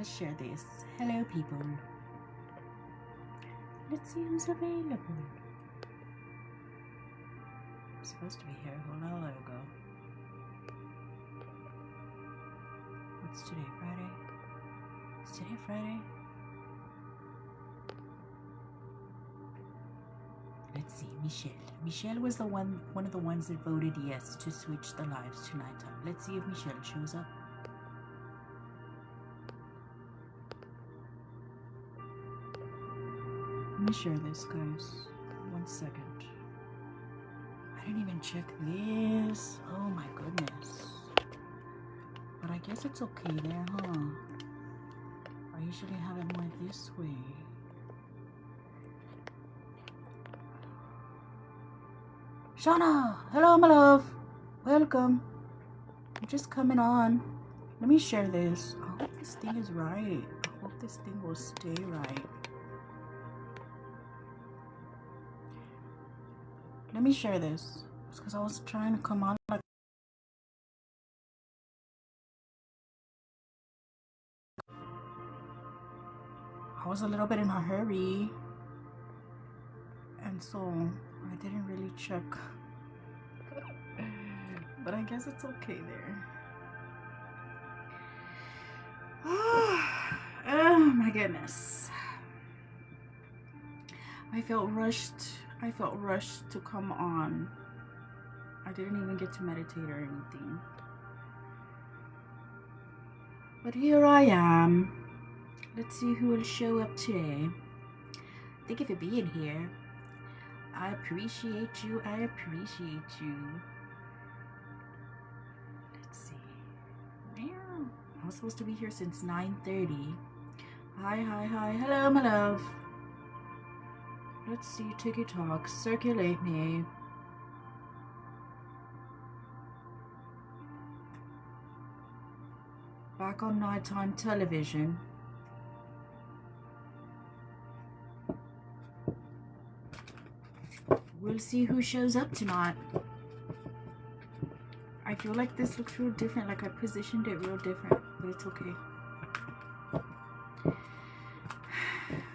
Let's share this. Hello, people. Let's see who's available. I'm supposed to be here a whole hour ago. What's today? Friday? Is today Friday? Let's see. Michelle was the one of the ones that voted yes to switch the lives to nighttime. Let's see if Michelle shows up. Let me share this, guys. 1 second. I didn't even check this. Oh my goodness. But I guess it's okay there, huh? I usually have it more this way. Shauna! Hello, my love. Welcome. I'm just coming on. Let me share this. I hope this thing is right. I hope this thing will stay right. Let me share this. It's because I was trying to come on like I was a little bit in a hurry. And so I didn't really check. But I guess it's okay there. Oh my goodness. I felt rushed to come on. I didn't even get to meditate or anything. But here I am. Let's see who will show up today. Thank you for being here. I appreciate you. I appreciate you. Let's see. Yeah. I was supposed to be here since 9:30. Hi. Hello, my love. Let's see. TikTok. Circulate me. Back on nighttime television. We'll see who shows up tonight. I feel like this looks real different, like I positioned it real different, but it's okay.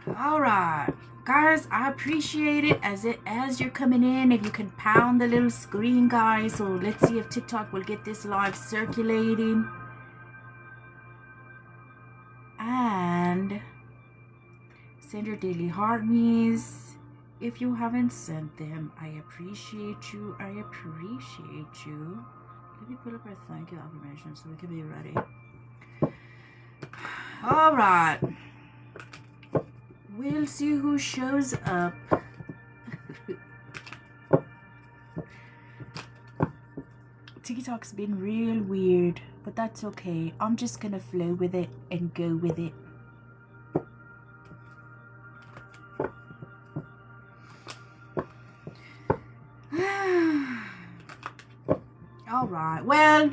Alright, guys, I appreciate it as you're coming in. If you can pound the little screen, guys, so let's see if TikTok will get this live circulating. And send your daily heart me's. If you haven't sent them, I appreciate you. I appreciate you. Let me put up our thank you affirmation so we can be ready. All right. We'll see who shows up. TikTok's been real weird, but that's okay. I'm just gonna flow with it and go with it. All right, well,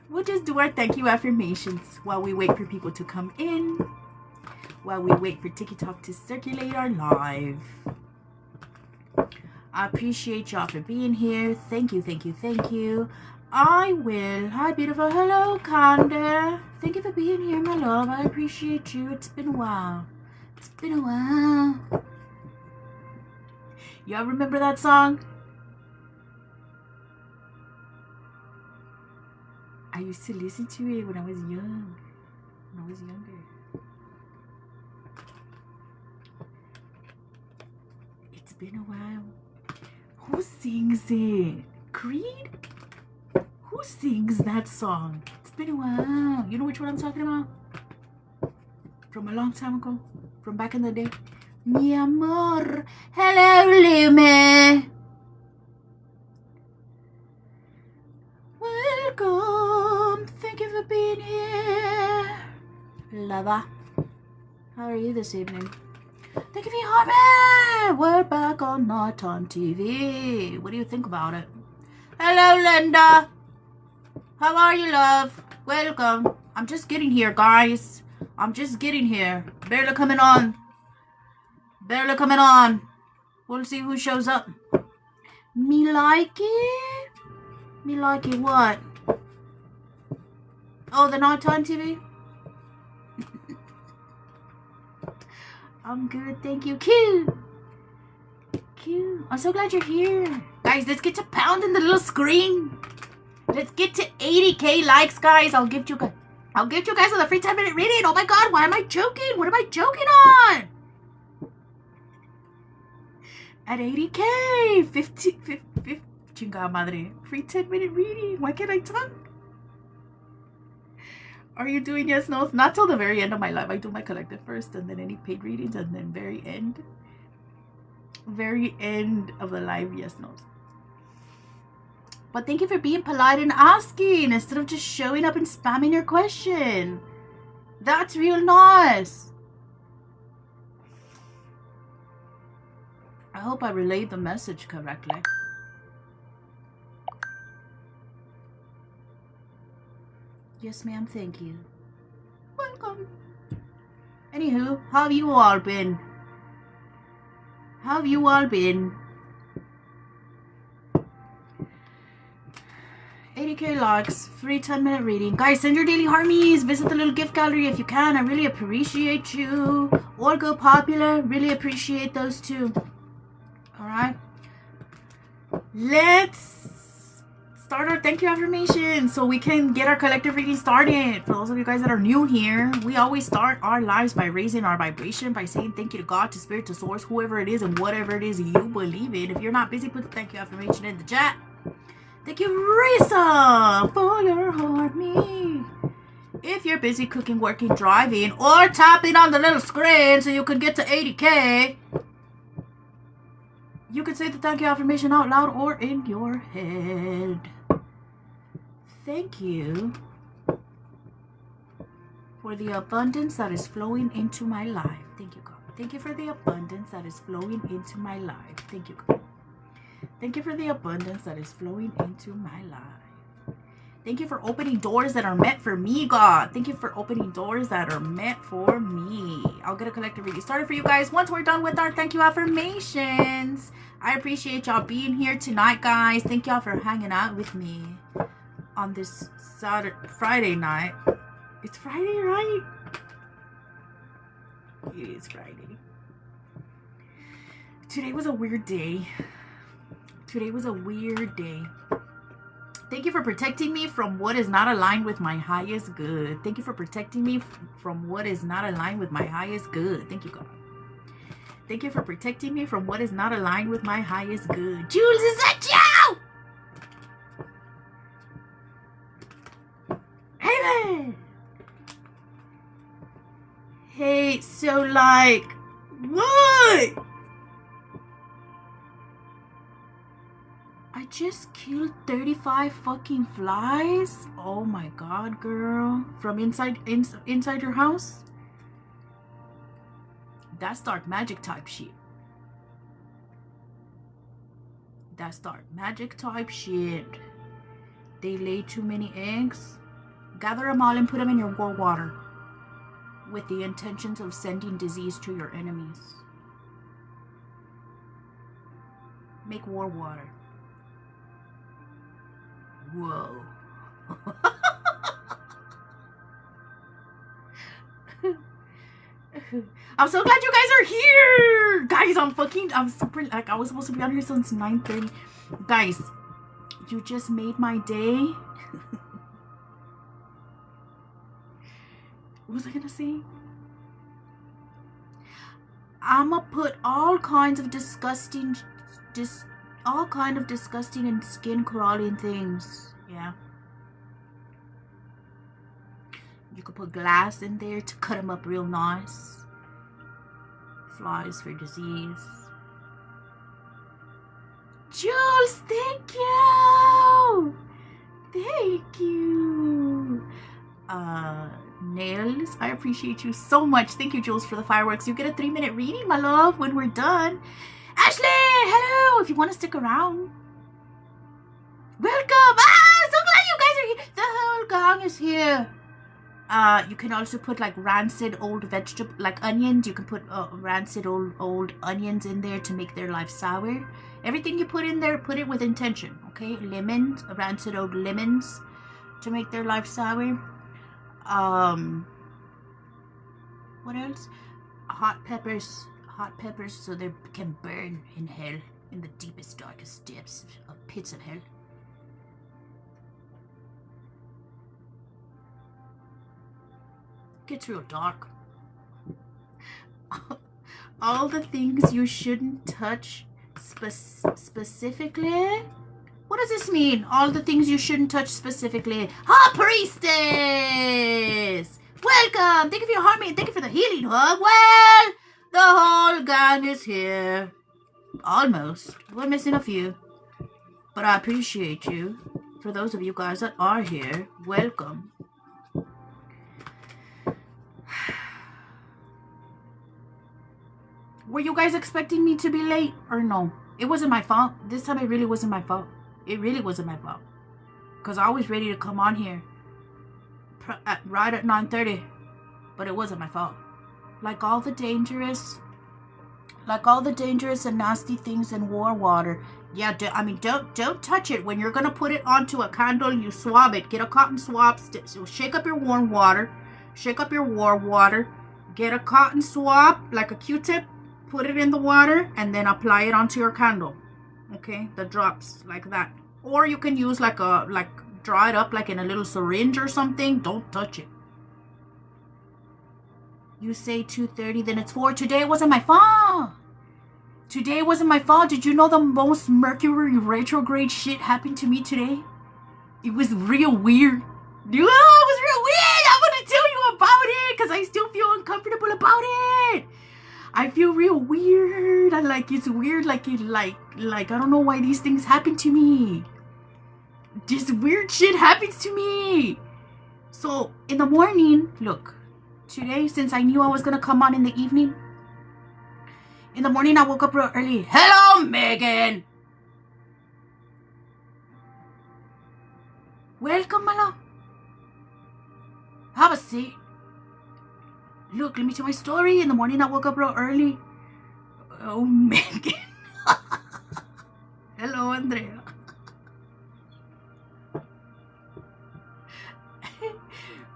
we'll just do our thank you affirmations while we wait for people to come in, while we wait for TikTok to circulate our live. I appreciate y'all for being here. Thank you. I will. Hi, beautiful. Hello, Conda. Thank you for being here, my love. I appreciate you. It's been a while. Y'all remember that song? I used to listen to it when I was young. When I was younger. It's been a while. Who sings it? Creed? Who sings that song? It's been a while. You know which one I'm talking about? From a long time ago? From back in the day? Mi amor. Hello, Lume. Welcome. Thank you for being here. Lava. How are you this evening? Thank you for your heart. We're back on Nighttime TV. What do you think about it? Hello, Linda. How are you, love? Welcome. I'm just getting here, guys. I'm just getting here. Barely coming on. We'll see who shows up. Me like it? Me like it what? Oh, the Nighttime TV? I'm good, thank you. Cute. Cute. I'm so glad you're here. Guys, let's get to pounding the little screen. Let's get to 80k likes, guys. I'll give you guys with a free 10-minute reading. Oh my god, why am I joking? What am I joking on? At 80k, 50, chingada madre. Free 10-minute reading. Why can't I talk? Are you doing yes, no's? Not till the very end of my life. I do my collective first and then any paid readings and then very end of the live yes, no's. But thank you for being polite and asking instead of just showing up and spamming your question. That's real nice. I hope I relayed the message correctly. Yes, ma'am, thank you. Welcome. Anywho, how have you all been? How have you all been? 80k likes, free 10-minute reading. Guys, send your daily harmies. Visit the little gift gallery if you can. I really appreciate you. Or go popular. Really appreciate those too. Alright. Let's start our thank you affirmation so we can get our collective reading started. For those of you guys that are new here, we always start our lives by raising our vibration, by saying thank you to God, to Spirit, to Source, whoever it is and whatever it is you believe in. If you're not busy, put the thank you affirmation in the chat. Thank you, Risa, for your heart me. If you're busy cooking, working, driving, or tapping on the little screen so you can get to 80k, you can say the thank you affirmation out loud or in your head. Thank you for the abundance that is flowing into my life. Thank you, God. Thank you for the abundance that is flowing into my life. Thank you, God. Thank you for the abundance that is flowing into my life. Thank you for opening doors that are meant for me, God. Thank you for opening doors that are meant for me. I'll get a collective reading started for you guys once we're done with our thank you affirmations. I appreciate y'all being here tonight, guys. Thank y'all for hanging out with me on this Friday night. It's Friday, right? It is Friday. Today was a weird day. Today was a weird day. Thank you for protecting me from what is not aligned with my highest good. Thank you for protecting me from what is not aligned with my highest good. Thank you, God. Thank you for protecting me from what is not aligned with my highest good. Jules, is that you? Hey, man. Hey, so like, what? I just killed 35 fucking flies? Oh my god, girl. From inside your house? That's dark magic type shit. That's dark magic type shit. They lay too many eggs. Gather them all and put them in your war water with the intentions of sending disease to your enemies. Make war water. Whoa. I'm so glad you guys are here. Guys, I'm super, like, I was supposed to be on here since 9:30. Guys, you just made my day. What was I gonna say? I'ma put all kinds of disgusting and skin crawling things. Yeah. You could put glass in there to cut them up real nice. Flies for disease. Jules, thank you. Thank you. Nails, I appreciate you so much. Thank you, Jules, for the fireworks. You get a 3-minute reading, my love, when we're done. Ashley, hello. If you want to stick around. Welcome. I'm so glad you guys are here. The whole gang is here. You can also put like rancid old vegetable, like onions. You can put rancid old onions in there to make their life sour. Everything you put in there, put it with intention, okay? Lemons, rancid old lemons to make their life sour. What else? hot peppers so they can burn in hell, in the deepest, darkest depths of pits of hell. Gets real dark. All the things you shouldn't touch specifically. What does this mean? All the things you shouldn't touch specifically. Priestess! Welcome! Thank you for your heart, mate. Thank you for the healing hug. Well, the whole gang is here. Almost. We're missing a few. But I appreciate you. For those of you guys that are here, welcome. Were you guys expecting me to be late or no? It wasn't my fault. This time it really wasn't my fault. It really wasn't my fault. Because I was ready to come on here right at 9:30. But it wasn't my fault. Like all the dangerous and nasty things in war water. Yeah, don't touch it. When you're going to put it onto a candle, you swab it. Get a cotton swab. So shake up your warm water. Shake up your warm water. Get a cotton swab, like a Q-tip. Put it in the water and then apply it onto your candle. Okay, the drops like that. Or you can use draw it up like in a little syringe or something. Don't touch it. You say 2:30, then it's 4. Today wasn't my fault. Today wasn't my fault. Did you know the most Mercury retrograde shit happened to me today? It was real weird. It was real weird. I'm gonna tell you about it because I still feel uncomfortable about it. I feel real weird. It's weird. I don't know why these things happen to me. This weird shit happens to me. So in the morning, look, today, since I knew I was gonna come on in the evening, in the morning I woke up real early. Hello, Megan. Welcome, my love. Have a seat. Look, let me tell my story. In the morning, I woke up real early. Oh, Megan. Hello, Andrea.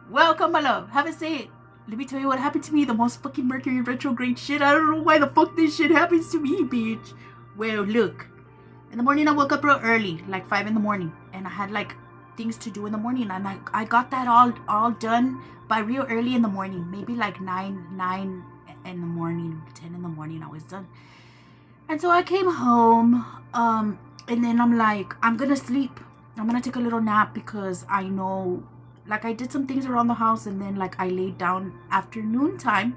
Welcome, my love. Have a seat. Let me tell you what happened to me. The most fucking Mercury retrograde shit. I don't know why the fuck this shit happens to me, bitch. Well, look. In the morning, I woke up real early. Like 5 in the morning. And I had things to do in the morning. And I got that all done by real early in the morning. Maybe 9 in the morning, 10 in the morning, I was done. And so I came home, and then I'm like, I'm gonna sleep. I'm gonna take a little nap because I know, I did some things around the house, and then I laid down afternoon time,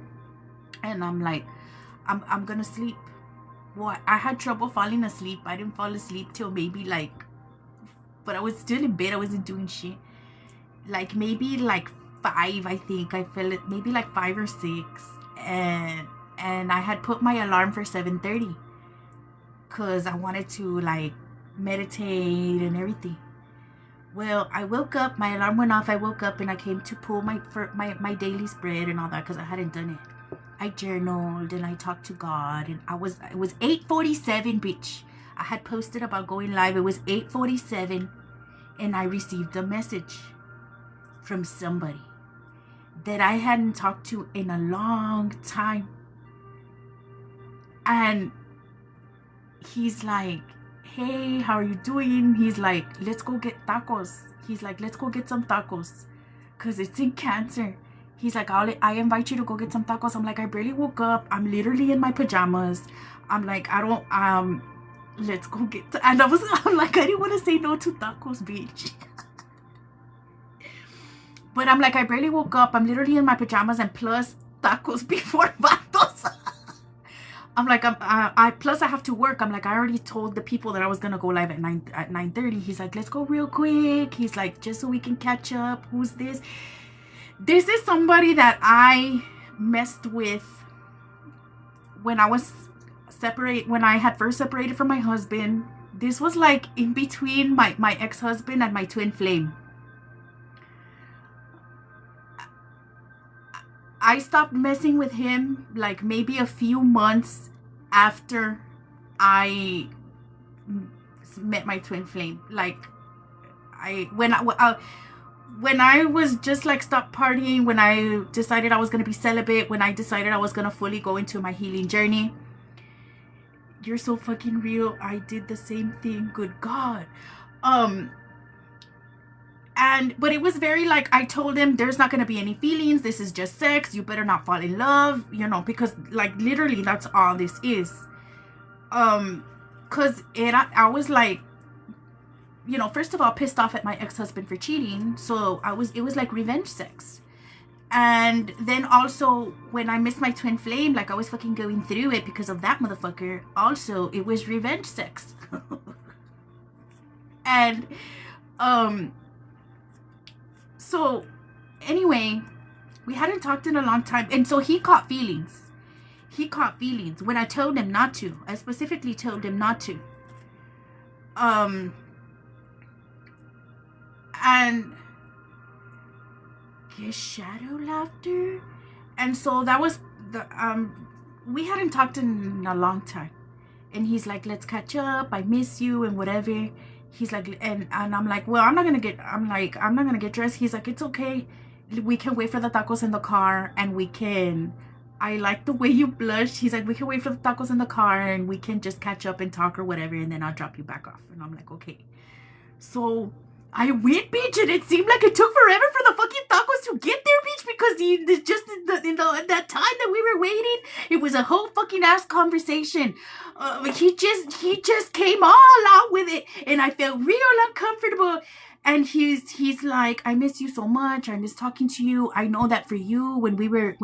and I'm like, I'm gonna sleep. Well, I had trouble falling asleep. I didn't fall asleep till maybe but I was still in bed. I wasn't doing shit. Maybe 5, I think. I felt it maybe 5 or 6, and I had put my alarm for 7:30 because I wanted to meditate and everything. Well, I woke up, my alarm went off, I woke up and I came to pull my daily spread and all that because I hadn't done it. I journaled and I talked to God, and it was 8:47, bitch. I had posted about going live. It was 8:47 and I received a message from somebody that I hadn't talked to in a long time. And he's like, hey, how are you doing? He's like, let's go get tacos. He's like, let's go get some tacos because it's in Cancer. He's like, I invite you to go get some tacos. I'm like, I barely woke up. I'm literally in my pajamas. I'm like, let's go get, and I'm like, I didn't want to say no to tacos, bitch. But I'm like, I barely woke up. I'm literally in my pajamas and plus tacos before vatos. I'm like, plus I have to work. I'm like, I already told the people that I was gonna go live at 9:30. He's like, let's go real quick. He's like, just so we can catch up. Who's this? This is somebody that I messed with when I was when I had first separated from my husband. This was in between my ex-husband and my twin flame. I stopped messing with him maybe a few months after I met my twin flame. when I was just like stop partying, when I decided I was going to be celibate, when I decided I was going to fully go into my healing journey, you're so fucking real. I did the same thing. Good God. But it was very like, I told him there's not going to be any feelings. This is just sex. You better not fall in love, you know, because like literally that's all this is. Cause I was like, you know, first of all, pissed off at my ex-husband for cheating. So it was like revenge sex. And then also when I missed my twin flame, like I was fucking going through it because of that motherfucker. Also, it was revenge sex. And, so anyway, we hadn't talked in a long time. And so he caught feelings. When I told him not to. I specifically told him not to. And his shadow laughter. And so that was the we hadn't talked in a long time. And he's like, let's catch up, I miss you and whatever. He's like, and I'm like, well, I'm not gonna get dressed. He's like, it's okay, we can wait for the tacos in the car, and I like the way you blushed. He's like, we can wait for the tacos in the car and we can just catch up and talk or whatever, and then I'll drop you back off. And I'm like, okay. So I went, bitch, and it seemed like it took forever for the fucking tacos to get there, bitch, because just in that time that we were waiting, it was a whole fucking ass conversation. He just came all out with it, and I felt real uncomfortable. And he's like, I miss you so much. I miss talking to you. I know that for you, when we were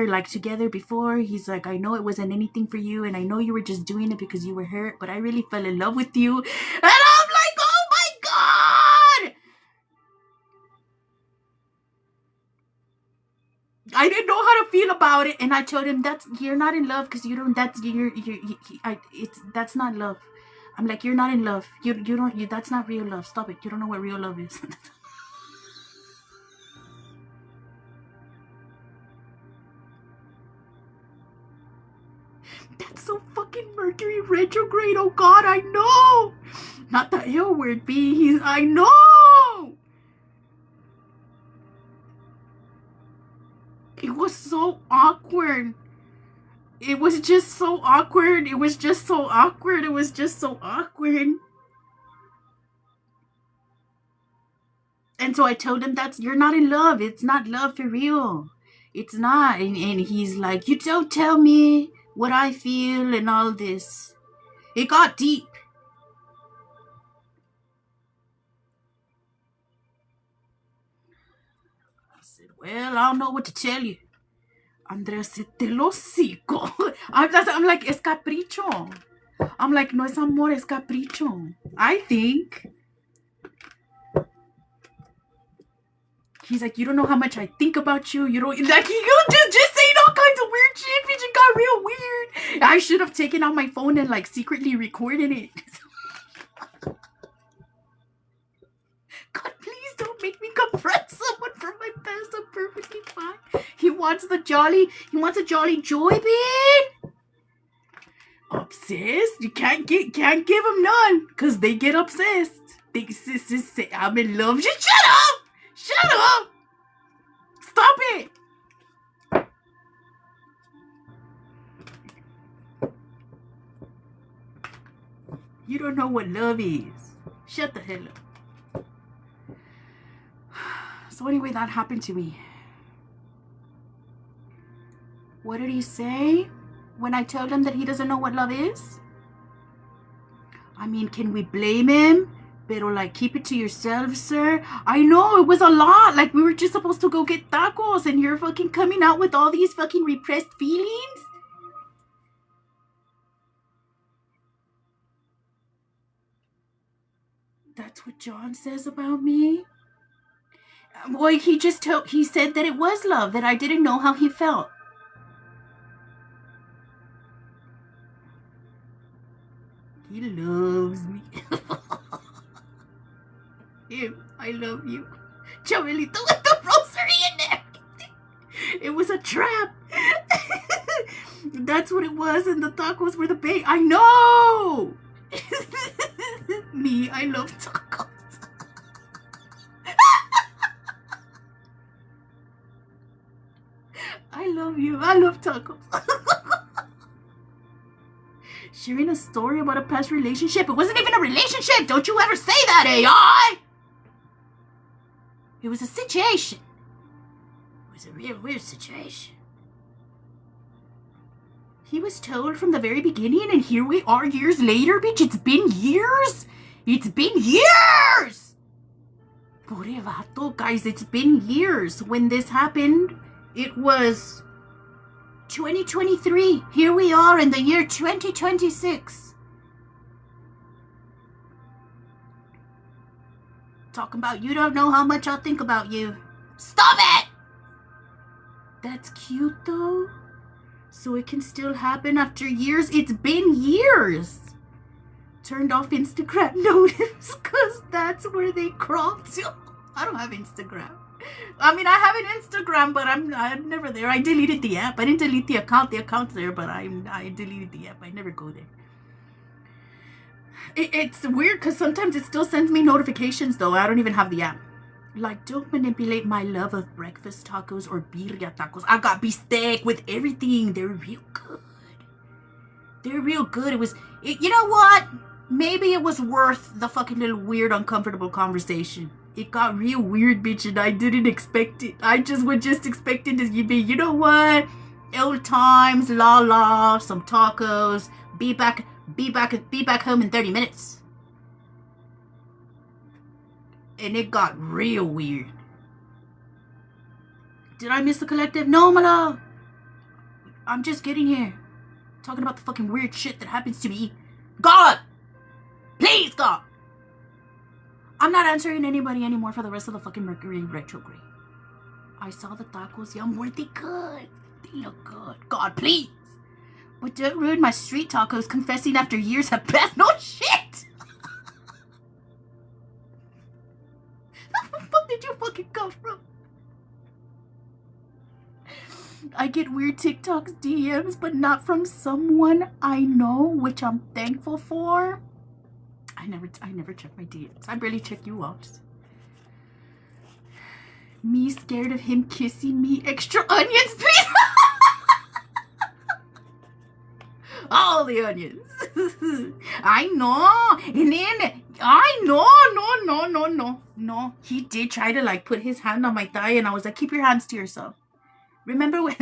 like together before, he's like, I know it wasn't anything for you, and I know you were just doing it because you were hurt, but I really fell in love with you. And I'm like, oh my God! I didn't know how to feel about it, and I told him, you're not in love because you don't. That's not love. I'm like, you're not in love. You don't. That's not real love. Stop it. You don't know what real love is. That's so fucking Mercury retrograde. Oh God, I know. Not the L word, B. I know. It was so awkward. It was just so awkward. And so I told him, you're not in love. It's not love for real. It's not. And he's like, you don't tell me what I feel and all this. It got deep. I said, well, I don't know what to tell you. Andrea se te lo hocico. I'm like, es capricho. I'm like, no es amor, es capricho. I think. He's like, you don't know how much I think about you. You don't, like, you just saying all kinds of weird shit, bitch. It got real weird. I should have taken out my phone and like secretly recorded it. God, please don't make me confront someone from my past. I'm perfectly fine. He wants a jolly joy, bitch. Obsessed? You can't give them none, cause they get obsessed. They say I'm in love. Just shut up! Shut up! Stop it! You don't know what love is. Shut the hell up. So anyway, that happened to me. What did he say when I told him that he doesn't know what love is? I mean, can we blame him? Pero like, keep it to yourself, sir. I know, it was a lot. Like, we were just supposed to go get tacos, and you're fucking coming out with all these fucking repressed feelings? That's what John says about me? Boy, he said that it was love, that I didn't know how he felt. He loves me. I love you. Chabelito with the rosary and everything. It was a trap. That's what it was, and the tacos were the bait. I know. Me, I love tacos. love you. I love tacos. Sharing a story about a past relationship. It wasn't even a relationship. Don't you ever say that, AI. It was a situation. It was a real weird situation. He was told from the very beginning, and here we are years later, bitch. It's been years. It's been years. Pobre vato, guys. It's been years. When this happened, it was 2023. Here we are in the year 2026. Talking about you don't know how much I'll think about you. Stop it! That's cute though. So it can still happen after years. It's been years. Turned off Instagram notice because that's where they crawl to. I don't have Instagram. I mean, I have an Instagram, but I'm never there. I deleted the app. I didn't delete the account. The account's there, but I deleted the app. I never go there. It's weird because sometimes it still sends me notifications, though. I don't even have the app. Like, don't manipulate my love of breakfast tacos or birria tacos. I got bistec with everything. They're real good. They're real good. You know what? Maybe it was worth the fucking little weird, uncomfortable conversation. It got real weird, bitch, and I didn't expect it. I just was just expecting to be, you know what? Old times, la, some tacos. Be back home in 30 minutes. And it got real weird. Did I miss the collective? No, my love. I'm just getting here. Talking about the fucking weird shit that happens to me. God! Please, God! I'm not answering anybody anymore for the rest of the fucking Mercury retrograde. I saw the tacos. Yum, weren't they good? They look good. God, please. But don't ruin my street tacos confessing after years have passed. No shit! Where the fuck did you fucking come from? I get weird TikToks DMs, but not from someone I know, which I'm thankful for. I never check my DMs. I barely check you out. Me scared of him kissing me. Extra onions, please. All the onions. I know. And then I know. No. He did try to like put his hand on my thigh, and I was like, keep your hands to yourself. Remember when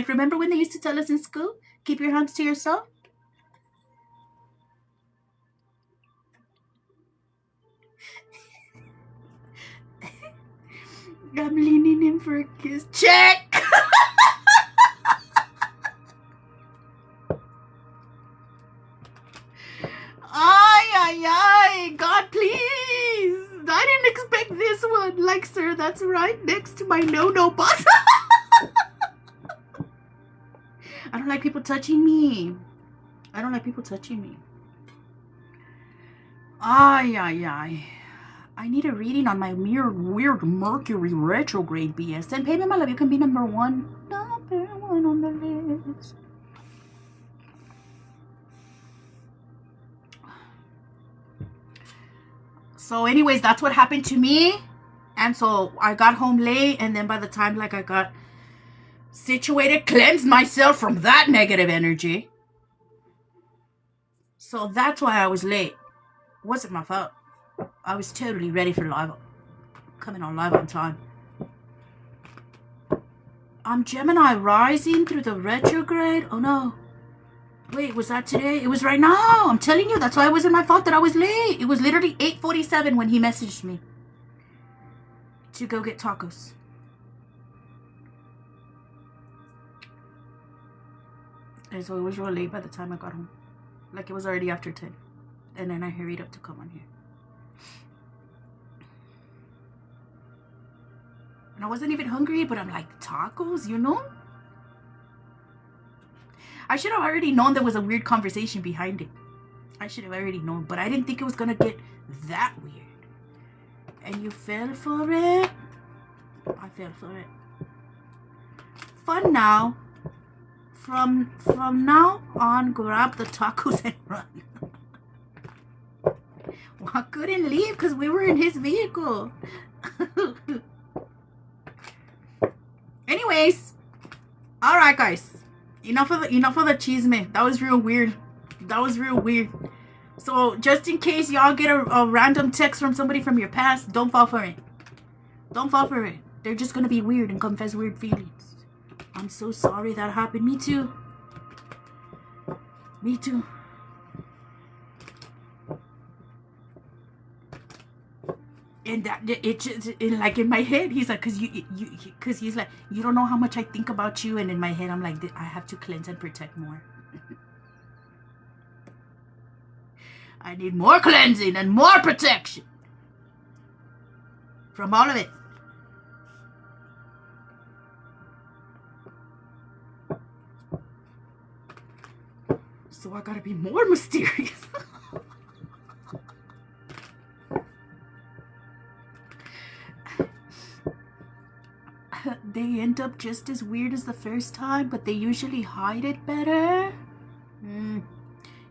remember when they used to tell us in school, keep your hands to yourself? I'm leaning in for a kiss. Check! Ay, God, please! I didn't expect this one. Like, sir, that's right next to my no box. I don't like people touching me. Ay. I need a reading on my weird Mercury retrograde BS. And baby, my love, you can be number one on the list. So anyways, that's what happened to me. And so I got home late, and then by the time like I got situated, cleansed myself from that negative energy. So that's why I was late. It wasn't my fault. I was totally ready for live. Coming on live on time. I'm Gemini rising through the retrograde. Oh no. Wait, was that today? It was right now. I'm telling you, that's why it wasn't my fault that I was late. It was literally 8:47 when he messaged me to go get tacos. And so it was real late by the time I got home. Like it was already after 10. And then I hurried up to come on here. And I wasn't even hungry, but I'm like, tacos, you know? I should have already known there was a weird conversation behind it. I should have already known, but I didn't think it was gonna get that weird. And you fell for it? I fell for it. Fun now. From now on, grab the tacos and run. Well, I couldn't leave because we were in his vehicle. Anyways, All right, guys. Enough of the chisme. That was real weird. So just in case y'all get a random text from somebody from your past, don't fall for it. They're just gonna be weird and confess weird feelings. I'm so sorry that happened. Me too. And that it just like in my head, he's like, because he's like, you don't know how much I think about you. And in my head, I'm like, I have to cleanse and protect more. I need more cleansing and more protection from all of it. So I gotta be more mysterious. They end up just as weird as the first time, but they usually hide it better.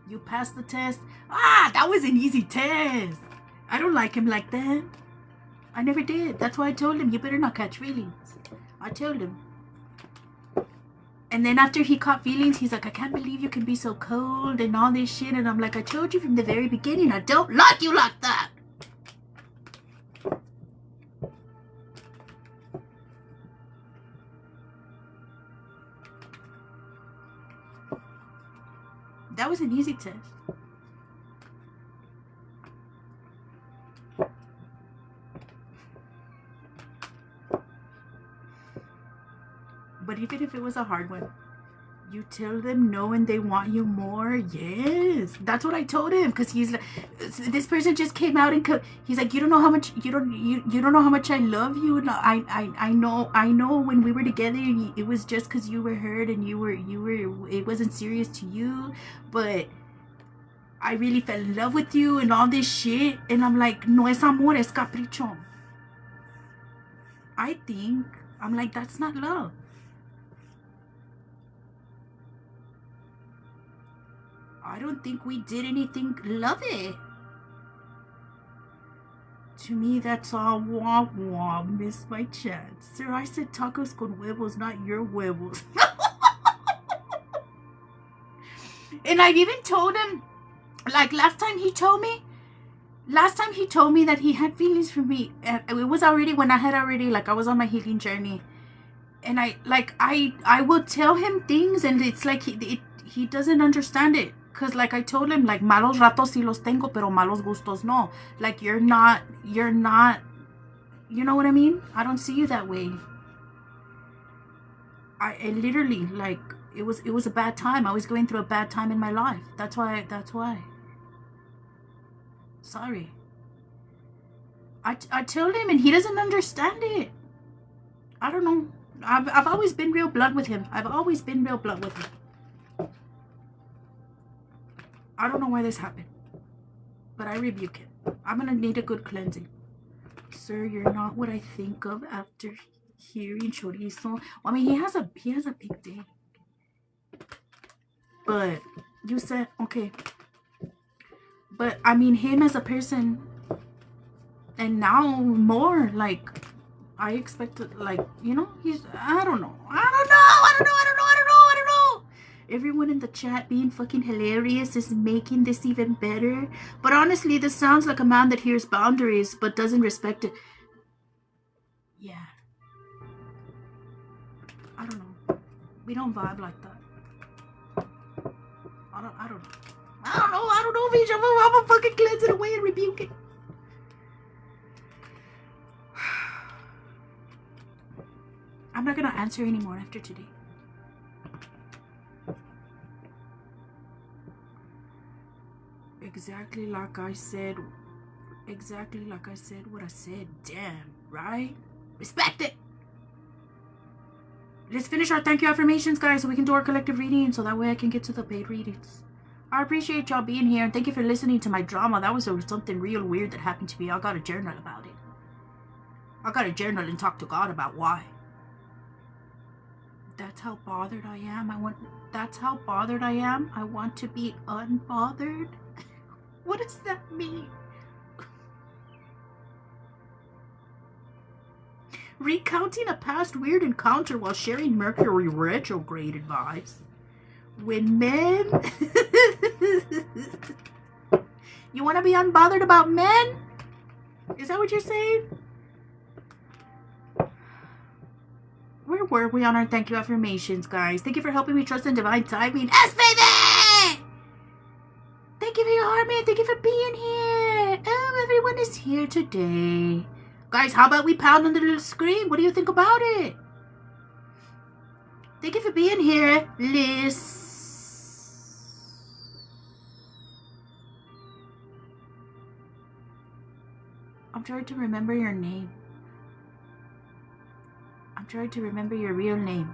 You passed the test. That was an easy test. I don't like him like that. I never did. That's why I told him, you better not catch feelings. I told him. And then after he caught feelings, he's like, I can't believe you can be so cold and all this shit. And I'm like, I told you from the very beginning, I don't like you like that. That was an easy test. But even if it was a hard one, you tell them no and they want you more. Yes, that's what I told him, because he's like, this person just came out and he's like, you don't know how much you don't know how much I love you. And I know when we were together, it was just because you were hurt and you were it wasn't serious to you, but I really fell in love with you and all this shit. And I'm like, no es amor, es capricho. I'm like, that's not love. I don't think we did anything. Love it. To me, that's all wah wah. Missed my chance. Sir, I said tacos con huevos, not your huevos. And I even told him, like last time he told me that he had feelings for me. And it was already when I was on my healing journey. And I will tell him things, and it's like he doesn't understand it. Because like I told him, like, malos ratos sí los tengo, pero malos gustos no. Like, you're not, you know what I mean? I don't see you that way. I literally, like, it was a bad time. I was going through a bad time in my life. That's why. Sorry. I told him, and he doesn't understand it. I don't know. I've always been real blunt with him. I don't know why this happened, but I rebuke him. I'm gonna need a good cleansing. Sir, you're not what I think of after hearing Chorizo. I mean, he has a big day. But you said, okay. But I mean, him as a person, and now more, like, I expected, like, you know, I don't know. Everyone in the chat being fucking hilarious is making this even better. But honestly, this sounds like a man that hears boundaries but doesn't respect it. Yeah. I don't know. We don't vibe like that. I don't know, bitch. I'm gonna fucking cleanse it away and rebuke it. I'm not gonna answer anymore after today. Exactly like I said what I said. Damn, right? Respect it. Let's finish our thank you affirmations, guys, so we can do our collective reading, so that way I can get to the paid readings. I appreciate y'all being here, and thank you for listening to my drama. That was something real weird that happened to me. I got a journal about it. I got a journal and talk to God about why. That's how bothered I am. I want to be unbothered. What does that mean? Recounting a past weird encounter while sharing Mercury retrograde advice. When men... You want to be unbothered about men? Is that what you're saying? Where were we on our thank you affirmations, guys? Thank you for helping me trust in divine timing. Yes, baby! Thank you for your heart, man. Thank you for being here. Oh, everyone is here today. Guys, how about we pound on the little screen? What do you think about it? Thank you for being here, Liz. I'm trying to remember your name. I'm trying to remember your real name.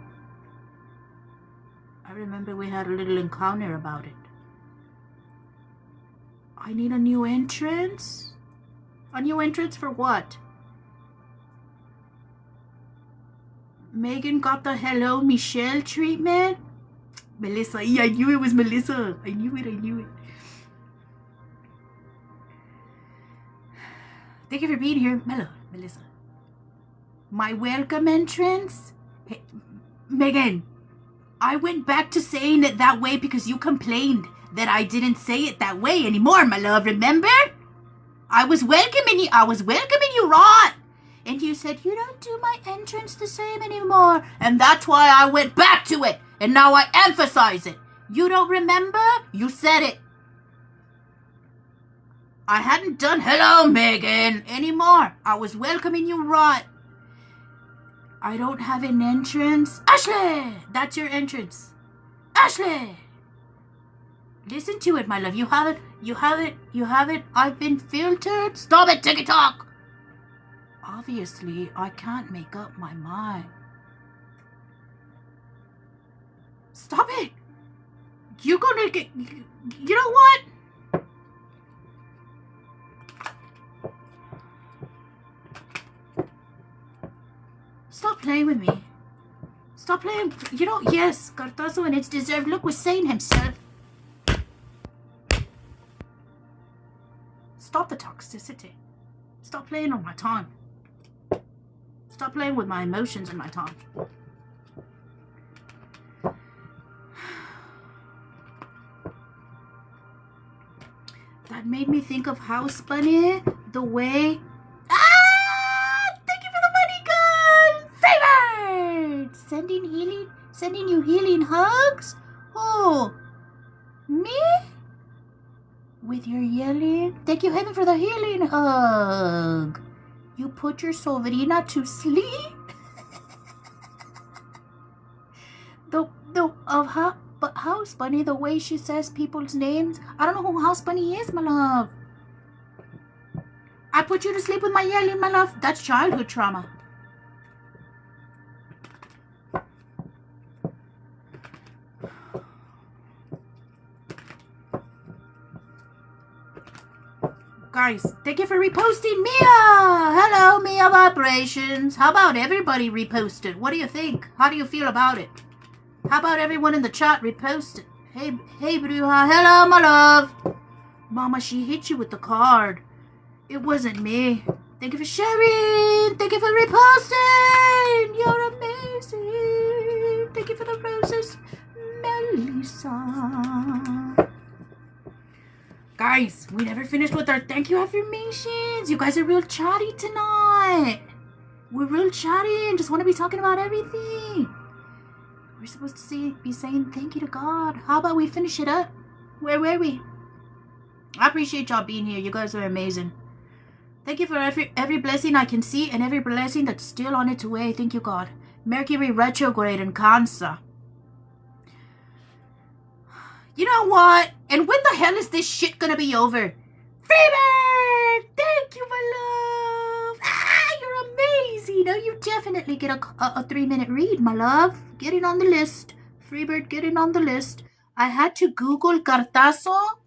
I remember we had a little encounter about it. I need a new entrance? A new entrance for what? Megan got the hello Michelle treatment? Melissa. Yeah, I knew it was Melissa. I knew it. Thank you for being here, Melissa. My welcome entrance? Hey, Megan, I went back to saying it that way because you complained that I didn't say it that way anymore, my love, remember? I was welcoming you, Ron. And you said, you don't do my entrance the same anymore. And that's why I went back to it. And now I emphasize it. You don't remember? You said it. I hadn't done hello, Megan, anymore. I was welcoming you, Ron. I don't have an entrance. Ashley! That's your entrance. Ashley! Listen to it, my love. You have it. I've been filtered. Stop it, TikTok! Obviously, I can't make up my mind. Stop it! You're gonna get... You know what? Stop playing with me. Stop playing. You know, yes, Cartazo and its deserved look was saying himself. Stop the toxicity. Stop playing on my tongue. Stop playing with my emotions and my tongue. That made me think of House Bunny, the way... Thank you for the money gun! Favored! Sending you healing hugs? Oh, me? With your yelling? Thank you, Heaven, for the healing hug. You put your sovereigna to sleep? But House Bunny, the way she says people's names, I don't know who House Bunny is, my love. I put you to sleep with my yelling, my love. That's childhood trauma. Guys, thank you for reposting Mia. Hello, Mia Vibrations. How about everybody reposted? What do you think? How do you feel about it? How about everyone in the chat reposted? Hey, Bruja. Hello, my love. Mama, she hit you with the card. It wasn't me. Thank you for sharing. Thank you for reposting. You're amazing. Thank you for the roses, Melissa. Guys, we never finished with our thank you affirmations. You guys are real chatty tonight. We're real chatty and just want to be talking about everything. We're supposed to be saying thank you to God. How about we finish it up? Where were we? I appreciate y'all being here. You guys are amazing. Thank you for every blessing I can see and every blessing that's still on its way. Thank you, God. Mercury retrograde in Cancer. You know what? And when the hell is this shit gonna be over? Freebird! Thank you, my love. You're amazing. Oh, you definitely get a 3-minute read, my love. Get it on the list. Freebird, get it on the list. I had to Google cartazo.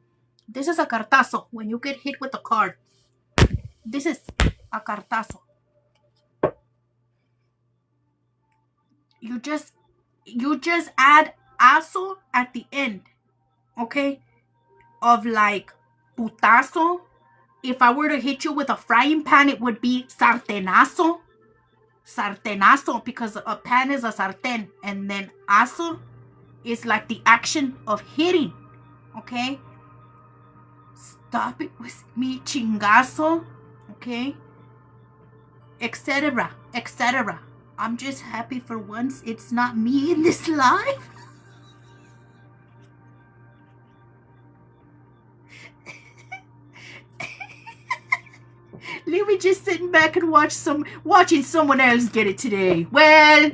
This is a cartazo when you get hit with a card. This is a cartazo. You just add aso at the end. Okay? Of like putazo. If I were to hit you with a frying pan, it would be sartenazo. Sartenazo, because a pan is a sartén, and then aso is like the action of hitting. Okay? Stop it with me, chingazo. Okay? Etc. Etc. I'm just happy for once it's not me in this live. Leave me just sitting back and watching someone else get it today. Well,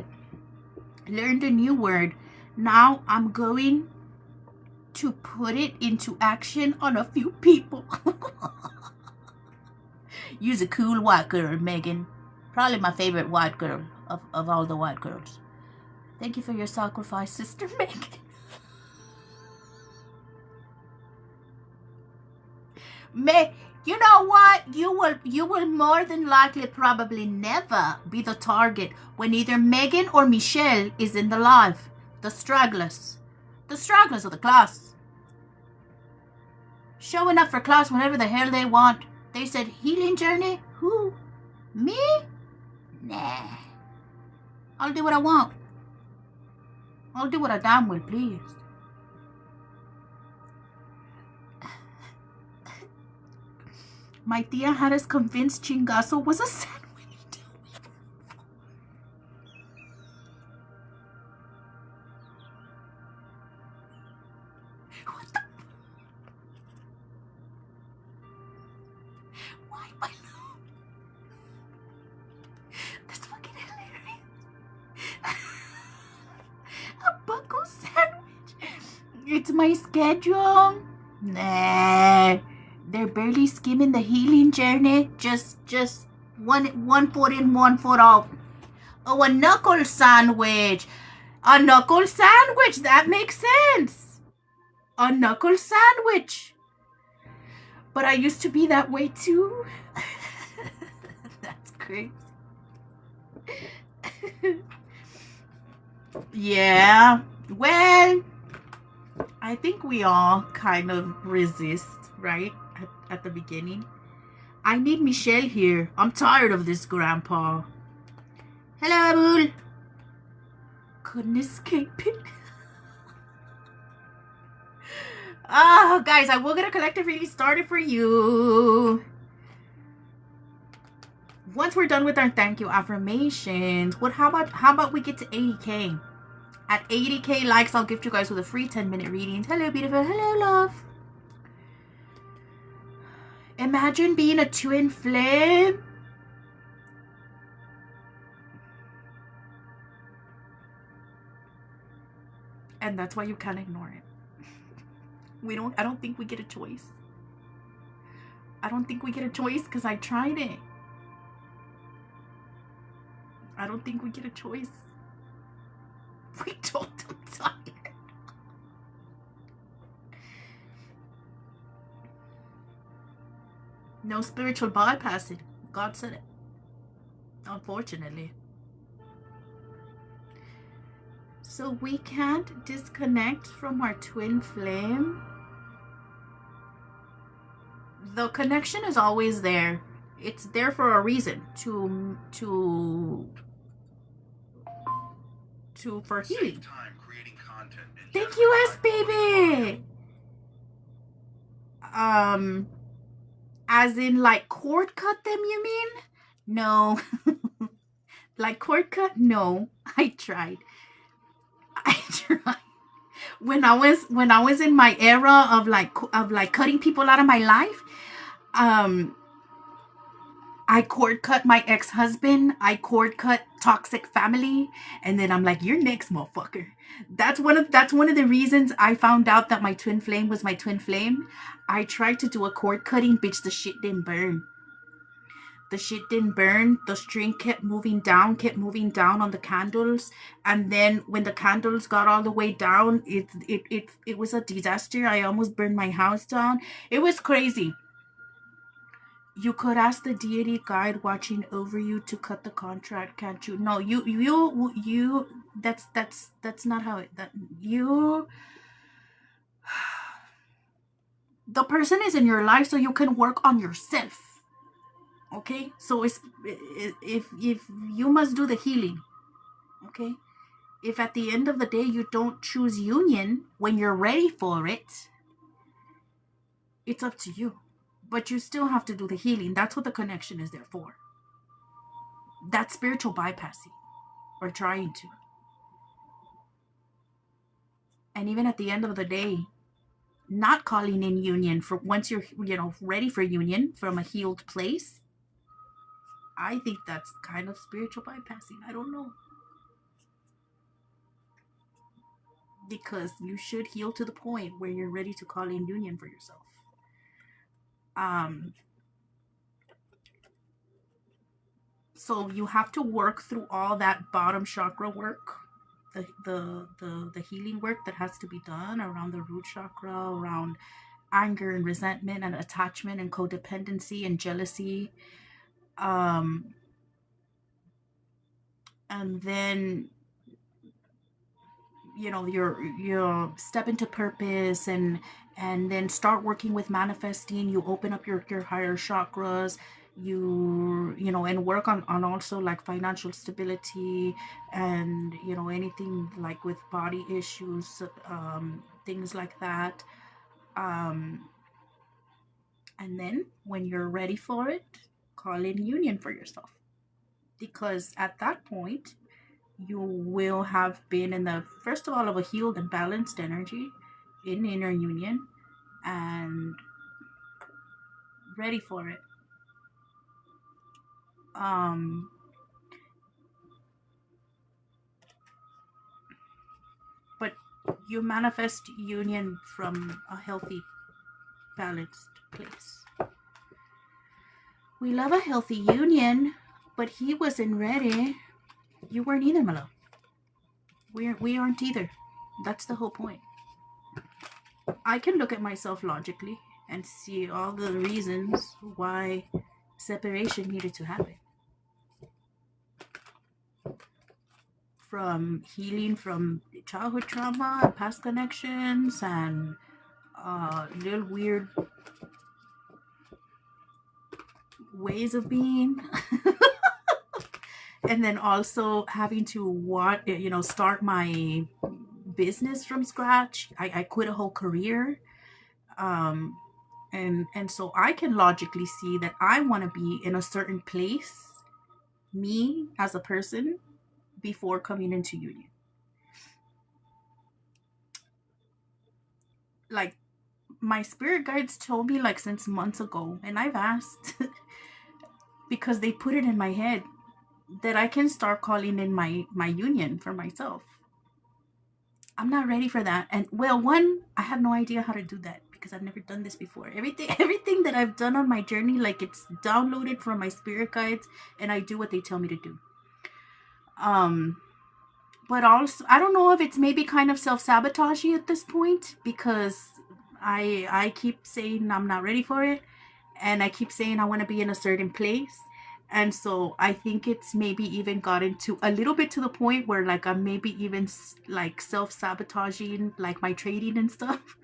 learned a new word. Now I'm going to put it into action on a few people. You's a cool white girl, Megan. Probably my favorite white girl of all the white girls. Thank you for your sacrifice, Sister Megan. You know what? You will more than likely probably never be the target when either Megan or Michelle is in the live. The stragglers. The stragglers of the class. Showing up for class whenever the hell they want. They said, healing journey? Who? Me? Nah. I'll do what I want. I'll do what I damn well please. My tia had us convinced chingazo was a sandwich. What the? Why my love? That's fucking hilarious. A buckle sandwich. It's my schedule. Nah. They're barely skimming the healing journey. Just one foot in, one foot out. Oh, a knuckle sandwich. A knuckle sandwich. That makes sense. A knuckle sandwich. But I used to be that way too. That's crazy. Yeah. Well, I think we all kind of resist, right? At the beginning. I need Michelle here. I'm tired of this, Grandpa. Hello, Abul. Couldn't escape it. Oh, guys, I will get a collective reading started for you. Once we're done with our thank you affirmations, how about we get to 80K? At 80K likes, I'll gift you guys with a free 10-minute reading. Hello, beautiful. Hello, love. Imagine being a twin flame. And that's why you can't ignore it. I don't think we get a choice. I don't think we get a choice because I tried it. I don't think we get a choice. We told them tired. No spiritual bypassing. God said it. Unfortunately. So we can't disconnect from our twin flame. The connection is always there. It's there for a reason. For healing. Thank you, S baby. As in like cord cut them, you mean? No. Like cord cut? No. I tried. When I was in my era of like cutting people out of my life, I cord cut my ex-husband. I cord cut toxic family, and then I'm like, "You're next, motherfucker." That's one of the reasons I found out that my twin flame was my twin flame. I tried to do a cord cutting, bitch. The shit didn't burn. The shit didn't burn. The string kept moving down on the candles, and then when the candles got all the way down, it was a disaster. I almost burned my house down. It was crazy. You could ask the deity guide watching over you to cut the contract, can't you? No, you. That's not how it. The person is in your life so you can work on yourself. Okay, so if you must do the healing, okay, if at the end of the day you don't choose union when you're ready for it, it's up to you. But you still have to do the healing. That's what the connection is there for. That's spiritual bypassing, or trying to. And even at the end of the day, not calling in union for once you're, ready for union from a healed place, I think that's kind of spiritual bypassing. I don't know. Because you should heal to the point where you're ready to call in union for yourself. So you have to work through all that bottom chakra work, the healing work that has to be done around the root chakra, around anger and resentment and attachment and codependency and jealousy. And then you step into purpose, and then start working with manifesting. You open up your higher chakras, and work on also like financial stability, and anything like with body issues, things like that. um and then when you're ready for it, call in union for yourself, because at that point you will have been in the first of all of a healed and balanced energy in inner union, and ready for it. um but you manifest union from a healthy, balanced place. We love a healthy union, but he wasn't ready. You weren't either, my love. We aren't either. That's the whole point. I can look at myself logically and see all the reasons why separation needed to happen. From healing from childhood trauma and past connections, and little weird ways of being. And then also having to start my business from scratch. I quit a whole career. And so I can logically see that I want to be in a certain place, me as a person, before coming into union. Like, my spirit guides told me like since months ago, and I've asked because they put it in my head that I can start calling in my union for myself. I'm not ready for that. And well, one, I have no idea how to do that because I've never done this before. Everything that I've done on my journey, like, it's downloaded from my spirit guides, and I do what they tell me to do. But also, I don't know if it's maybe kind of self-sabotaging at this point, because I keep saying I'm not ready for it, and I keep saying I want to be in a certain place. And so I think it's maybe even gotten to a little bit to the point where like I'm maybe even like self-sabotaging like my trading and stuff.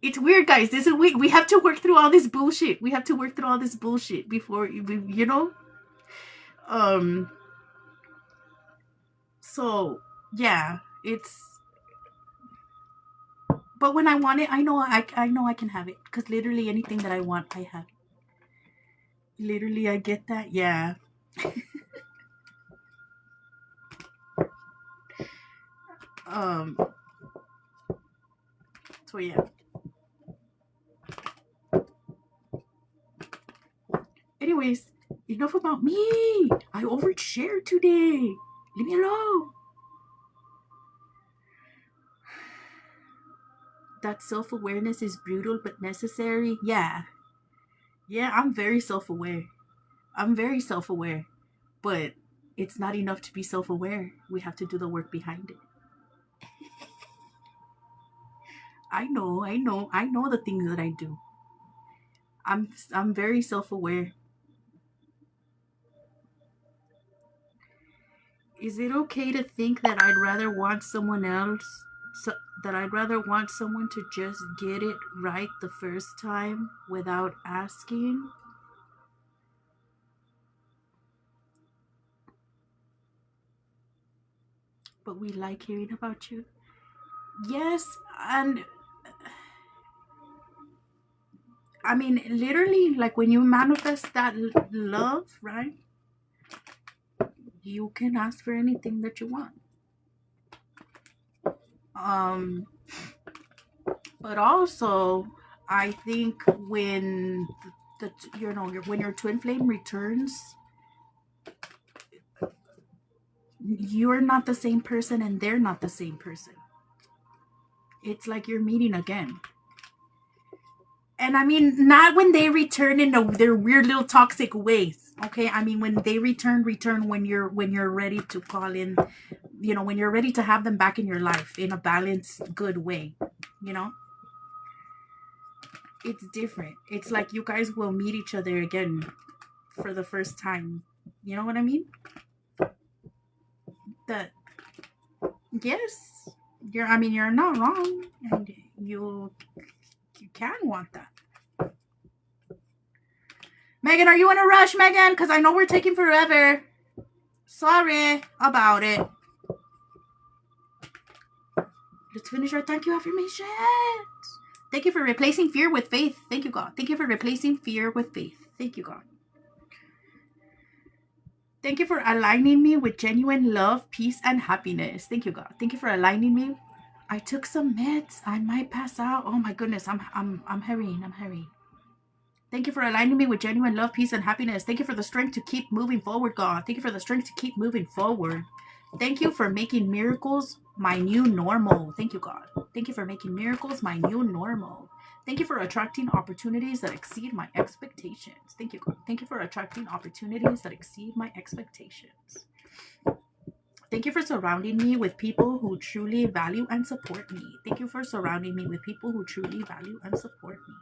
It's weird, guys. This is we have to work through all this bullshit. We have to work through all this bullshit before um so yeah, it's, but when I want it, I know I can have it, because literally anything that I want, I have. Literally, I get that. Yeah. um so yeah. Anyways, enough about me. I overshared today. Leave me alone. That self-awareness is brutal but necessary. Yeah. Yeah, I'm very self-aware. I'm very self-aware. But it's not enough to be self-aware. We have to do the work behind it. I know the things that I do. I'm very self-aware. Is it okay to think that I'd rather want someone else, so, that I'd rather want someone to just get it right the first time without asking? but we like hearing about you. Yes, and I mean, literally, like when you manifest that love, right? You can ask for anything that you want. Um, but also, I think when when your twin flame returns, you're not the same person and they're not the same person. It's like you're meeting again. And I mean, not when they return in their weird little toxic ways. Okay, I mean when they return when you're ready to call in, when you're ready to have them back in your life in a balanced, good way. It's different. It's like you guys will meet each other again for the first time. You know what I mean? That yes, you're not wrong, and you can want that. Megan, are you in a rush, Megan? Because I know we're taking forever. Sorry about it. Let's finish our thank you affirmations. Thank you for replacing fear with faith. Thank you, God. Thank you for replacing fear with faith. Thank you, God. Thank you for aligning me with genuine love, peace, and happiness. Thank you, God. Thank you for aligning me. I took some meds. I might pass out. Oh my goodness. I'm hurrying. I'm hurrying. Thank you for aligning me with genuine love, peace, and happiness. Thank you for the strength to keep moving forward, God. Thank you for the strength to keep moving forward. Thank you for making miracles my new normal. Thank you, God. Thank you for making miracles my new normal. Thank you for attracting opportunities that exceed my expectations. Thank you, God. Thank you for attracting opportunities that exceed my expectations. Thank you for surrounding me with people who truly value and support me. Thank you for surrounding me with people who truly value and support me.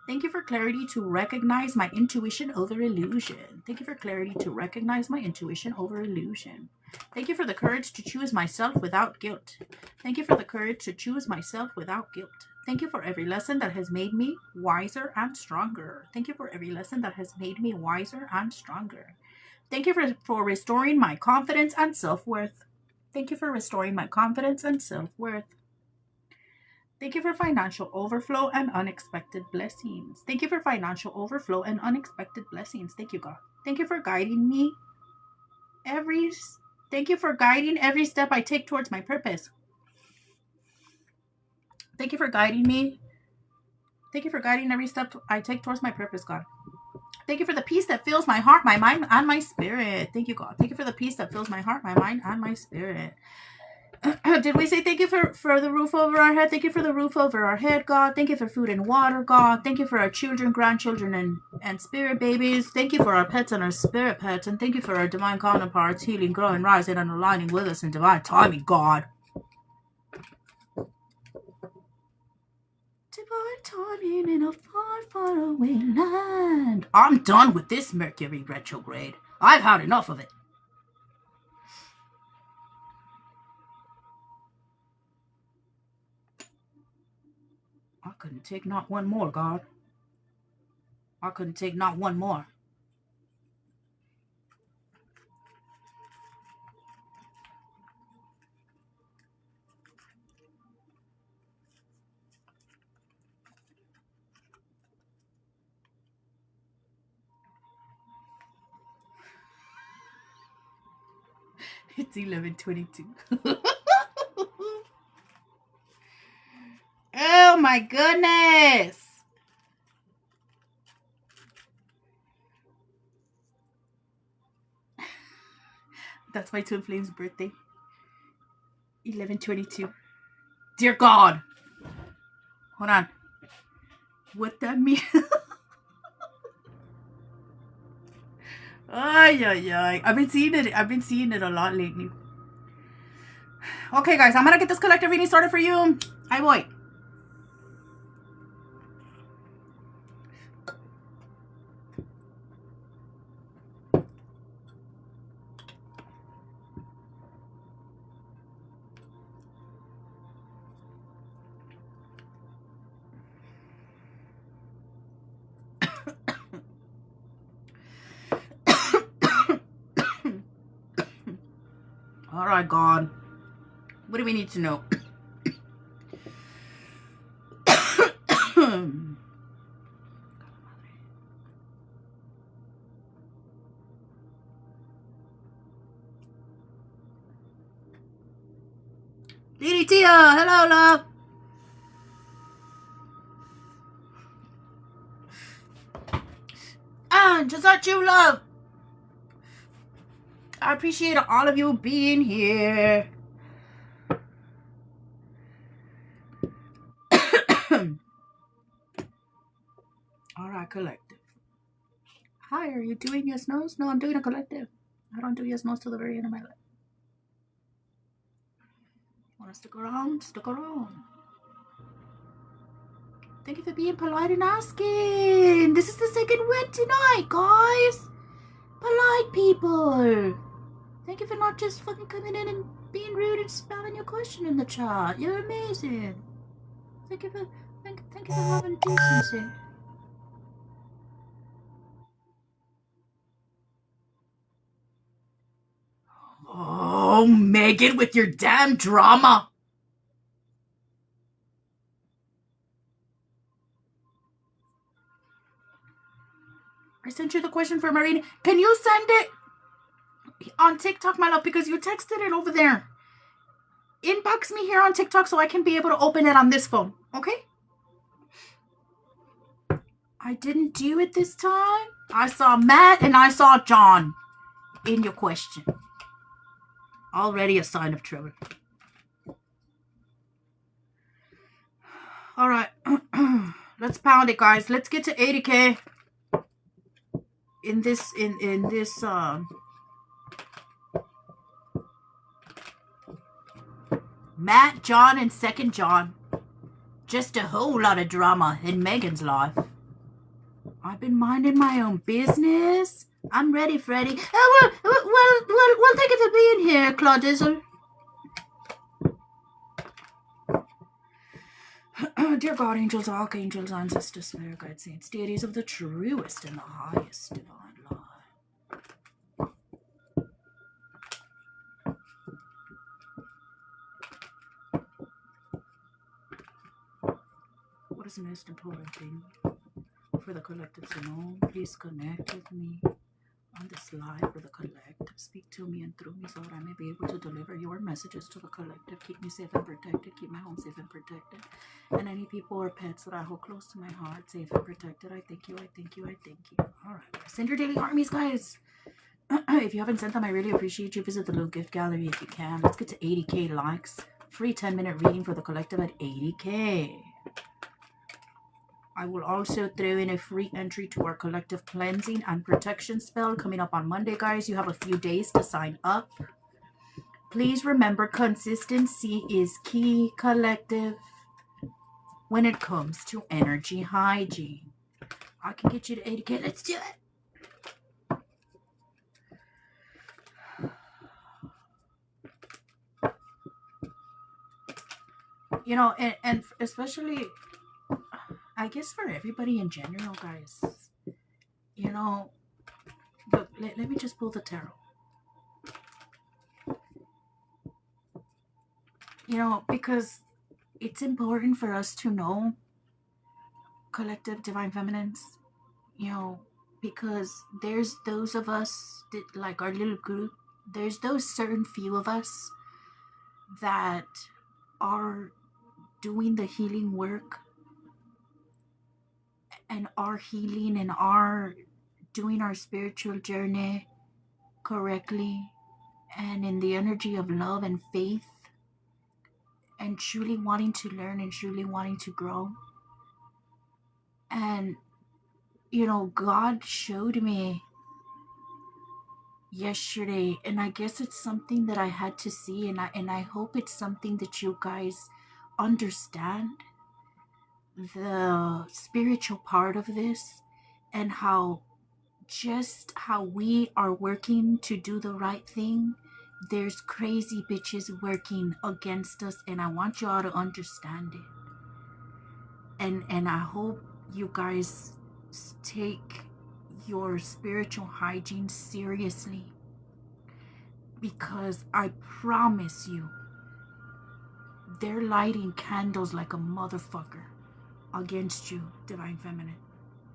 Thank you for clarity to recognize my intuition over illusion. Thank you for clarity to recognize my intuition over illusion. Thank you for the courage to choose myself without guilt. Thank you for the courage to choose myself without guilt. Thank you for every lesson that has made me wiser and stronger. Thank you for every lesson that has made me wiser and stronger. Thank you for restoring my confidence and self-worth. Thank you for restoring my confidence and self-worth. Thank you for financial overflow and unexpected blessings. Thank you for financial overflow and unexpected blessings. Thank you, God. Thank you for guiding me Thank you for guiding every step I take towards my purpose. Thank you for guiding me. Thank you for guiding every step I take towards my purpose, God. Thank you for the peace that fills my heart, my mind, and my spirit. Thank you, God. Thank you for the peace that fills my heart, my mind, and my spirit. Did we say thank you for the roof over our head? Thank you for the roof over our head, God. Thank you for food and water, God. Thank you for our children, grandchildren, and spirit babies. Thank you for our pets and our spirit pets. And thank you for our divine counterparts, healing, growing, rising, and aligning with us in divine timing, God. Divine timing in a far, far away land. I'm done with this Mercury retrograde. I've had enough of it. I couldn't take not one more, God. I couldn't take not one more. It's 11:22. Oh my goodness. That's my twin flame's birthday. 11:22. Dear God. Hold on. What that mean? Ay, ay, ay. I've been seeing it a lot lately. Okay, guys, I'm gonna get this collective reading started for you. Hi, boy. All right, God. What do we need to know? Lady Tia, hello, love. And just at you, love. I appreciate all of you being here. All right, collective. Hi, are you doing yes no's? No, I'm doing a collective. I don't do yes no's till the very end of my life. Want to stick around? Stick around. Thank you for being polite and asking. This is the second win tonight, guys. Polite people. Thank you for not just fucking coming in and being rude and spamming your question in the chat. You're amazing. Thank you for having decency. Oh, Megan, with your damn drama. I sent you the question for Marina. Can you send it on TikTok, my love? Because you texted it over there. Inbox me here on TikTok so I can be able to open it on this phone. Okay? I didn't do it this time. I saw Matt and I saw John in your question. Already a sign of trouble. All right. Let's pound it, guys. Let's get to 80K in this Matt, John, and second John. Just a whole lot of drama in Megan's life. I've been minding my own business. I'm ready, Freddie. Well, thank you for being here, Claudizzle. Dear God, angels, archangels, ancestors, spirit guides, saints, deities of the truest and the highest divine love. What is the most important thing for the collective to know? Please connect with me on this live for the collective. Speak to me and through me so that I may be able to deliver your messages to the collective. Keep me safe and protected. Keep my home safe and protected. And any people or pets that I hold close to my heart, safe and protected. I thank you, I thank you, I thank you. All right. Send your daily armies, guys. If you haven't sent them, I really appreciate you. Visit the little gift gallery if you can. Let's get to 80K likes. Free 10-minute reading for the collective at 80K. I will also throw in a free entry to our collective cleansing and protection spell coming up on Monday, guys. You have a few days to sign up. Please remember, consistency is key, collective, when it comes to energy hygiene. I can get you to 80K. Let's do it. You know, and especially, I guess for everybody in general, guys, you know, but let me just pull the tarot. You know, because it's important for us to know, collective divine feminines, you know, because there's those of us that, like our little group, there's those certain few of us that are doing the healing work and are healing and are doing our spiritual journey correctly and in the energy of love and faith and truly wanting to learn and truly wanting to grow. And, you know, God showed me yesterday, and I guess it's something that I had to see, and I hope it's something that you guys understand, the spiritual part of this, and how just how we are working to do the right thing, there's crazy bitches working against us, and I want you all to understand it. And I hope you guys take your spiritual hygiene seriously, because I promise you, they're lighting candles like a motherfucker against you, Divine Feminine,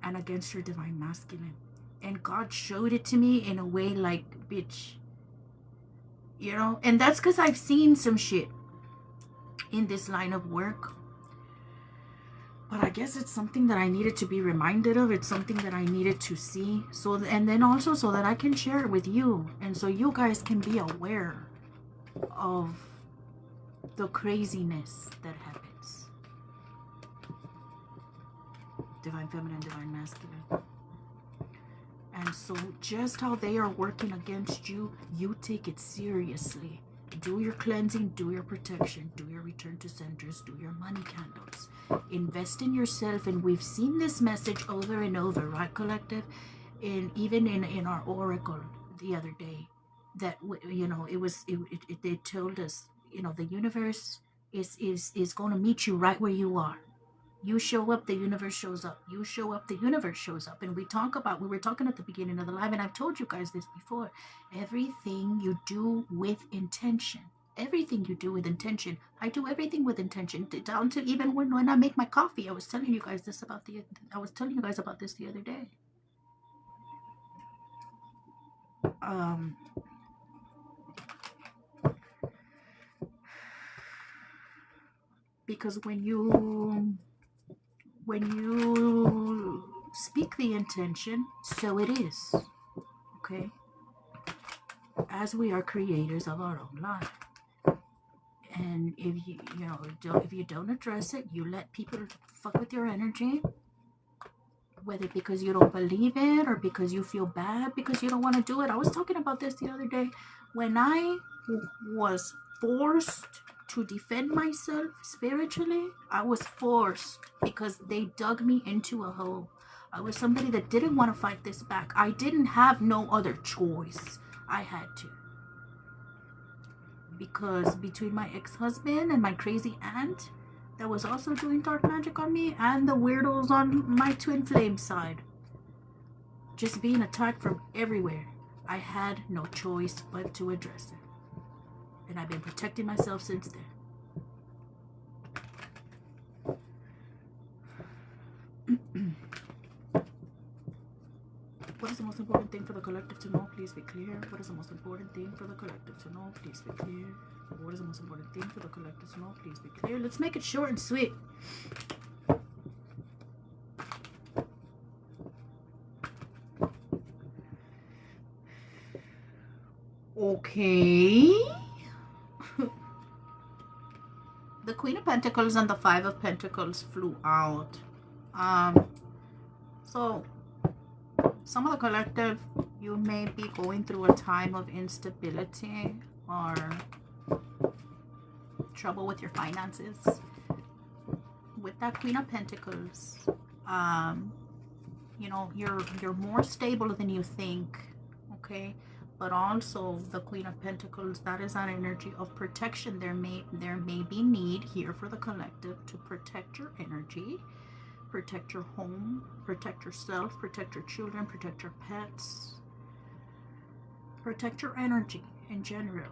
and against your Divine Masculine. And God showed it to me in a way like, bitch, you know. And that's because I've seen some shit in this line of work. But I guess it's something that I needed to be reminded of. It's something that I needed to see. So, and then also so that I can share it with you. And so you guys can be aware of the craziness that happens. Divine Feminine, Divine Masculine. And so just how they are working against you, you take it seriously. Do your cleansing, do your protection, do your return to centers, do your money candles. Invest in yourself. And we've seen this message over and over, right, collective? And even in our oracle the other day, that, you know, it told us, you know, the universe is going to meet you right where you are. You show up, the universe shows up. You show up, the universe shows up. And we were talking at the beginning of the live, and I've told you guys this before. Everything you do with intention. Everything you do with intention. I do everything with intention. Down to even when I make my coffee. I was telling you guys about this the other day. Because when you speak the intention, so it is. Okay? As we are creators of our own life. And if you don't address it, you let people fuck with your energy, whether because you don't believe it or because you feel bad because you don't want to do it. I was talking about this the other day. When I was forced to defend myself spiritually, I was forced because they dug me into a hole. I was somebody that didn't want to fight this back. I didn't have no other choice. I had to. Because between my ex-husband and my crazy aunt that was also doing dark magic on me, and the weirdos on my twin flame side, just being attacked from everywhere, I had no choice but to address it. And I've been protecting myself since then. What is the most important thing for the collective to know? Please be clear. What is the most important thing for the collective to know? Please be clear. What is the most important thing for the collective to know? Please be clear. Let's make it short and sweet. Okay. The Queen of Pentacles and the Five of Pentacles flew out. So some of the collective, you may be going through a time of instability or trouble with your finances. With that Queen of Pentacles, you know, you're more stable than you think, okay? But also the Queen of Pentacles, that is an energy of protection. There may be need here for the collective to protect your energy, protect your home, protect yourself, protect your children, protect your pets, protect your energy in general.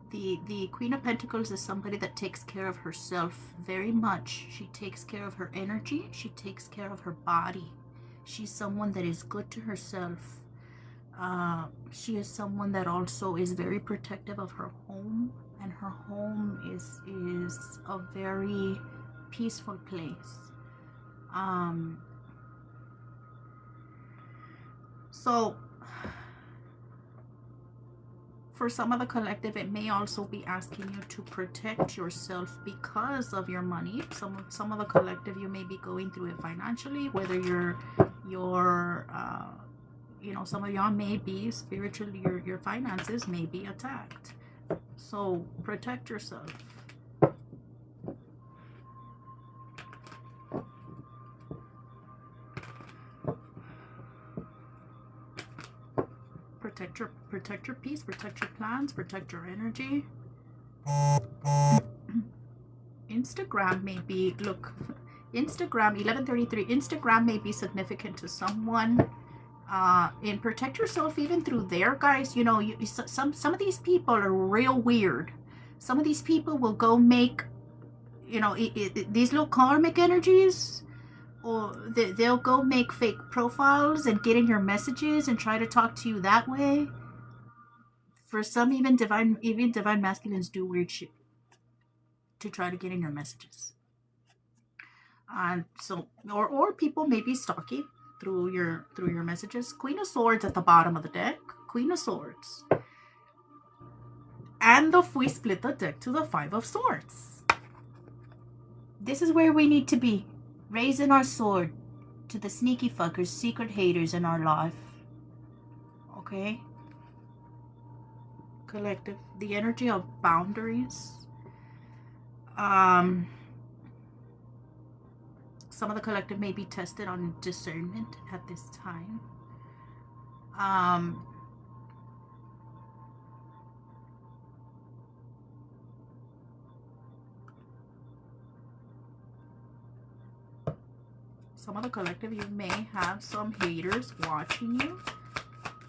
The Queen of Pentacles is somebody that takes care of herself very much. She takes care of her energy. She takes care of her body. She's someone that is good to herself. She is someone that also is very protective of her home. And her home is a very peaceful place. So for some of the collective, it may also be asking you to protect yourself because of your money. Some of the collective, you may be going through it financially, whether you're you know, some of y'all may be spiritually, your finances may be attacked. So protect yourself. Protect your peace, protect your plans, protect your energy. Instagram may be, look, Instagram 1133, Instagram may be significant to someone. And protect yourself even through there, guys. You know, some of these people are real weird. Some of these people will go make, you know, these little karmic energies, or they'll go make fake profiles and get in your messages and try to talk to you that way. For some, even divine masculines do weird shit to try to get in your messages. So or people may be stalking through your messages. Queen of Swords at the bottom of the deck. Queen of Swords. And if we split the deck to the Five of Swords. This is where we need to be. Raising our sword to the sneaky fuckers, secret haters in our life. Okay? Collective. The energy of boundaries. Some of the collective may be tested on discernment at this time. Some of the collective, you may have some haters watching you.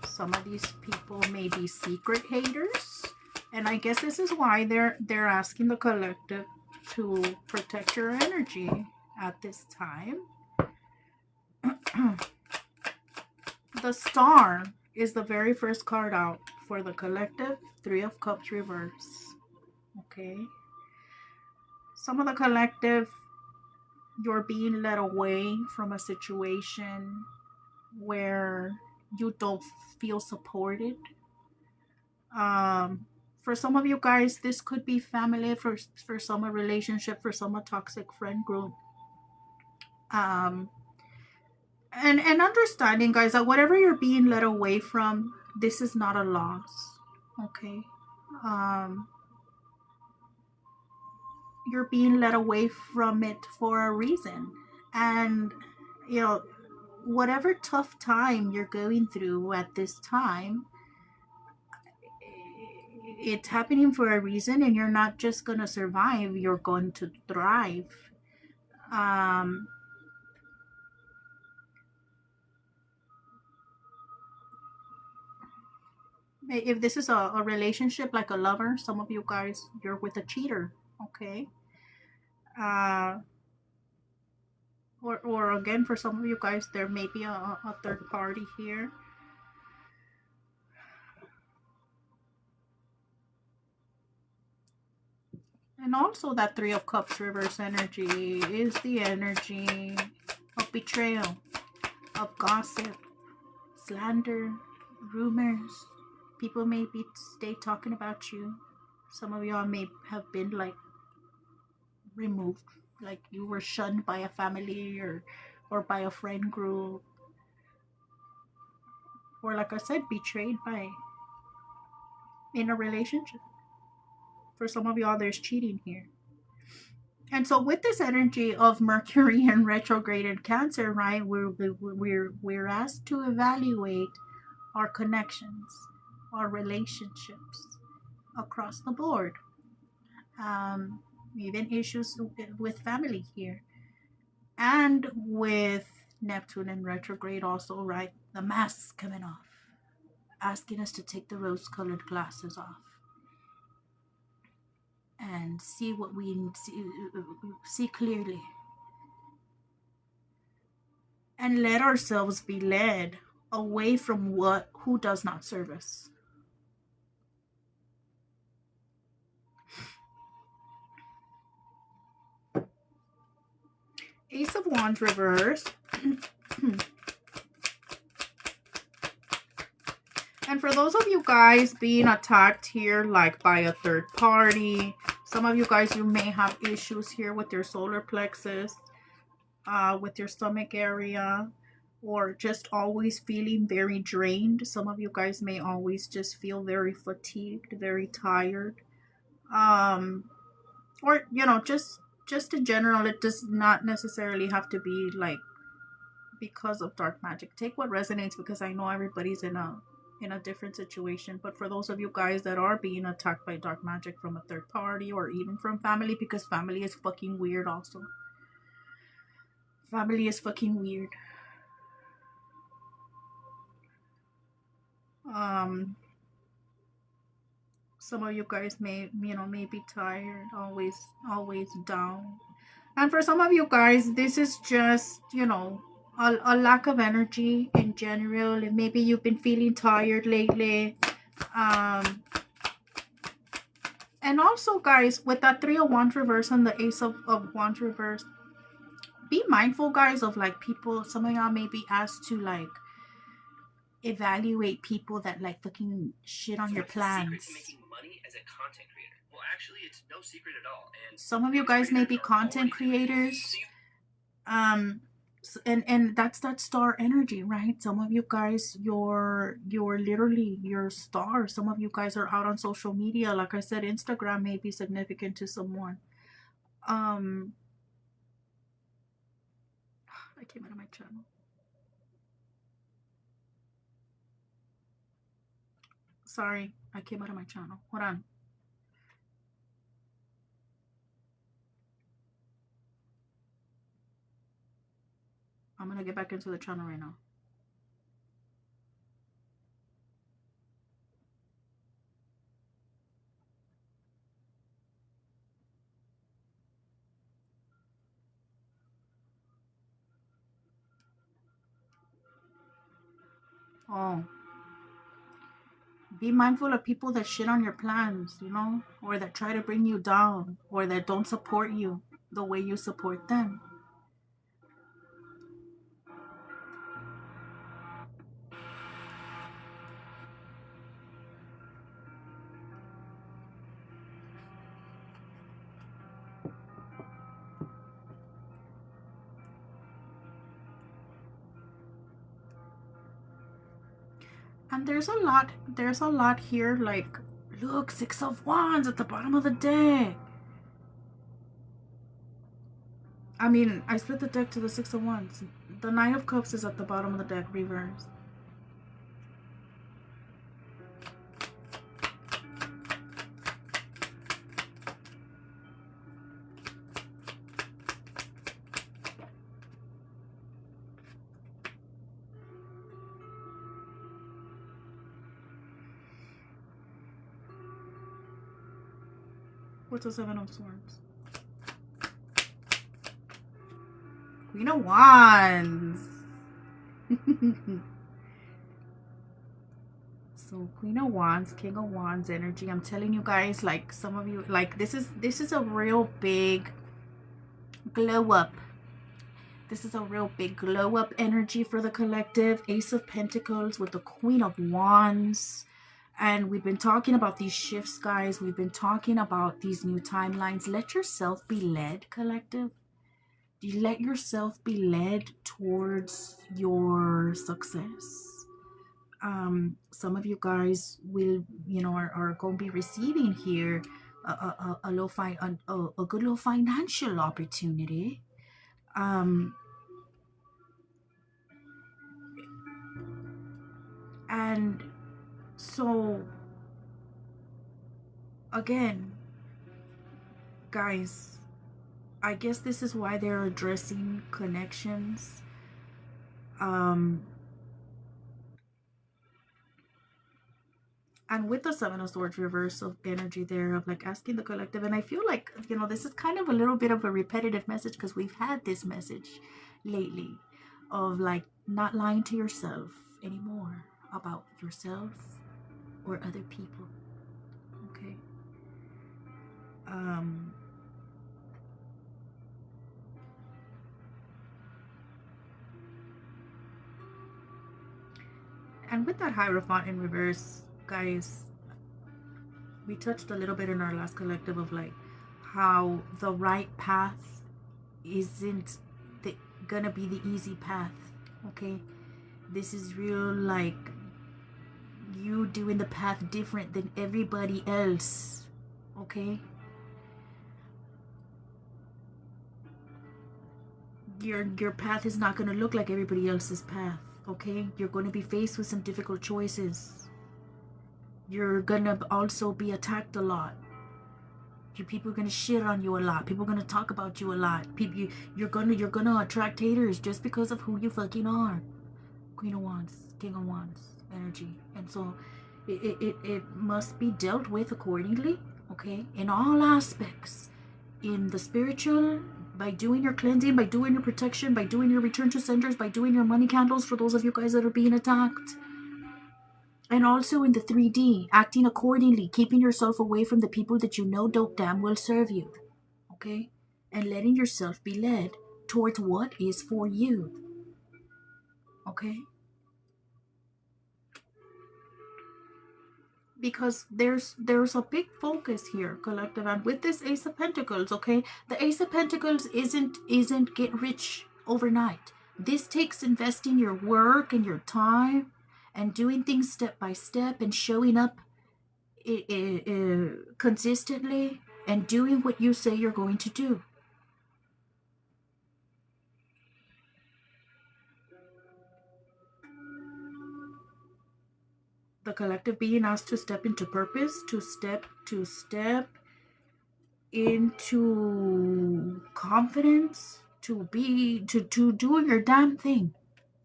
Some of these people may be secret haters. And I guess this is why they're asking the collective to protect your energy at this time. The Star is the very first card out for the collective. Three of Cups reverse. Okay. Some of the collective, you're being led away from a situation where you don't feel supported. For some of you guys, this could be family. For some, a relationship. For some, a toxic friend group. And understanding, guys, that whatever you're being led away from, this is not a loss. Okay. You're being led away from it for a reason. And, you know, whatever tough time you're going through at this time, it's happening for a reason, and you're not just going to survive, you're going to thrive. If this is a relationship, like a lover, some of you guys, you're with a cheater. Okay. Or again, for some of you guys, there may be a third party here. And also that Three of Cups reverse energy is the energy of betrayal, of gossip, slander, rumors. People may stay talking about you. Some of y'all may have been like removed, like you were shunned by a family or by a friend group, or like I said, betrayed by in a relationship. For some of y'all, there's cheating here. And so with this energy of Mercury and retrograded Cancer, right, we're asked to evaluate our connections, our relationships across the board. Even issues with family here. And with Neptune in retrograde also, right, the mask's coming off, asking us to take the rose-colored glasses off and see what we see clearly, and let ourselves be led away from who does not serve us. Ace of Wands reverse. And for those of you guys being attacked here, like by a third party, some of you guys, you may have issues here with your solar plexus, with your stomach area, or just always feeling very drained. Some of you guys may always just feel very fatigued, very tired. Or, you know, just in general, it does not necessarily have to be like because of dark magic. Take what resonates, because I know everybody's in a different situation. But for those of you guys that are being attacked by dark magic from a third party, or even from family, because family is fucking weird also. Family is fucking weird. Some of you guys may be tired, always down. And for some of you guys, this is just, a lack of energy in general. And maybe you've been feeling tired lately. And also, guys, with that 3 of Wands reverse and the Ace of Wands reverse, be mindful, guys, of like people. Some of y'all may be asked to like evaluate people that like fucking shit on your plans. As a content creator. Well, actually, it's no secret at all. And some of you guys may be content creators. And that's that star energy, right? Some of you guys, you're literally your star. Some of you guys are out on social media. Like I said, Instagram may be significant to someone. I came out of my channel. Sorry, I came out of my channel. Hold on. I'm gonna get back into the channel right now. Oh. Be mindful of people that shit on your plans, or that try to bring you down, or that don't support you the way you support them. And there's a lot here, like, look, 6 of Wands at the bottom of the deck. I mean, I split the deck to the 6 of Wands. The 9 of Cups is at the bottom of the deck, reverse. What's a 7 of Swords? Queen of Wands. So Queen of Wands, King of Wands energy. I'm telling you guys, like, some of you, like, this is a real big glow up. This is a real big glow up energy for the collective. Ace of Pentacles with the Queen of Wands. And we've been talking about these shifts, guys. We've been talking about these new timelines. Let yourself be led, collective. You let yourself be led towards your success. Some of you guys will, are going to be receiving here a good little financial opportunity. And so, again, guys, I guess this is why they're addressing connections. And with the 7 of Swords reverse of energy there, of like asking the collective, and I feel like, this is kind of a little bit of a repetitive message, because we've had this message lately of like not lying to yourself anymore about yourself or other people. Okay. And with that Hierophant in reverse, guys, we touched a little bit in our last collective of like how the right path isn't gonna be the easy path. Okay, this is real, like, you doing the path different than everybody else. Okay, your path is not gonna look like everybody else's path. Okay, you're going to be faced with some difficult choices. You're gonna also be attacked a lot. People are gonna shit on you a lot. People are gonna talk about you a lot. You're gonna attract haters just because of who you fucking are. Queen of Wands, King of Wands energy. And so it must be dealt with accordingly, okay? In all aspects. In the spiritual, by doing your cleansing, by doing your protection, by doing your return to senders, by doing your money candles for those of you guys that are being attacked. And also in the 3D, acting accordingly, keeping yourself away from the people that you know don't damn well serve you, okay? And letting yourself be led towards what is for you, okay? Because there's a big focus here, collective, and with this Ace of Pentacles, okay? The Ace of Pentacles isn't get rich overnight. This takes investing your work and your time and doing things step by step and showing up consistently and doing what you say you're going to do. The collective being asked to step into purpose, to step into confidence, to do your damn thing.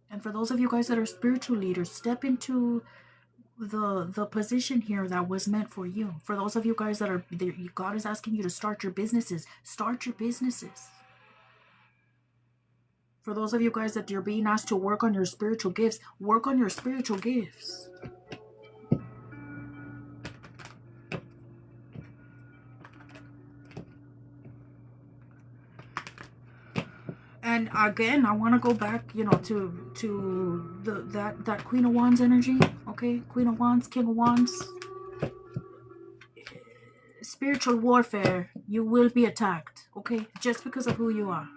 And for those of you guys that are spiritual leaders, step into the position here that was meant for you. For those of you guys that are, God is asking you to start your businesses. Start your businesses. For those of you guys that you're being asked to work on your spiritual gifts, work on your spiritual gifts. And again, I want to go back, you know, to that Queen of Wands energy, okay? Queen of Wands, King of Wands. Spiritual warfare, you will be attacked, okay? Just because of who you are.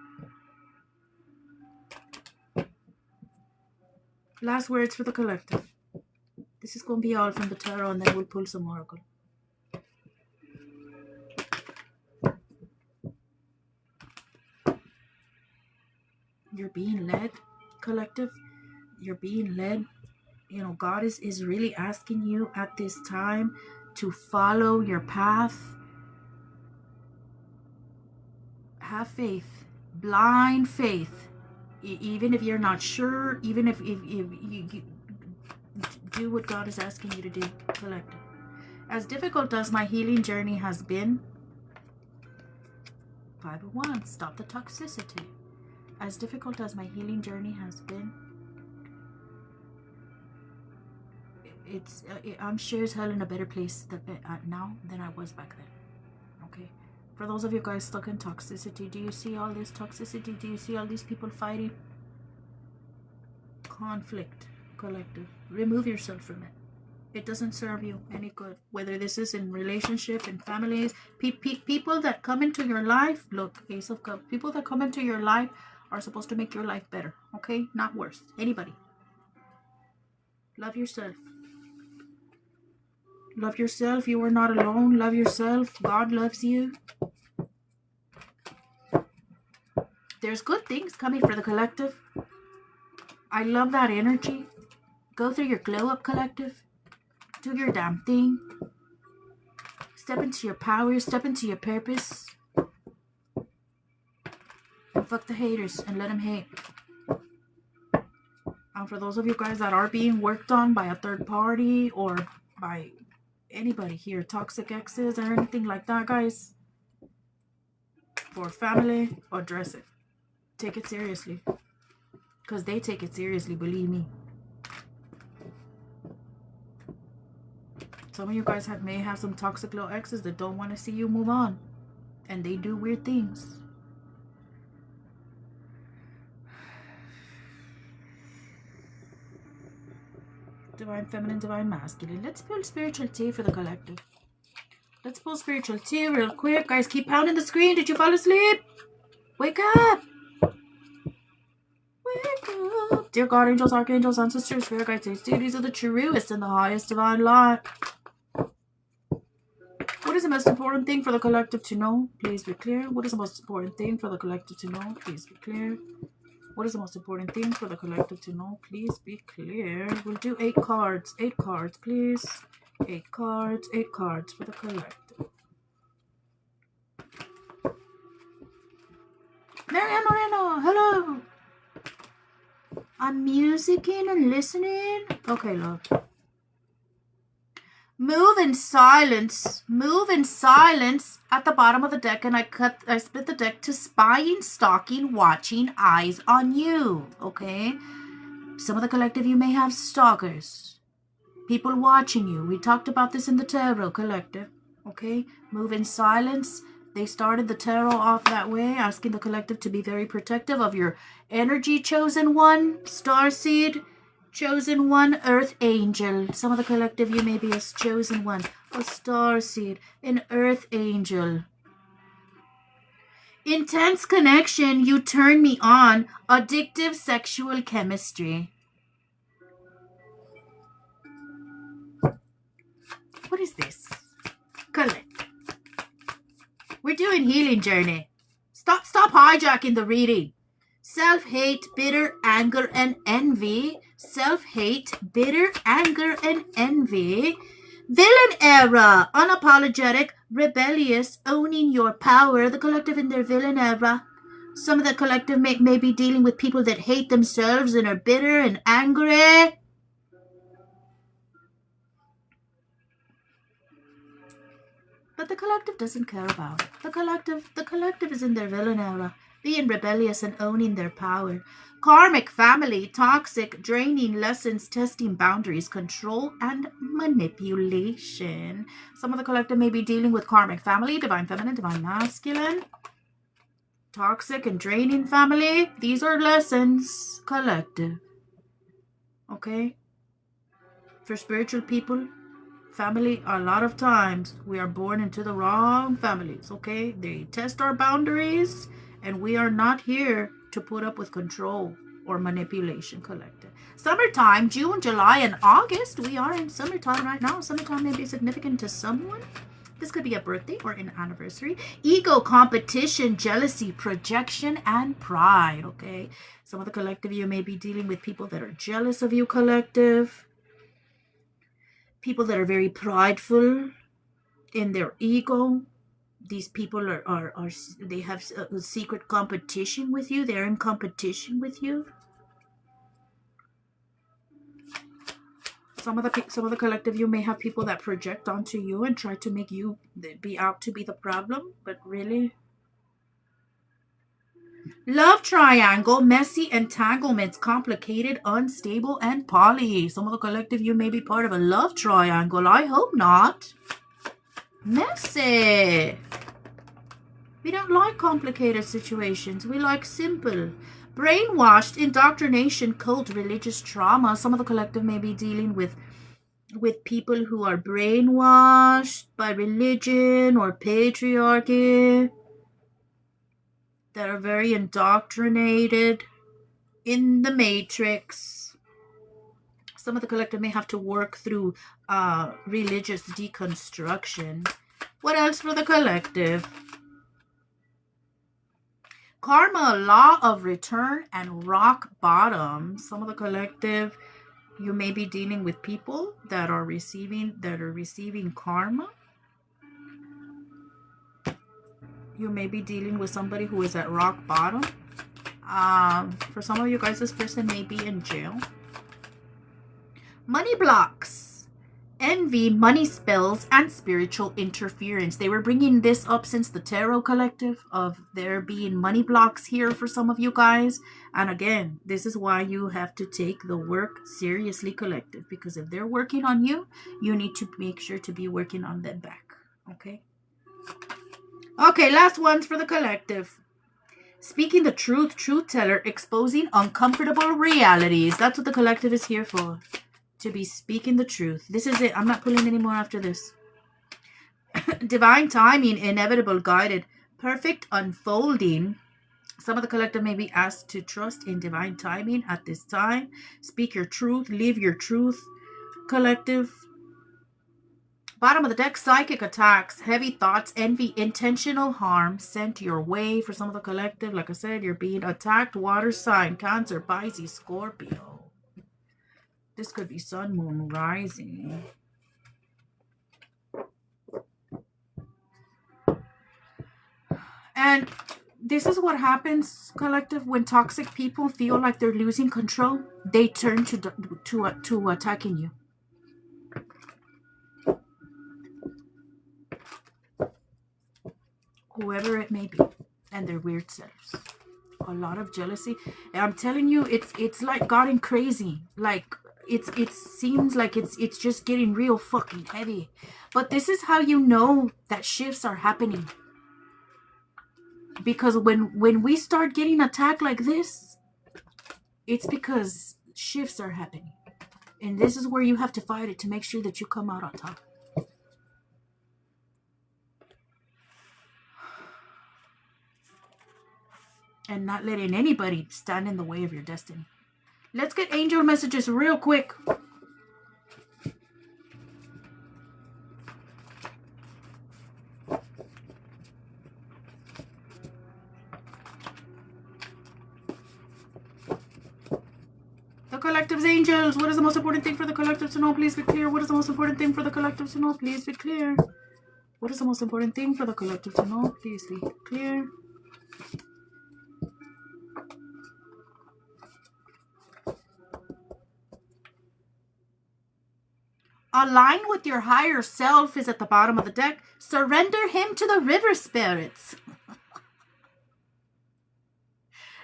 Last words for the collective. This is going to be all from the tarot, and then we'll pull some oracle. You're being led, collective. You're being led. You know, God is really asking you at this time to follow your path. Have faith. Blind faith. Even if you're not sure, even if you do what God is asking you to do, collective. As difficult as my healing journey has been, 5 of Wands, stop the toxicity. As difficult as my healing journey has been, I'm sure as hell in a better place now than I was back then. Okay, for those of you guys stuck in toxicity, do you see all this toxicity? Do you see all these people fighting? Conflict, collective. Remove yourself from it. It doesn't serve you any good. Whether this is in relationship, in families, people that come into your life. Look, Ace of Cups. People that come into your life are supposed to make your life better, okay? Not worse. Anybody. Love yourself. Love yourself. You are not alone. Love yourself. God loves you. There's good things coming for the collective. I love that energy. Go through your glow up, collective. Do your damn thing. Step into your power. Step into your purpose. And fuck the haters and let them hate. And for those of you guys that are being worked on by a third party or by anybody here, toxic exes or anything like that, guys, for family, address it. Take it seriously. Because they take it seriously, believe me. Some of you guys may have some toxic little exes that don't want to see you move on. And they do weird things. Divine Feminine, Divine Masculine. Let's pull spiritual tea for the collective. Let's pull spiritual tea real quick. Guys, keep pounding the screen. Did you fall asleep? Wake up. Wake up. Dear God, angels, archangels, ancestors, spirit guides, saints, deities are the truest and the highest divine light. What is the most important thing for the collective to know? Please be clear. What is the most important thing for the collective to know? Please be clear. What is the most important thing for the collective to know? Please be clear. We'll do 8 cards. 8 cards, please. 8 cards. 8 cards for the collective. Marianne Moreno, hello. I'm musicking and listening. Okay, love. Move in silence. Move in silence at the bottom of the deck, and I split the deck to spying, stalking, watching, eyes on you. Okay? Some of the collective, you may have stalkers. People watching you. We talked about this in the tarot collective. Okay? Move in silence. They started the tarot off that way, asking the collective to be very protective of your energy, chosen one, starseed, chosen one, earth angel. Some of the collective, you may be a chosen one, a starseed, an earth angel. Intense connection, you turn me on, addictive sexual chemistry. What is this? Collect. We're doing healing journey. Stop hijacking the reading. Self-hate, bitter, anger, and envy. Self-hate, bitter, anger, and envy. Villain era. Unapologetic, rebellious, owning your power. The collective in their villain era. Some of the collective may be dealing with people that hate themselves and are bitter and angry. But the collective doesn't care about it. The collective is in their villain era, being rebellious and owning their power. Karmic family, toxic, draining lessons, testing boundaries, control, and manipulation. Some of the collective may be dealing with karmic family, divine feminine, divine masculine, toxic and draining family. These are lessons, collective. Okay? For spiritual people, family, a lot of times we are born into the wrong families. Okay, they test our boundaries, and we are not here to put up with control or manipulation. Collective. Summertime, June, July, and August. We are in summertime right now. Summertime may be significant to someone. This could be a birthday or an anniversary. Ego, competition, jealousy, projection, and pride. Okay, some of the collective, you may be dealing with people that are jealous of you. Collective. People that are very prideful in their ego. These people are they have a secret competition with you. They're in competition with you. Some of the collective, you may have people that project onto you and try to make you be out to be the problem, but really. Love triangle, messy entanglements, complicated, unstable, and poly. Some of the collective, you may be part of a love triangle. I hope not. Messy. We don't like complicated situations. We like simple. Brainwashed, indoctrination, cult, religious trauma. Some of the collective may be dealing with people who are brainwashed by religion or patriarchy, that are very indoctrinated in the matrix. Some of the collective may have to work through religious deconstruction. What else for the collective? Karma, law of return, and rock bottom. Some of the collective, you may be dealing with people that are receiving karma. You may be dealing with somebody who is at rock bottom. For some of you guys, this person may be in jail. Money blocks, envy, money spells, and spiritual interference. They were bringing this up since the tarot collective, of there being money blocks here for some of you guys. And again, this is why you have to take the work seriously, collective, because if they're working on you, you need to make sure to be working on them back. Okay, last ones for the collective. Speaking the truth, truth teller, exposing uncomfortable realities. That's what the collective is here for. To be speaking the truth. This is it. I'm not pulling any more after this. Divine timing, inevitable, guided, perfect unfolding. Some of the collective may be asked to trust in divine timing at this time. Speak your truth. Live your truth, collective. Bottom of the deck, psychic attacks, heavy thoughts, envy, intentional harm sent your way. For some of the collective, like I said, you're being attacked. Water sign, Cancer, Pisces, Scorpio. This could be sun, moon, rising. And This is what happens, collective, when toxic people feel like they're losing control. They turn to attacking you. Whoever it may be, and their weird selves. A lot of jealousy. And I'm telling you, it's like gotten crazy. Like it seems like it's just getting real fucking heavy. But this is how you know that shifts are happening. Because when we start getting attacked like this, it's because shifts are happening. And this is where you have to fight it to make sure that you come out on top. And not letting anybody stand in the way of your destiny. Let's get angel messages real quick. The collective's angels. What is the most important thing for the collective to know? Please be clear. What is the most important thing for the collective to know? Please be clear. What is the most important thing for the collective to know? Please be clear. Align with your higher self is at the bottom of the deck. Surrender him to the river spirits.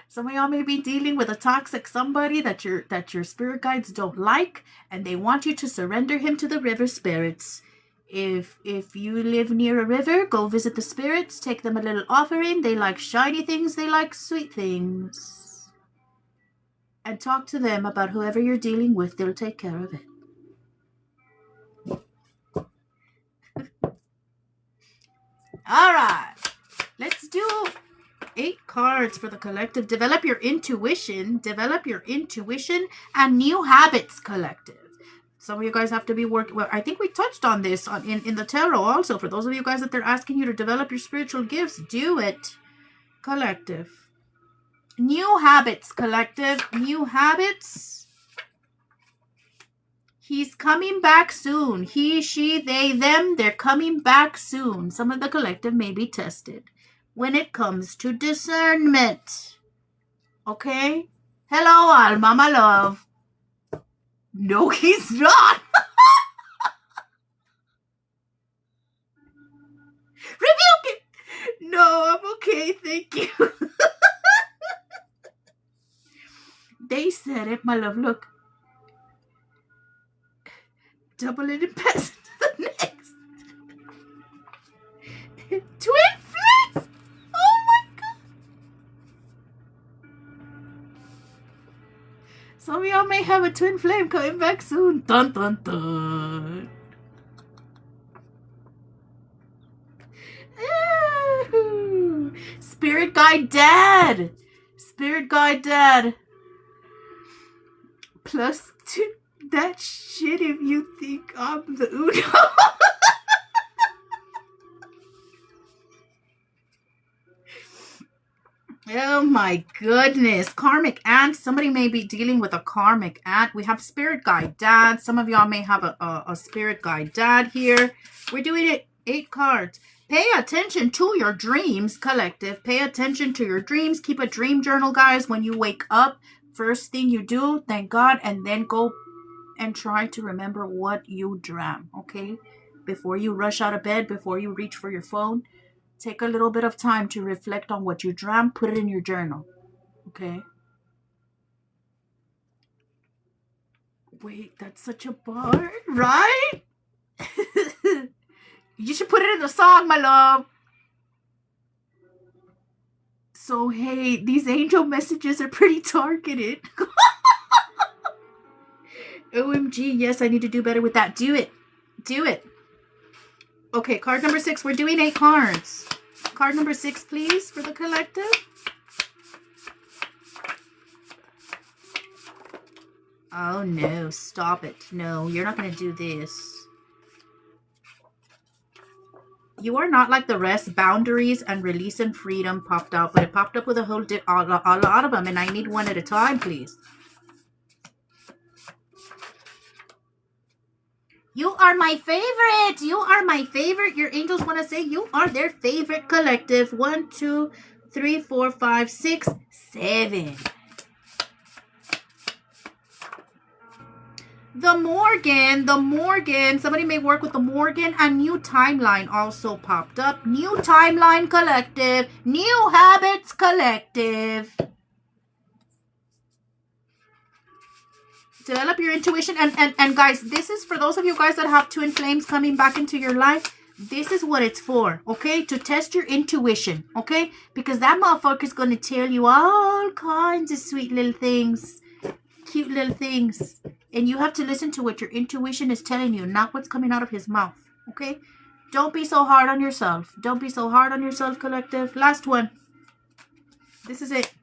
Some of y'all may be dealing with a toxic somebody that your spirit guides don't like, and they want you to surrender him to the river spirits. If you live near a river, go visit the spirits, take them a little offering. They like shiny things, they like sweet things. And talk to them about whoever you're dealing with, they'll take care of it. All right, let's do 8 cards for the collective. Develop your intuition and new habits, collective. Some of you guys have to be working. Well, I think we touched on this in the tarot also. For those of you guys that they're asking you to develop your spiritual gifts, do it, collective. New habits, collective. New habits. He's coming back soon. He, she, they, them, they're coming back soon. Some of the collective may be tested when it comes to discernment. Okay? Hello, Alma, my love. No, he's not. Rebuke it. No, I'm okay. Thank you. They said it, my love. Look. Double it and pass it to the next. Twin flame! Oh my god! Some of y'all may have a twin flame coming back soon. Dun dun dun. Ooh. Spirit guide dad. Spirit guide dad. +2. That shit if you think I'm the Uno. Oh my goodness. Karmic aunt. Somebody may be dealing with a karmic aunt. We have spirit guide dad. Some of y'all may have a spirit guide dad here. We're doing it 8 cards. Pay attention to your dreams, collective. Pay attention to your dreams. Keep a dream journal, guys. When you wake up, first thing you do, thank God, and then go and try to remember what you dreamt, okay? Before you rush out of bed, before you reach for your phone, take a little bit of time to reflect on what you dreamt. Put it in your journal, okay? Wait, that's such a bar, right? You should put it in the song, my love. So, hey, these angel messages are pretty targeted. OMG, yes, I need to do better with that. Do it. Do it. Okay, card number 6. We're doing 8 cards. Card number 6, please, for the collective. Oh, no. Stop it. No, you're not going to do this. You are not like the rest. Boundaries and release and freedom popped out, but it popped up with a whole a lot of them, and I need one at a time, please. You are my favorite. You are my favorite. Your angels want to say you are their favorite collective. 1, 2, 3, 4, 5, 6, 7. The Morgan, somebody may work with the Morgan. A new timeline also popped up. New timeline collective, new habits collective. Develop your intuition. And guys, this is for those of you guys that have twin flames coming back into your life. This is what it's for, okay? To test your intuition, okay? Because that motherfucker's going to tell you all kinds of sweet little things, cute little things. And you have to listen to what your intuition is telling you, not what's coming out of his mouth, okay? Don't be so hard on yourself. Don't be so hard on yourself, collective. Last one. This is it.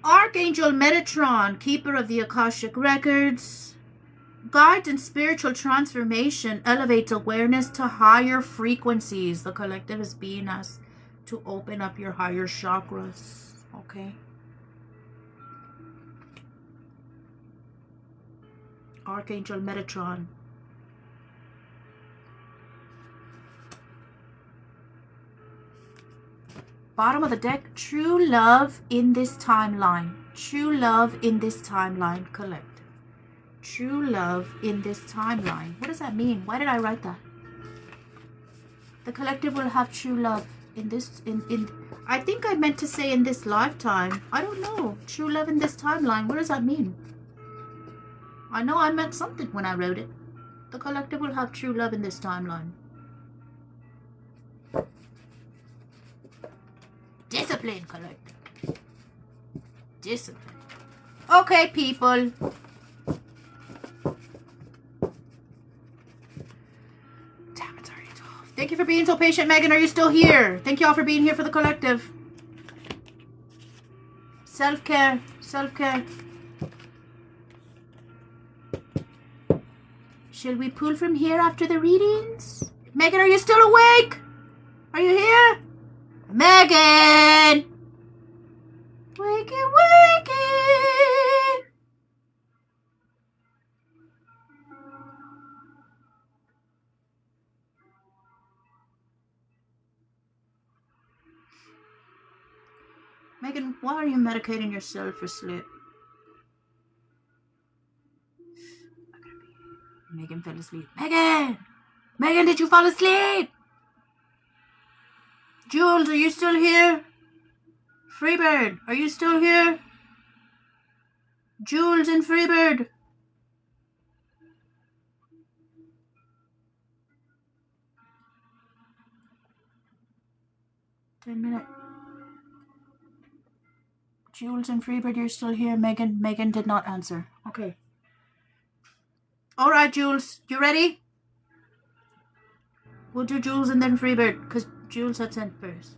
Archangel Metatron, keeper of the Akashic Records, guides in spiritual transformation, elevates awareness to higher frequencies. The collective is being asked to open up your higher chakras, okay? Archangel Metatron. Bottom of the deck, true love in this timeline. True love in this timeline, collective. True love in this timeline. What does that mean? Why did I write that? The collective will have true love in this, I think I meant to say in this lifetime. I don't know. True love in this timeline. What does that mean? I know I meant something when I wrote it. The collective will have true love in this timeline. Discipline, collective. Discipline. Okay, people. Damn, it's already 12. Thank you for being so patient, Megan. Are you still here? Thank you all for being here for the collective. Self-care. Self-care. Shall we pull from here after the readings? Megan, are you still awake? Are you here? Megan! Wakey, wakey! Megan, why are you medicating yourself for sleep? Megan fell asleep. Megan! Megan, did you fall asleep? Jules, are you still here? Freebird, are you still here? Jules and Freebird. $10. Jules and Freebird, you're still here. Megan did not answer. Okay. All right, Jules, you ready? We'll do Jules and then Freebird, because Jules had sent first.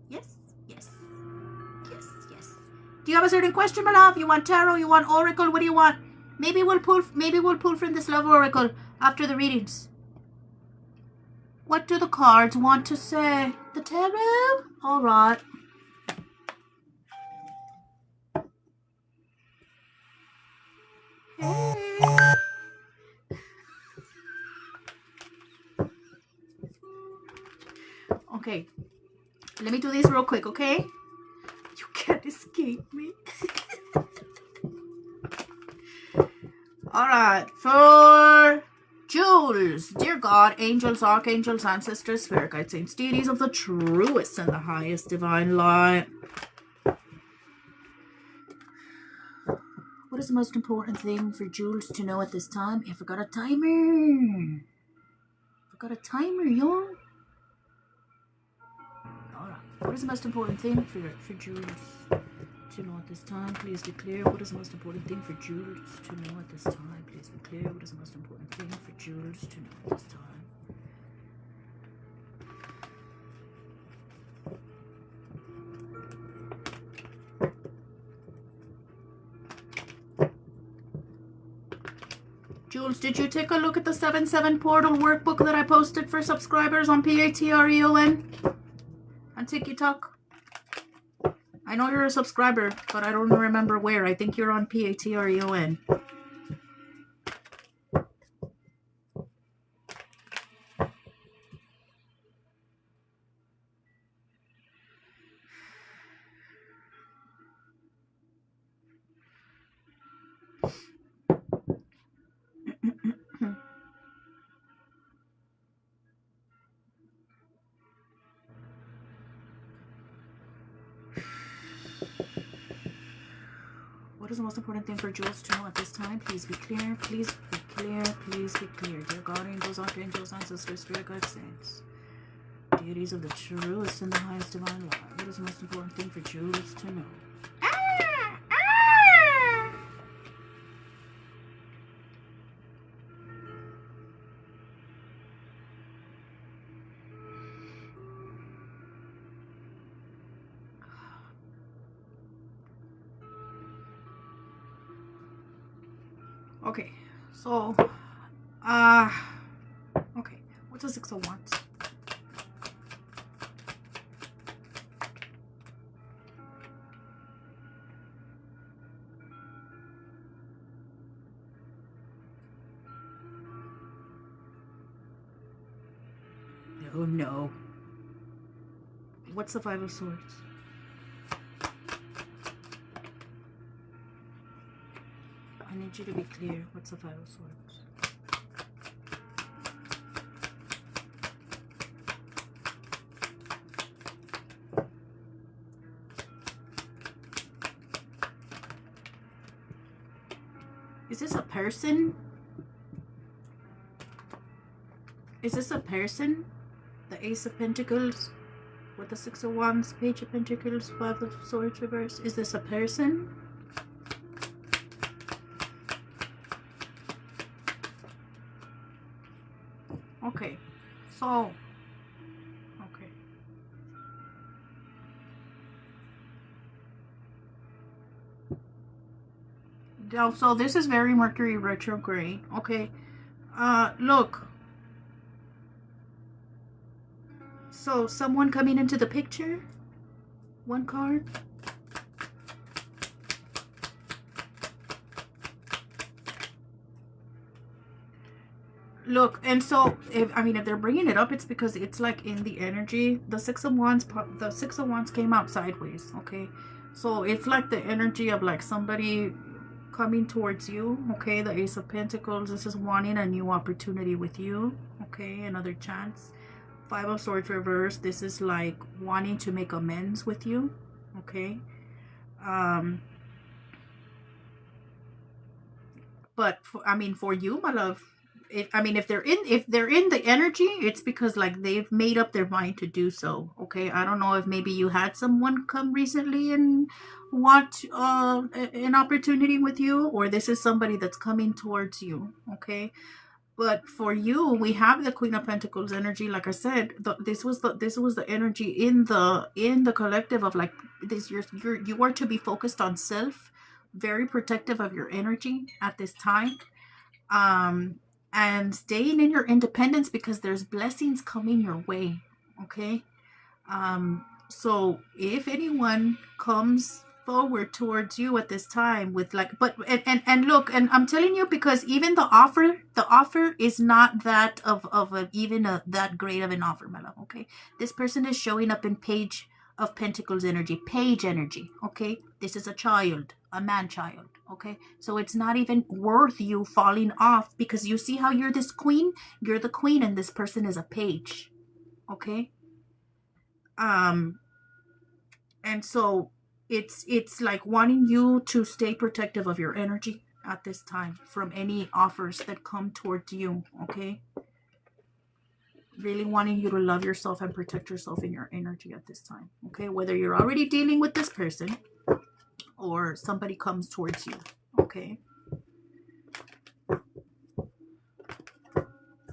Yes. Do you have a certain question, my love? You want tarot? You want oracle? What do you want? Maybe we'll pull from this love oracle after the readings. What do the cards want to say? The tarot? All right. Hey. Okay, let me do this real quick, okay? You can't escape me. All right, for Jules, dear God, angels, archangels, ancestors, spirit guides, saints, deities of the truest and the highest divine light. What is the most important thing for Jules to know at this time? I forgot a timer. Y'all. What is the most important thing for Jules to know at this time? Please declare. What is the most important thing for Jules to know at this time? Please declare. What is the most important thing for Jules to know at this time? Jules, did you take a look at the 7/7 portal workbook that I posted for subscribers on Patreon and TikTok? I know you're a subscriber, but I don't remember where. I think you're on Patreon. What is the most important thing for Jules to know at this time? Please be clear. Please be clear. Please be clear. Dear God, angels, archangels, ancestors, spirit guides, saints, deities of the truest and the highest divine law. What is the most important thing for Jules to know? Okay, so, okay, what's the Six of Wands? Oh no. What's the Five of Swords? I need you to be clear. What's the Five of Swords? Is this a person? Is this a person? The Ace of Pentacles with the Six of Wands, Page of Pentacles, Five of Swords reverse. Is this a person? Okay, so, okay. Now, so this is very Mercury retrograde. Okay, look. So, someone coming into the picture. One card. Look, and so if they're bringing it up, it's because it's like in the energy. The Six of Wands came out sideways. Okay, so it's like the energy of like somebody coming towards you. Okay, the Ace of Pentacles. This is wanting a new opportunity with you. Okay, another chance. Five of Swords reverse. This is like wanting to make amends with you. Okay, but for you, my love. If they're in the energy, it's because like they've made up their mind to do so. Okay, I don't know if maybe you had someone come recently and want an opportunity with you, or this is somebody that's coming towards you. Okay, but for you, we have the Queen of Pentacles energy. Like I said, this was the energy in the collective of like this. You are to be focused on self, very protective of your energy at this time. And staying in your independence because there's blessings coming your way. Okay, so if anyone comes forward towards you at this time with like, and look, and I'm telling you, because even the offer is not that that great of an offer, my love. Okay, this person is showing up in Page of Pentacles energy, page energy. Okay, this is a child, a man child. Okay, so it's not even worth you falling off, because you see how you're this queen, you're the queen, and this person is a page. Okay, and so it's like wanting you to stay protective of your energy at this time from any offers that come towards you. Okay, really wanting you to love yourself and protect yourself in your energy at this time. Okay, whether you're already dealing with this person or somebody comes towards you. Okay,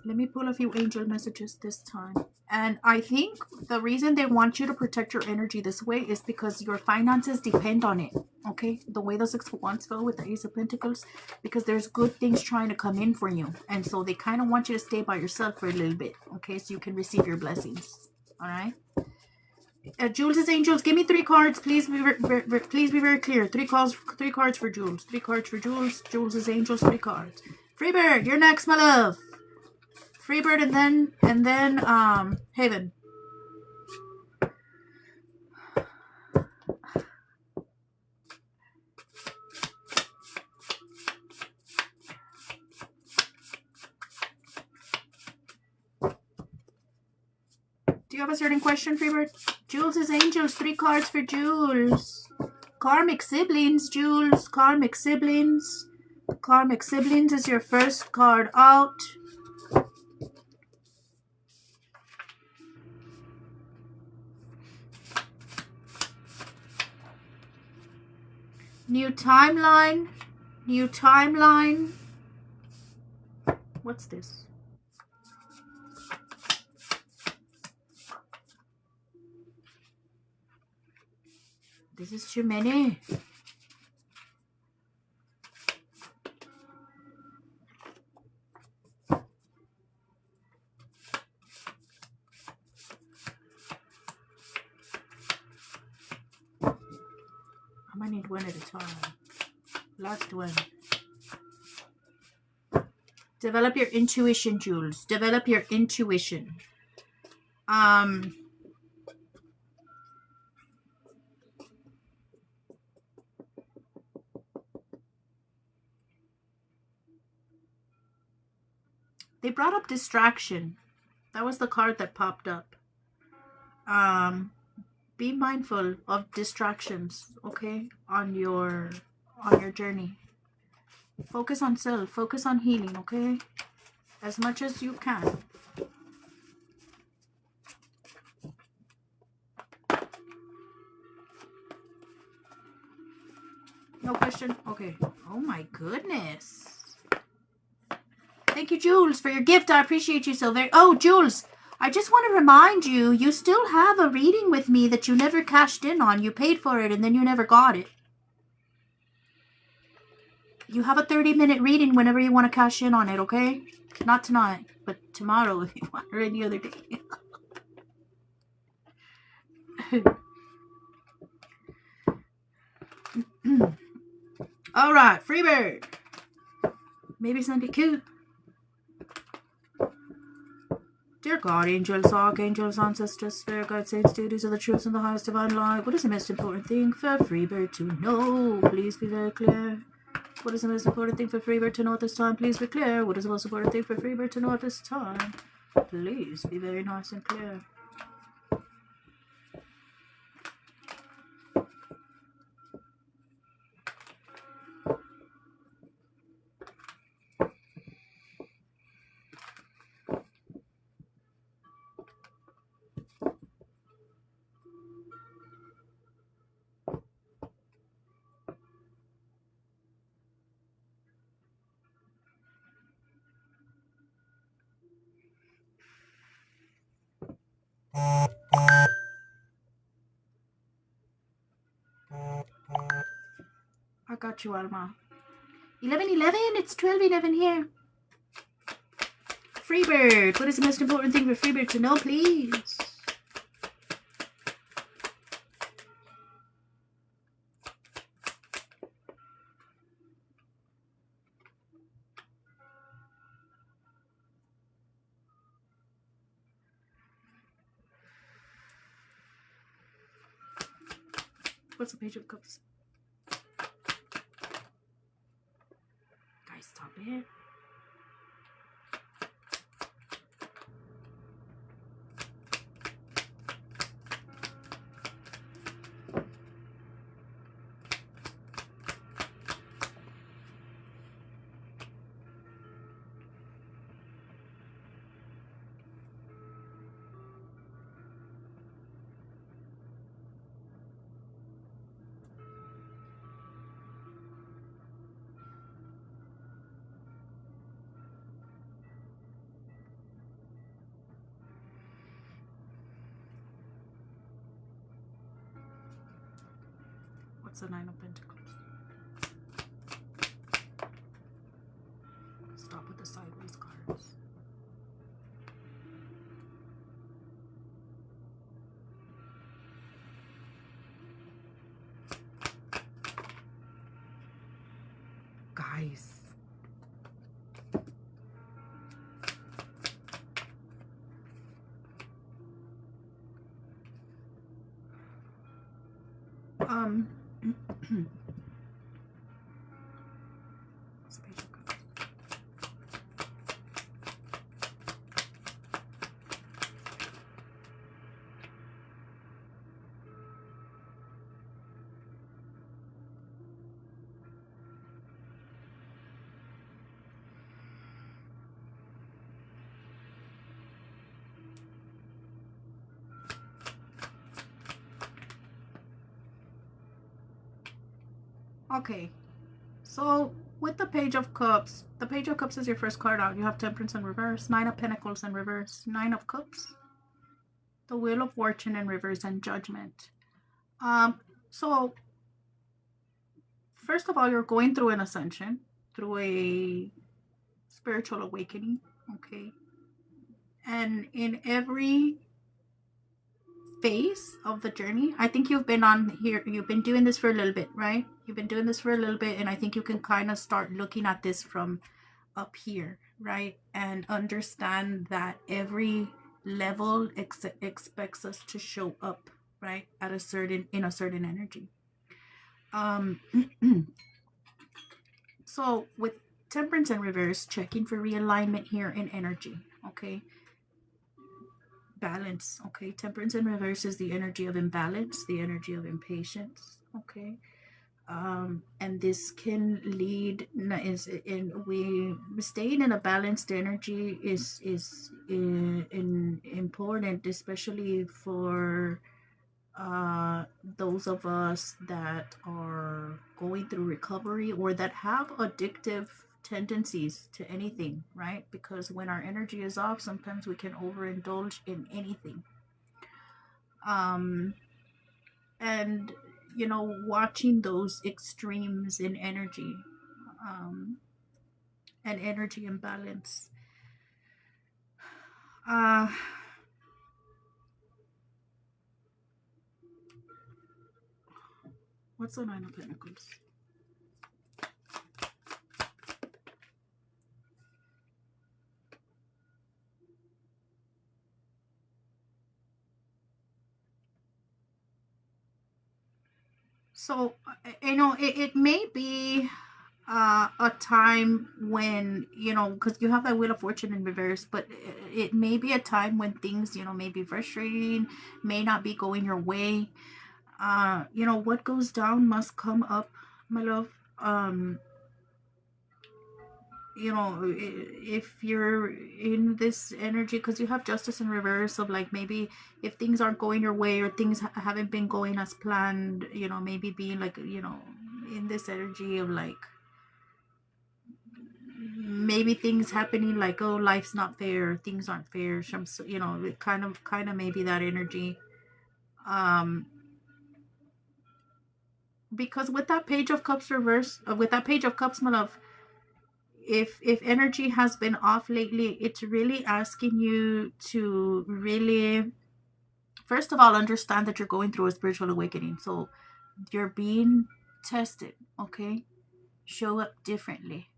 let me pull a few angel messages this time. And I think the reason they want you to protect your energy this way is because your finances depend on it. Okay, the way the Six of Wands fell with the Ace of Pentacles, because there's good things trying to come in for you, and so they kind of want you to stay by yourself for a little bit. Okay, so you can receive your blessings. All right. Jules' angels, give me 3 cards, please. Please be very clear. 3 cards for Jules. 3 cards for Jules. Jules' angels, 3 cards. Freebird, you're next, my love. Freebird, and then Haven. Do you have a certain question, Freebird? Jules' angels, 3 cards for Jules. Karmic Siblings, Jules. Karmic Siblings. Karmic Siblings is your first card out. New timeline. New timeline. What's this? This is too many. I might need one at a time. Last one. Develop your intuition, Jules. Develop your intuition. They brought up distraction. That was the card that popped up. Be mindful of distractions, okay, on your journey. Focus on self, focus on healing, okay, as much as you can. No question? Okay. Oh my goodness. Thank you, Jules, for your gift. I appreciate you so very... Oh, Jules, I just want to remind you, you still have a reading with me that you never cashed in on. You paid for it and then you never got it. You have a 30-minute reading whenever you want to cash in on it, okay? Not tonight, but tomorrow if you want, or any other day. All right, Freebird. Maybe something cute. Dear God, angels, archangels, ancestors, spirit guides, saints, duties of the truth and the highest divine light. What is the most important thing for Freebird to know? Please be very clear. What is the most important thing for Freebird to know at this time? Please be clear. What is the most important thing for Freebird to know at this time? Please be very nice and clear. I got you, Alma. 11:11. It's 12:11 here. Freebird. What is the most important thing for Freebird to know, please? What's the Page of Cups? Guys, stop it. What's the Nine of Pentacles? Stop with the sideways cards. Guys. What's the Page of Cups? Okay, so with the Page of Cups, the Page of Cups is your first card out. You have Temperance in reverse, Nine of Pentacles in reverse, Nine of Cups, the Wheel of Fortune in reverse, and Judgment. So first of all, you're going through an ascension, through a spiritual awakening, okay? And in every phase of the journey, I think you've been on here, you've been doing this for a little bit, right? You've been doing this for a little bit, and I think you can kind of start looking at this from up here, right? And understand that every level expects us to show up, right, at a certain, in a certain energy. So with Temperance in reverse, checking for realignment here in energy, okay? Balance, okay? Temperance in reverse is the energy of imbalance, the energy of impatience, okay? And this can lead we staying in a balanced energy is important, especially for those of us that are going through recovery or that have addictive tendencies to anything, right? Because when our energy is off, sometimes we can overindulge in anything. And you know, watching those extremes in energy, and energy imbalance. What's the Nine of Pentacles? So, you know, it may be a time when, you know, because you have that Wheel of Fortune in reverse, but it may be a time when things, you know, may be frustrating, may not be going your way. You know, what goes down must come up, my love. You know, if you're in this energy, because you have Justice in reverse, of like, maybe if things aren't going your way or things haven't been going as planned, you know, maybe being like, you know, in this energy of like, maybe things happening like, oh, life's not fair, things aren't fair, you know, it kind of maybe that energy. Because with that Page of Cups reverse, with that Page of Cups, my love, if energy has been off lately, it's really asking you to really, first of all, understand that you're going through a spiritual awakening. So you're being tested, okay? Show up differently.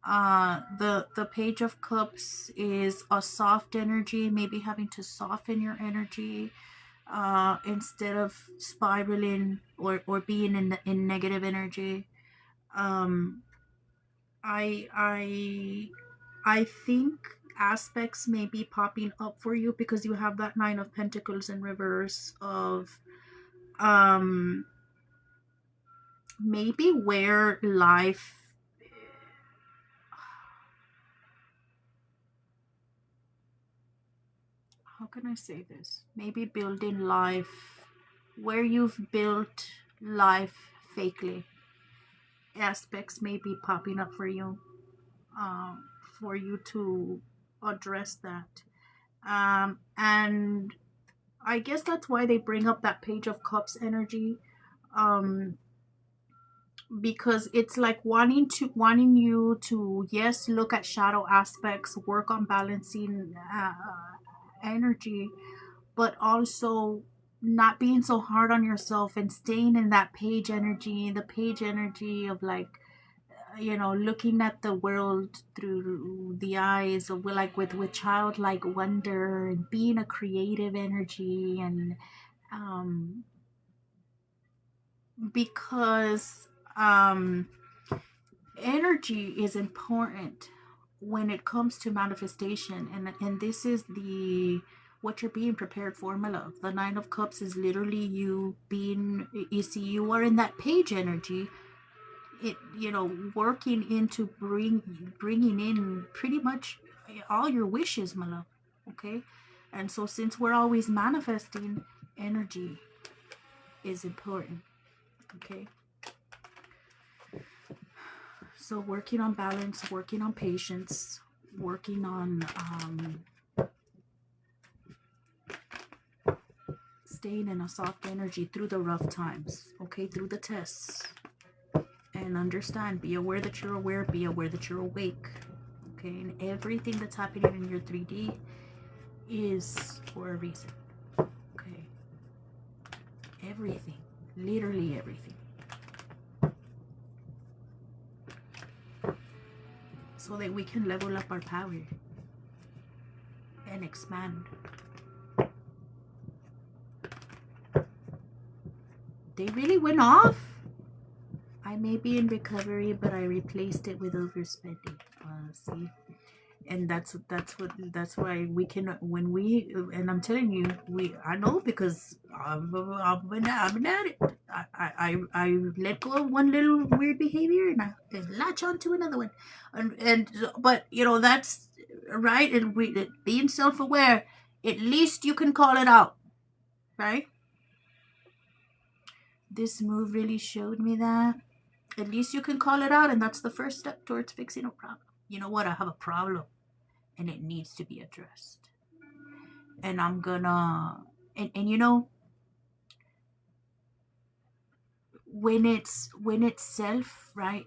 The Page of Cups is a soft energy, maybe having to soften your energy, instead of spiraling or being in negative energy. I think aspects may be popping up for you because you have that Nine of Pentacles in reverse of maybe where life, how can I say this? Maybe building life where you've built life fakely. Aspects may be popping up for you to address that. And I guess that's why they bring up that Page of Cups energy. Because it's like wanting you to, yes, look at shadow aspects, work on balancing energy, but also not being so hard on yourself and staying in that page energy, the page energy of like, you know, looking at the world through the eyes of like with childlike wonder and being a creative energy. And because energy is important when it comes to manifestation, and this is the what you're being prepared for, my love. The Nine of Cups is literally you being, you see, you are in that page energy, it, you know, working into bringing in pretty much all your wishes, my love. Okay. And so since we're always manifesting, energy is important. Okay. So working on balance, working on patience, working on staying in a soft energy through the rough times, okay, through the tests. And understand, be aware that you're aware, be aware that you're awake, okay? And everything that's happening in your 3D is for a reason, okay? Everything, literally everything. So that we can level up our power and expand. They really went off. I may be in recovery, but I replaced it with overspending. See, and that's why we can, when we, and I'm telling you, I know, because I've been at it. I let go of one little weird behavior and I latch on to another one, but you know, that's right. And being self-aware, at least you can call it out, right? This move really showed me that. At least you can call it out, and that's the first step towards fixing a problem. You know what? I have a problem, and it needs to be addressed. And I'm gonna, and you know, when it's self, right?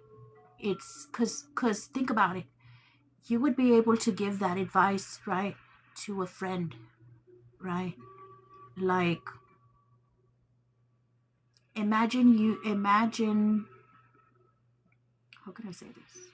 It's cause think about it. You would be able to give that advice, right, to a friend, right? Like, imagine, how can I say this?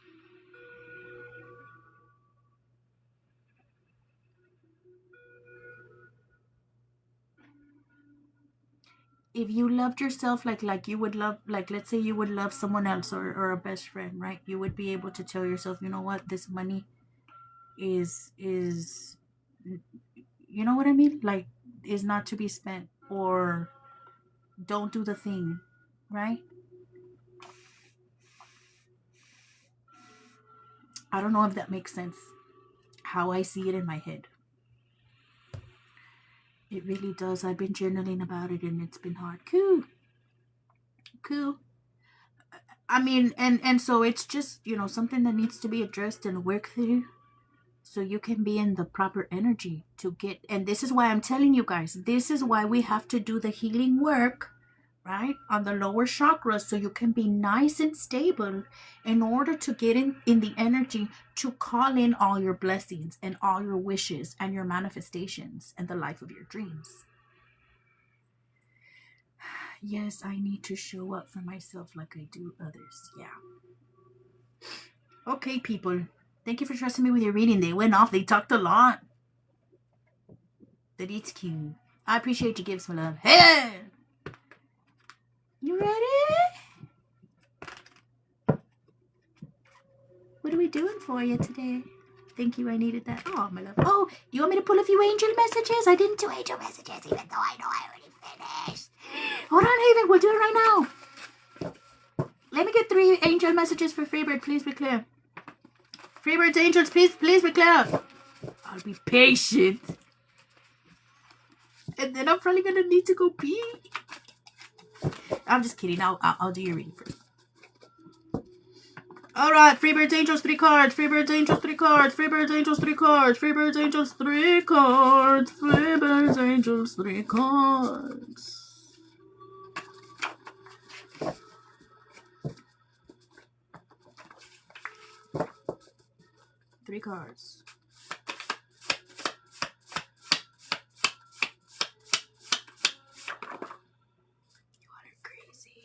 If you loved yourself like you would love, like, let's say you would love someone else, or a best friend, right? You would be able to tell yourself, you know what, this money is you know what I mean? Like, is not to be spent, or don't do the thing, right? I don't know if that makes sense, how I see it in my head. It really does. I've been journaling about it, and it's been hard. Cool. I mean, and so it's just, you know, something that needs to be addressed and worked through, so you can be in the proper energy to get. And this is why I'm telling you guys, this is why we have to do the healing work, right, on the lower chakras, so you can be nice and stable in order to get in the energy to call in all your blessings and all your wishes and your manifestations and the life of your dreams. Yes, I need to show up for myself like I do others. Yeah. Okay, people. Thank you for trusting me with your reading. They went off. They talked a lot. But it's cute. I appreciate your gifts, my love. Hey! You ready? What are we doing for you today? Thank you. I needed that. Oh, my love. Oh, do you want me to pull a few angel messages? I didn't do angel messages, even though I know I already finished. Hold on, Haven. We'll do it right now. Let me get 3 angel messages for Freebird. Please be clear. Freebird's angels, please be clear. I'll be patient. And then I'm probably gonna need to go pee. I'm just kidding. I'll do your reading first. All right, Freebird's angels 3 cards. Freebird's angels 3 cards. Freebird's angels 3 cards. Freebird's angels 3 cards. Freebird's angels 3 cards. 3 cards. You are crazy.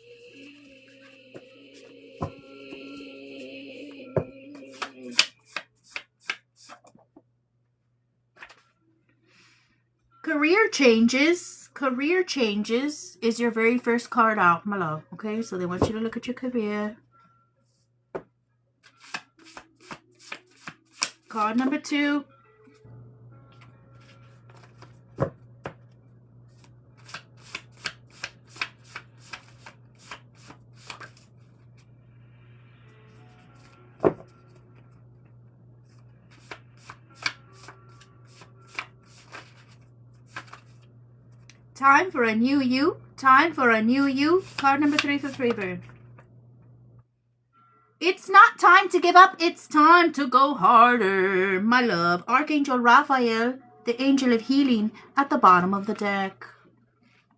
Career changes. Career changes is your very first card out, my love. Okay, so they want you to look at your career. Card number 2. Time for a new you. Time for a new you. Card number 3 for Freebird. It's not time to give up. It's time to go harder, my love. Archangel Raphael, the angel of healing, at the bottom of the deck.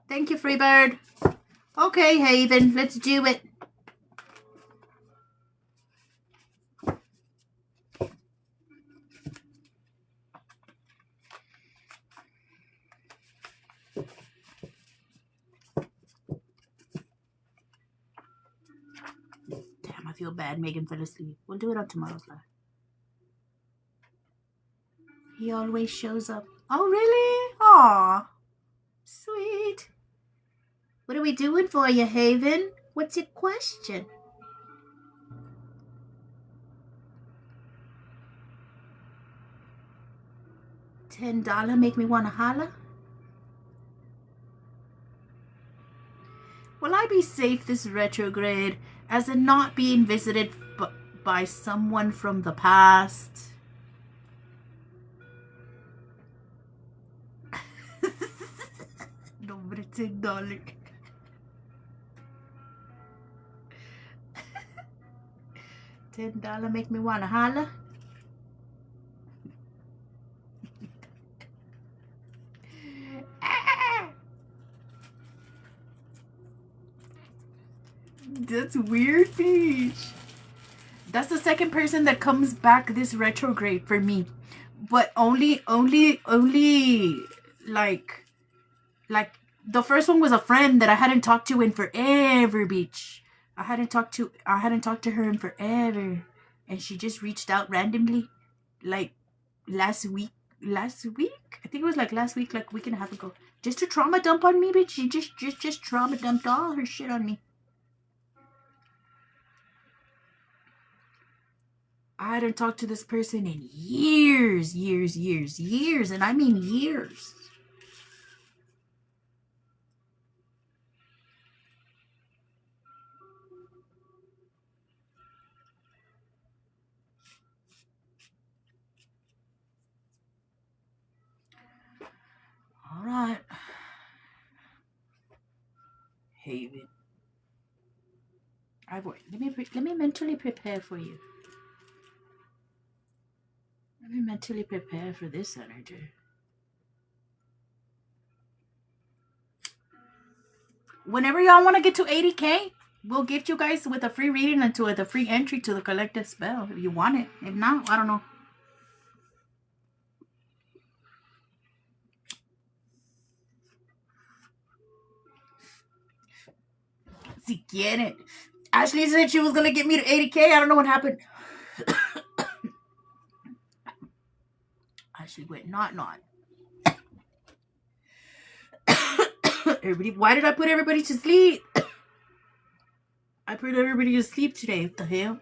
Thank you, Freebird. Okay, Haven, let's do it. Damn, I feel bad Megan fell asleep. We'll do it on tomorrow's live. He always shows up. Oh, really? Aw. Sweet. What are we doing for you, Haven? What's your question? $10 make me want to holla? Will I be safe this retrograde as in not being visited by someone from the past? Nombre $10. $10 make me want to holla? That's weird, Peach. That's the second person that comes back this retrograde for me. But only like the first one was a friend that I hadn't talked to in forever, Beach. I hadn't talked to her in forever. And she just reached out randomly like last week. I think it was like last week, like a week and a half ago. Just to trauma dump on me, bitch. She just trauma dumped all her shit on me. I hadn't talked to this person in years. And I mean years. All right. Haven. Let me mentally prepare for you. Let me mentally prepare for this energy. Whenever y'all want to get to 80K, we'll gift you guys with a free reading and with a free entry to the collective spell if you want it. If not, I don't know. Si quieren. Ashley said she was going to get me to 80K. I don't know what happened. Ashley went not. Everybody, why did I put everybody to sleep? I put everybody to sleep today. What the hell?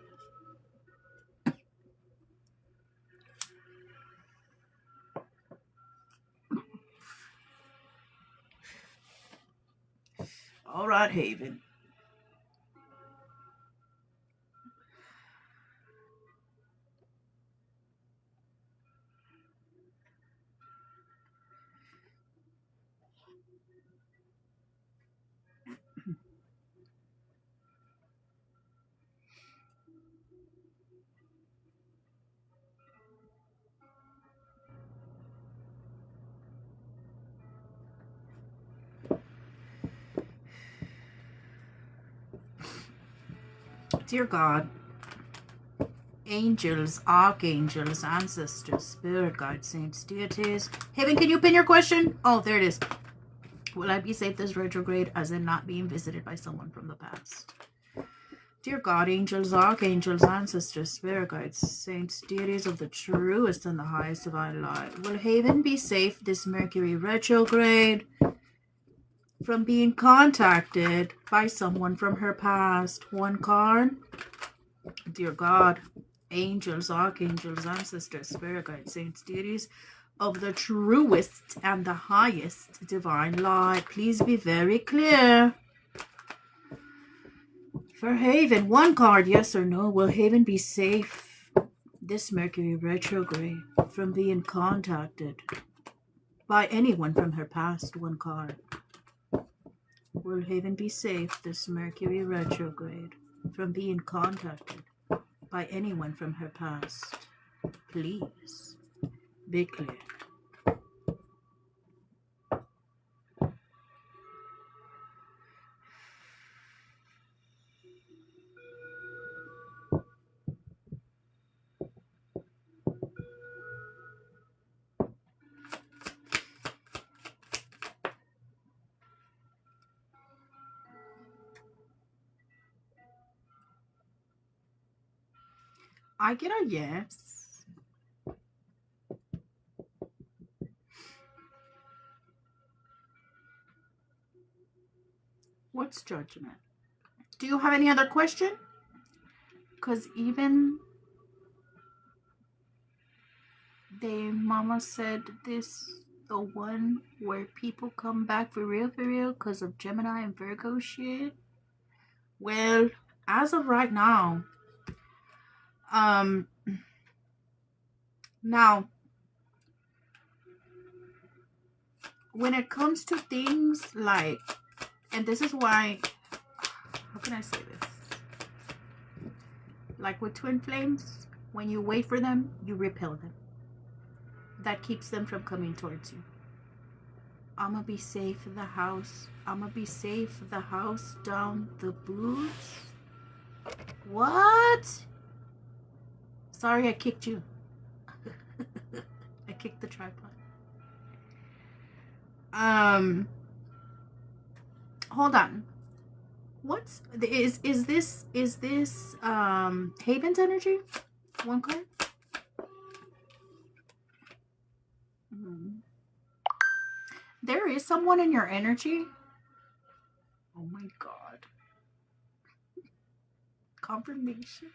All right, Haven. Dear God, angels, archangels, ancestors, spirit guides, saints, deities. Haven, can you pin your question? Oh, there it is. Will I be safe this retrograde as in not being visited by someone from the past? Dear God, angels, archangels, ancestors, spirit guides, saints, deities of the truest and the highest divine light. Will Haven be safe this Mercury retrograde from being contacted by someone from her past? One card. Dear God, angels, archangels, ancestors, spirit guides, saints, deities of the truest and the highest divine light. Please be very clear. For Haven, one card, yes or no. Will Haven be safe this Mercury retrograde from being contacted by anyone from her past? One card. Will Haven be safe this Mercury retrograde from being contacted by anyone from her past. Please be clear. I get a yes. What's judgment? Do you have any other question? Because even mama said this, the one where people come back for real because of Gemini and Virgo shit. Well, as of right now, now, when it comes to things like, and this is why, how can I say this? Like with twin flames, when you wait for them, you repel them. That keeps them from coming towards you. I'm gonna be safe in the house. I'm gonna be safe in the house down the boots. What? Sorry, I kicked you. I kicked the tripod. Hold on. What's is this Haven's energy? One card. There is someone in your energy. Oh my god. Confirmation.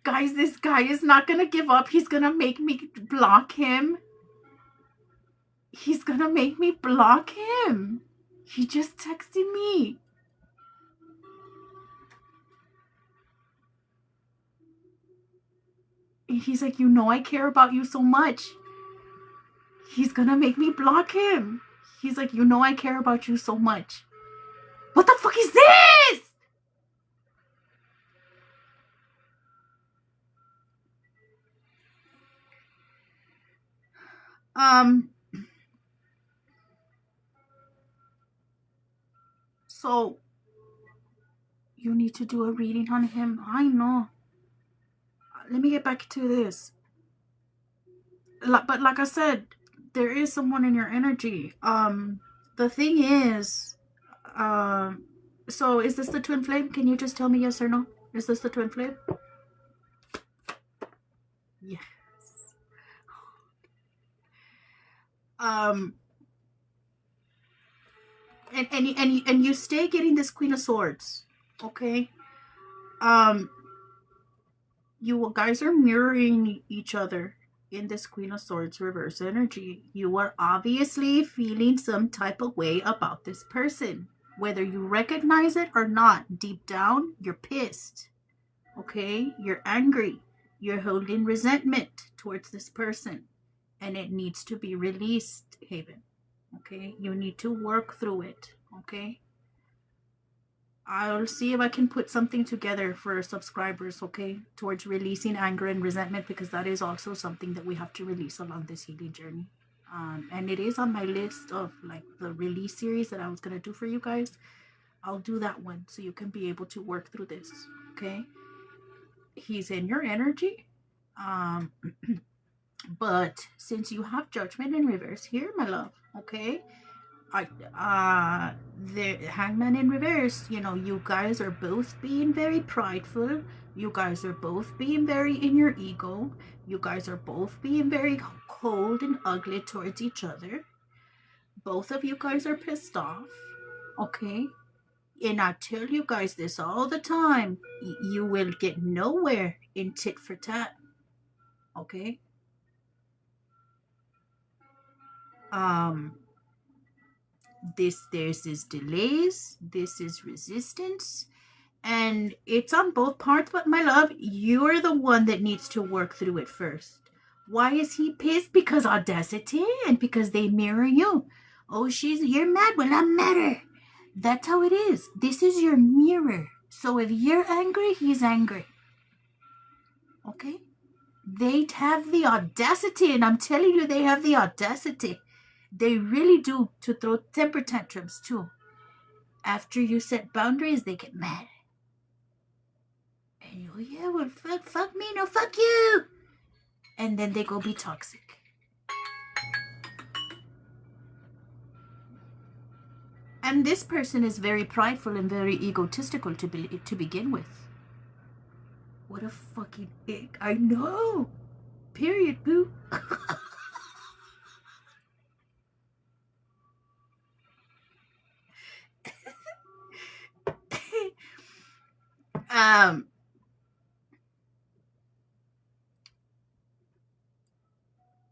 Guys, this guy is not gonna give up. He's gonna make me block him. He's gonna make me block him. He just texted me. And he's like, you know I care about you so much. He's gonna make me block him. He's like, you know I care about you so much. What the fuck is this? So you need to do a reading on him. I know. Let me get back to this. But like I said, there is someone in your energy. The thing is, so is this the twin flame? Can you just tell me yes or no? Is this the twin flame? Yes. And you stay getting this Queen of Swords, okay? You guys are mirroring each other in this Queen of Swords reverse energy. You are obviously feeling some type of way about this person. Whether you recognize it or not, deep down, you're pissed. Okay? You're angry. You're holding resentment towards this person. And it needs to be released, Haven. Okay? You need to work through it. Okay? I'll see if I can put something together for subscribers, okay, towards releasing anger and resentment, because that is also something that we have to release along this healing journey. And it is on my list of like the release series that I was going to do for you guys. I'll do that one so you can be able to work through this, okay? He's in your energy. But since you have Judgment in reverse here, my love, okay? The Hangman in reverse, you know, you guys are both being very prideful. You guys are both being very in your ego. You guys are both being very cold and ugly towards each other. Both of you guys are pissed off, okay? And I tell you guys this all the time. You will get nowhere in tit for tat, okay? There's this delays, this is resistance, and it's on both parts. But my love, you're the one that needs to work through it first. Why is he pissed? Because audacity and because they mirror you. Oh, you're mad. Well, I'm madder. That's how it is. This is your mirror. So if you're angry, he's angry. Okay? They have the audacity, and I'm telling you, they have the audacity. They really do, to throw temper tantrums too. After you set boundaries, they get mad. And you go, yeah, well, fuck me, no, fuck you. And then they go be toxic. And this person is very prideful and very egotistical to begin with. What a fucking dick. I know. Period, boo.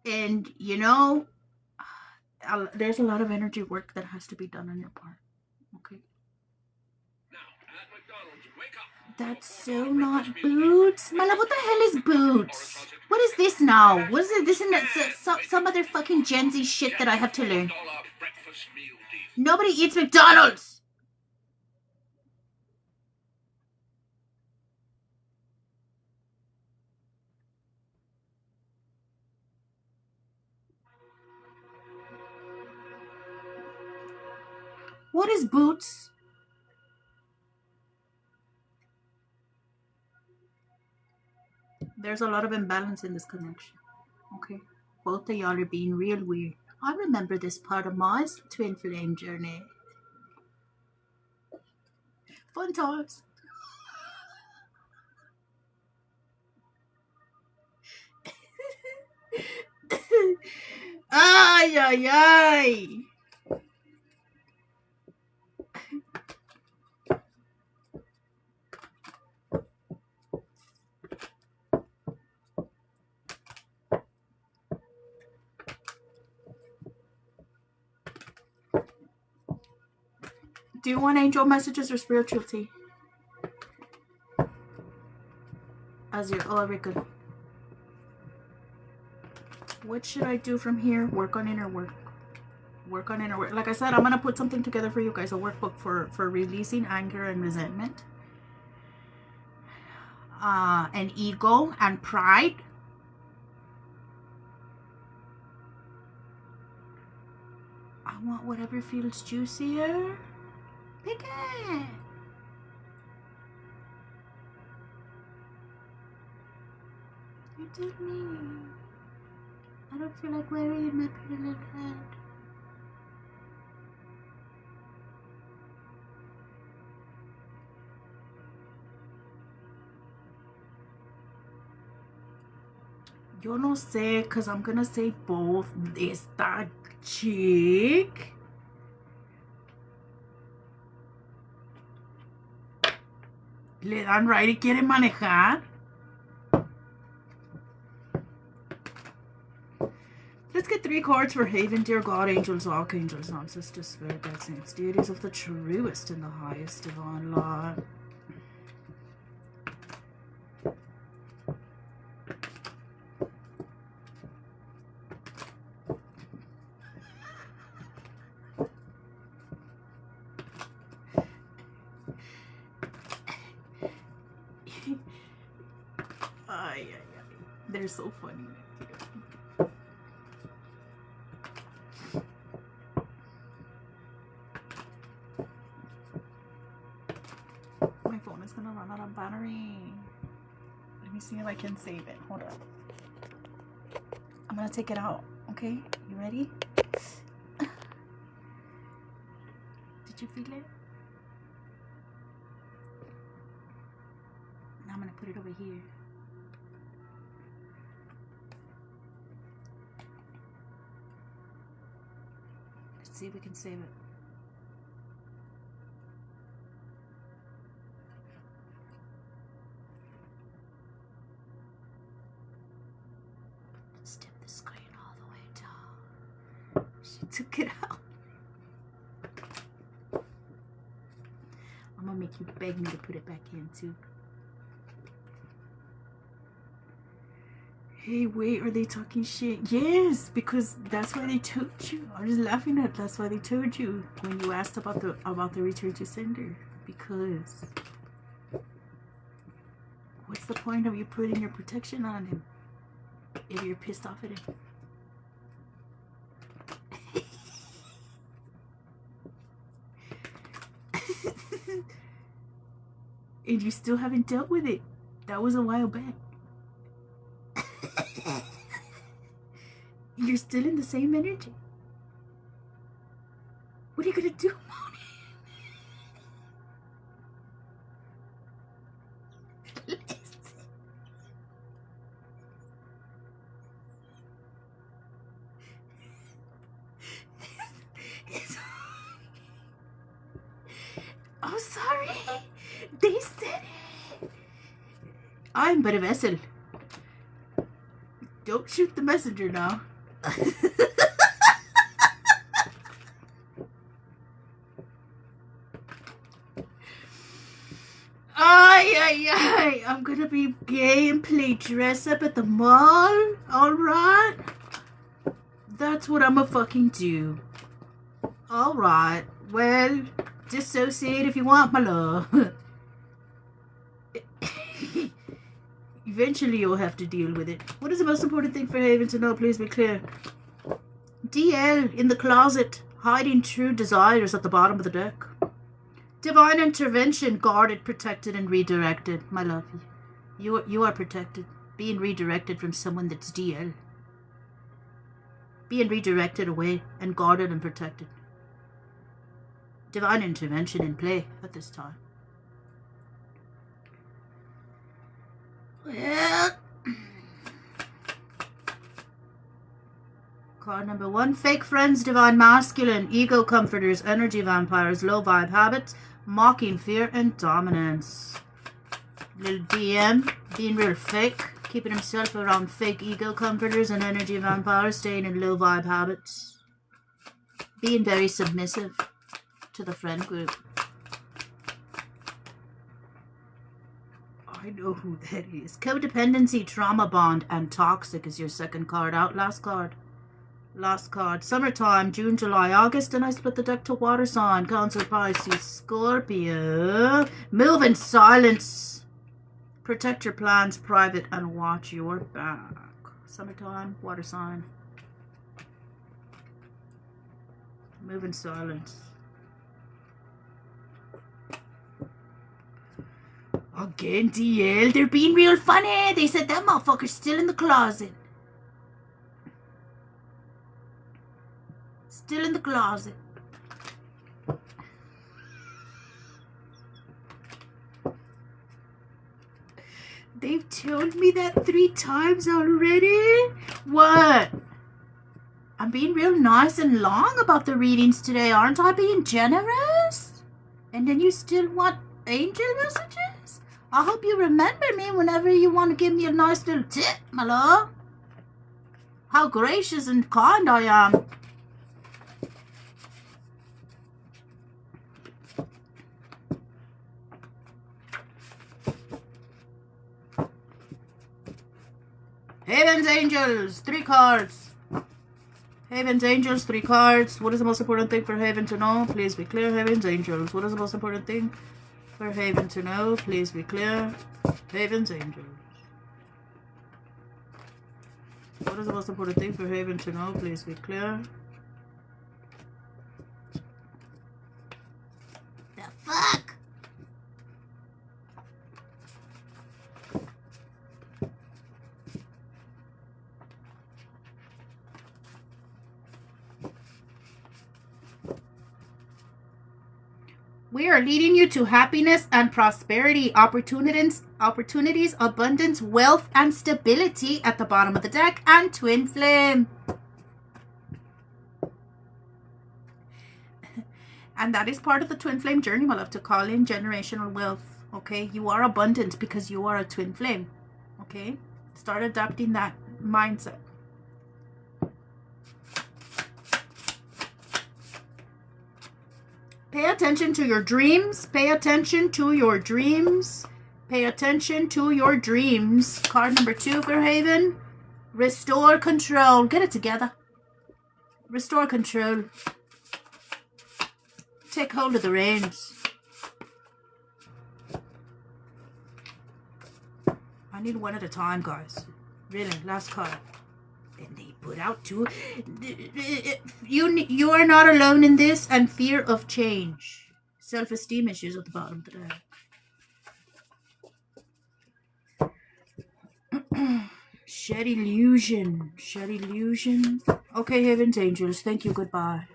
And you know, there's a lot of energy work that has to be done on your part. Okay. That's so not Boots. My love, what the hell is Boots? What is this now? What is it? This is some other fucking Gen Z shit that I have to learn. Nobody eats McDonald's. What is Boots? There's a lot of imbalance in this connection. Okay. Both of y'all are being real weird. I remember this part of my twin flame journey. Fun times. Ay, ay, ay. Do you want angel messages or spiritual tea? As your good. What should I do from here? Work on inner work. Work on inner work. Like I said, I'm gonna put something together for you guys, a workbook for releasing anger and resentment, and ego and pride. I want whatever feels juicier. Pick it. You did me. I don't feel like wearing my pretty little head. Yo no sé, because I'm gonna say both. Esta chick. Le dan right y quiere manejar. Let's get 3 cards for Haven, dear God, angels, archangels, ancestors, spirit guides, saints, deities of the truest and the highest divine law. They're so funny. My phone is gonna run out of battery. Let me see if I can save it. Hold up. I'm gonna take it out. Okay? You ready? Did you feel it? Now I'm gonna put it over here. See if we can save it. Let's dip the screen all the way down. She took it out. I'm gonna make you beg me to put it back in too. Hey, wait, are they talking shit? Yes, because that's why they told you. I was laughing at that's why they told you when you asked about the return to sender. Because What's the point of you putting your protection on him if you're pissed off at him? And you still haven't dealt with it. That was a while back. You're still in the same energy. What are you gonna do about it? Oh, sorry. They said it. I'm but a vessel. Don't shoot the messenger now. Ay. I'm gonna be gay and play dress up at the mall. Alright? That's what I'ma fucking do. Alright. Well, dissociate if you want, my love. Eventually you'll have to deal with it. What is the most important thing for Haven to know? Please be clear. DL in the closet, hiding true desires at the bottom of the deck. Divine intervention, guarded, protected, and redirected. My love, you are protected. Being redirected from someone that's DL. Being redirected away and guarded and protected. Divine intervention in play at this time. Well, card number 1. Fake friends, divine masculine, ego comforters, energy vampires, low vibe habits, mocking fear and dominance. Little DM being real fake, keeping himself around fake ego comforters and energy vampires, staying in low vibe habits, being very submissive to the friend group. I know who that is. Codependency, trauma bond, and toxic is your second card out. Last card. Summertime, June, July, August, and I split the deck to water sign. Cancer, Pisces, Scorpio. Move in silence. Protect your plans private and watch your back. Summertime, water sign. Move in silence. Again, DL, they're being real funny. They said that motherfucker's still in the closet. Still in the closet. They've told me that 3 times already. What? I'm being real nice and long about the readings today, aren't I? Being generous? And then you still want angel messages? I hope you remember me whenever you want to give me a nice little tip, my love. How gracious and kind I am. Haven's Angels, 3 cards. Haven's Angels, 3 cards. What is the most important thing for Haven to know? Please be clear. Haven's Angels. What is the most important thing for Haven to know? Please be clear. Haven's Angels. What is the most important thing for Haven to know? Please be clear. The fuck? We are leading you to happiness and prosperity, opportunities, abundance, wealth, and stability at the bottom of the deck, and twin flame. And that is part of the twin flame journey, my love, to call in generational wealth. Okay, you are abundant because you are a twin flame. Okay, start adopting that mindset. Pay attention to your dreams. Pay attention to your dreams. Pay attention to your dreams. Card number 2 for Haven. Restore control. Get it together. Restore control. Take hold of the reins. I need one at a time, guys. Really, last card. And they put out 2. You are not alone in this, and fear of change. Self-esteem issues at the bottom of the deck. Shed illusion. Shed illusion. Okay, heavens, angels. Thank you. Goodbye.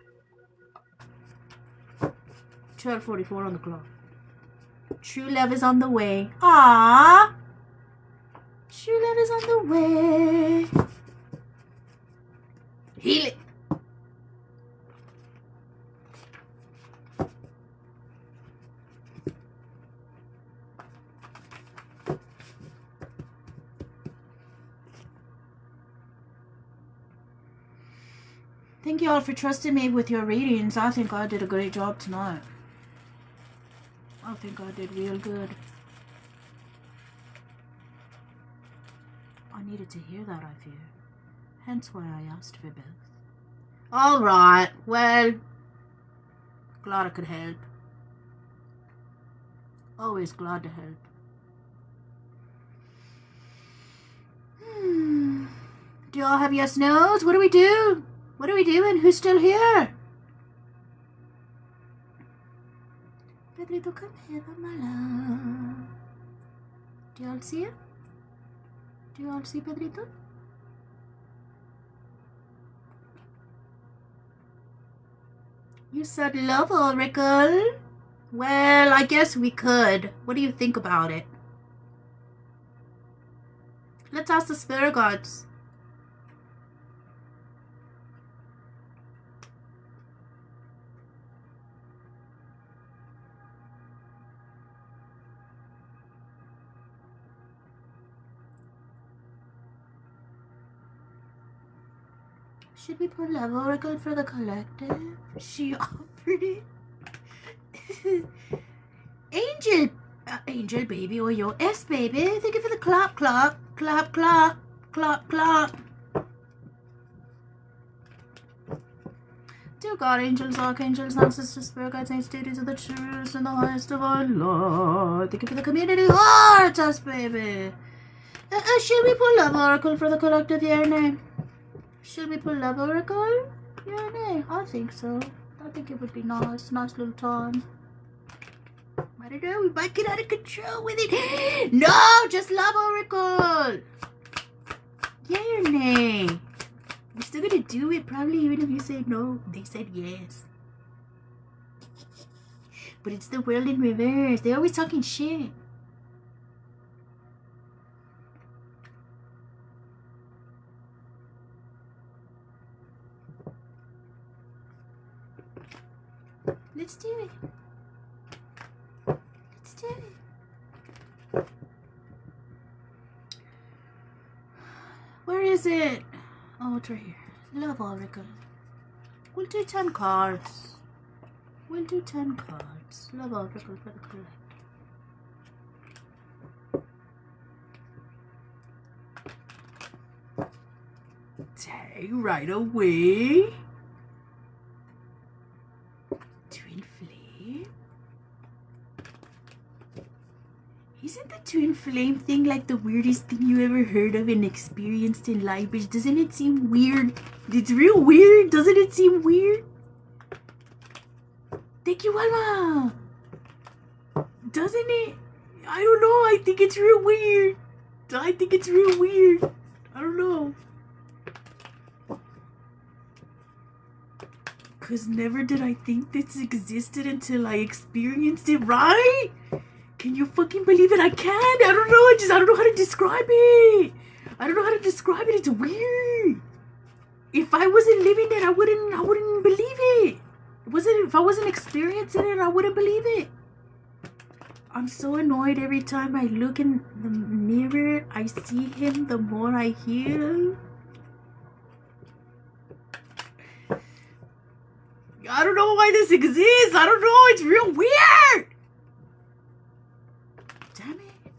12:44 on the clock. True love is on the way. Ah. True love is on the way. Heal it. Thank you all for trusting me with your readings. I think I did a great job tonight. I think I did real good. I needed to hear that, I fear. Hence why I asked for both. Alright, well, glad I could help. Always glad to help. Do y'all have yes no's? What do we do? What are we doing? Who's still here? Pedrito, come here, my love. Do y'all see it? Do y'all see Pedrito? You said love, Oracle. Well, I guess we could. What do you think about it? Let's ask the spirit gods. Should we put love oracle for the collective? She offered it. Angel baby, or your S baby. Thank you for the clap, clap, clap, clap, clap, clap. Dear God, angels, archangels, ancestors, spirit guides, saints, deities of the truest and the highest of our Lord. Thank you for the community heart, S baby. Should we put love oracle for the collective? Yeah or nay? Should we put love oracle? Yeah or nay? I think so. I think it would be nice. Nice little time. I don't know. We might get out of control with it. No, just love oracle. Yay or nay? We're still gonna do it, probably, even if you say no. They said yes. But it's the world in reverse. They're always talking shit. Let's do it. Let's do it. Where is it? Oh, it's right here. Love oracle. We'll do 10 cards. We'll do 10 cards. Love oracle for the collective. Take right away. Twin flame? Isn't the twin flame thing like the weirdest thing you ever heard of and experienced in life? Doesn't it seem weird? It's real weird. Doesn't it seem weird? Thank you, Alma. Doesn't it? I don't know. I think it's real weird. I think it's real weird. I don't know. Because never did I think this existed until I experienced it, right? Can you fucking believe it? I can't. I don't know. I don't know how to describe it. I don't know how to describe it. It's weird. If I wasn't living it, I wouldn't believe it. If I wasn't experiencing it, I wouldn't believe it. I'm so annoyed every time I look in the mirror. I see him, the more I heal. I don't know why this exists. I don't know. It's real weird. Damn it.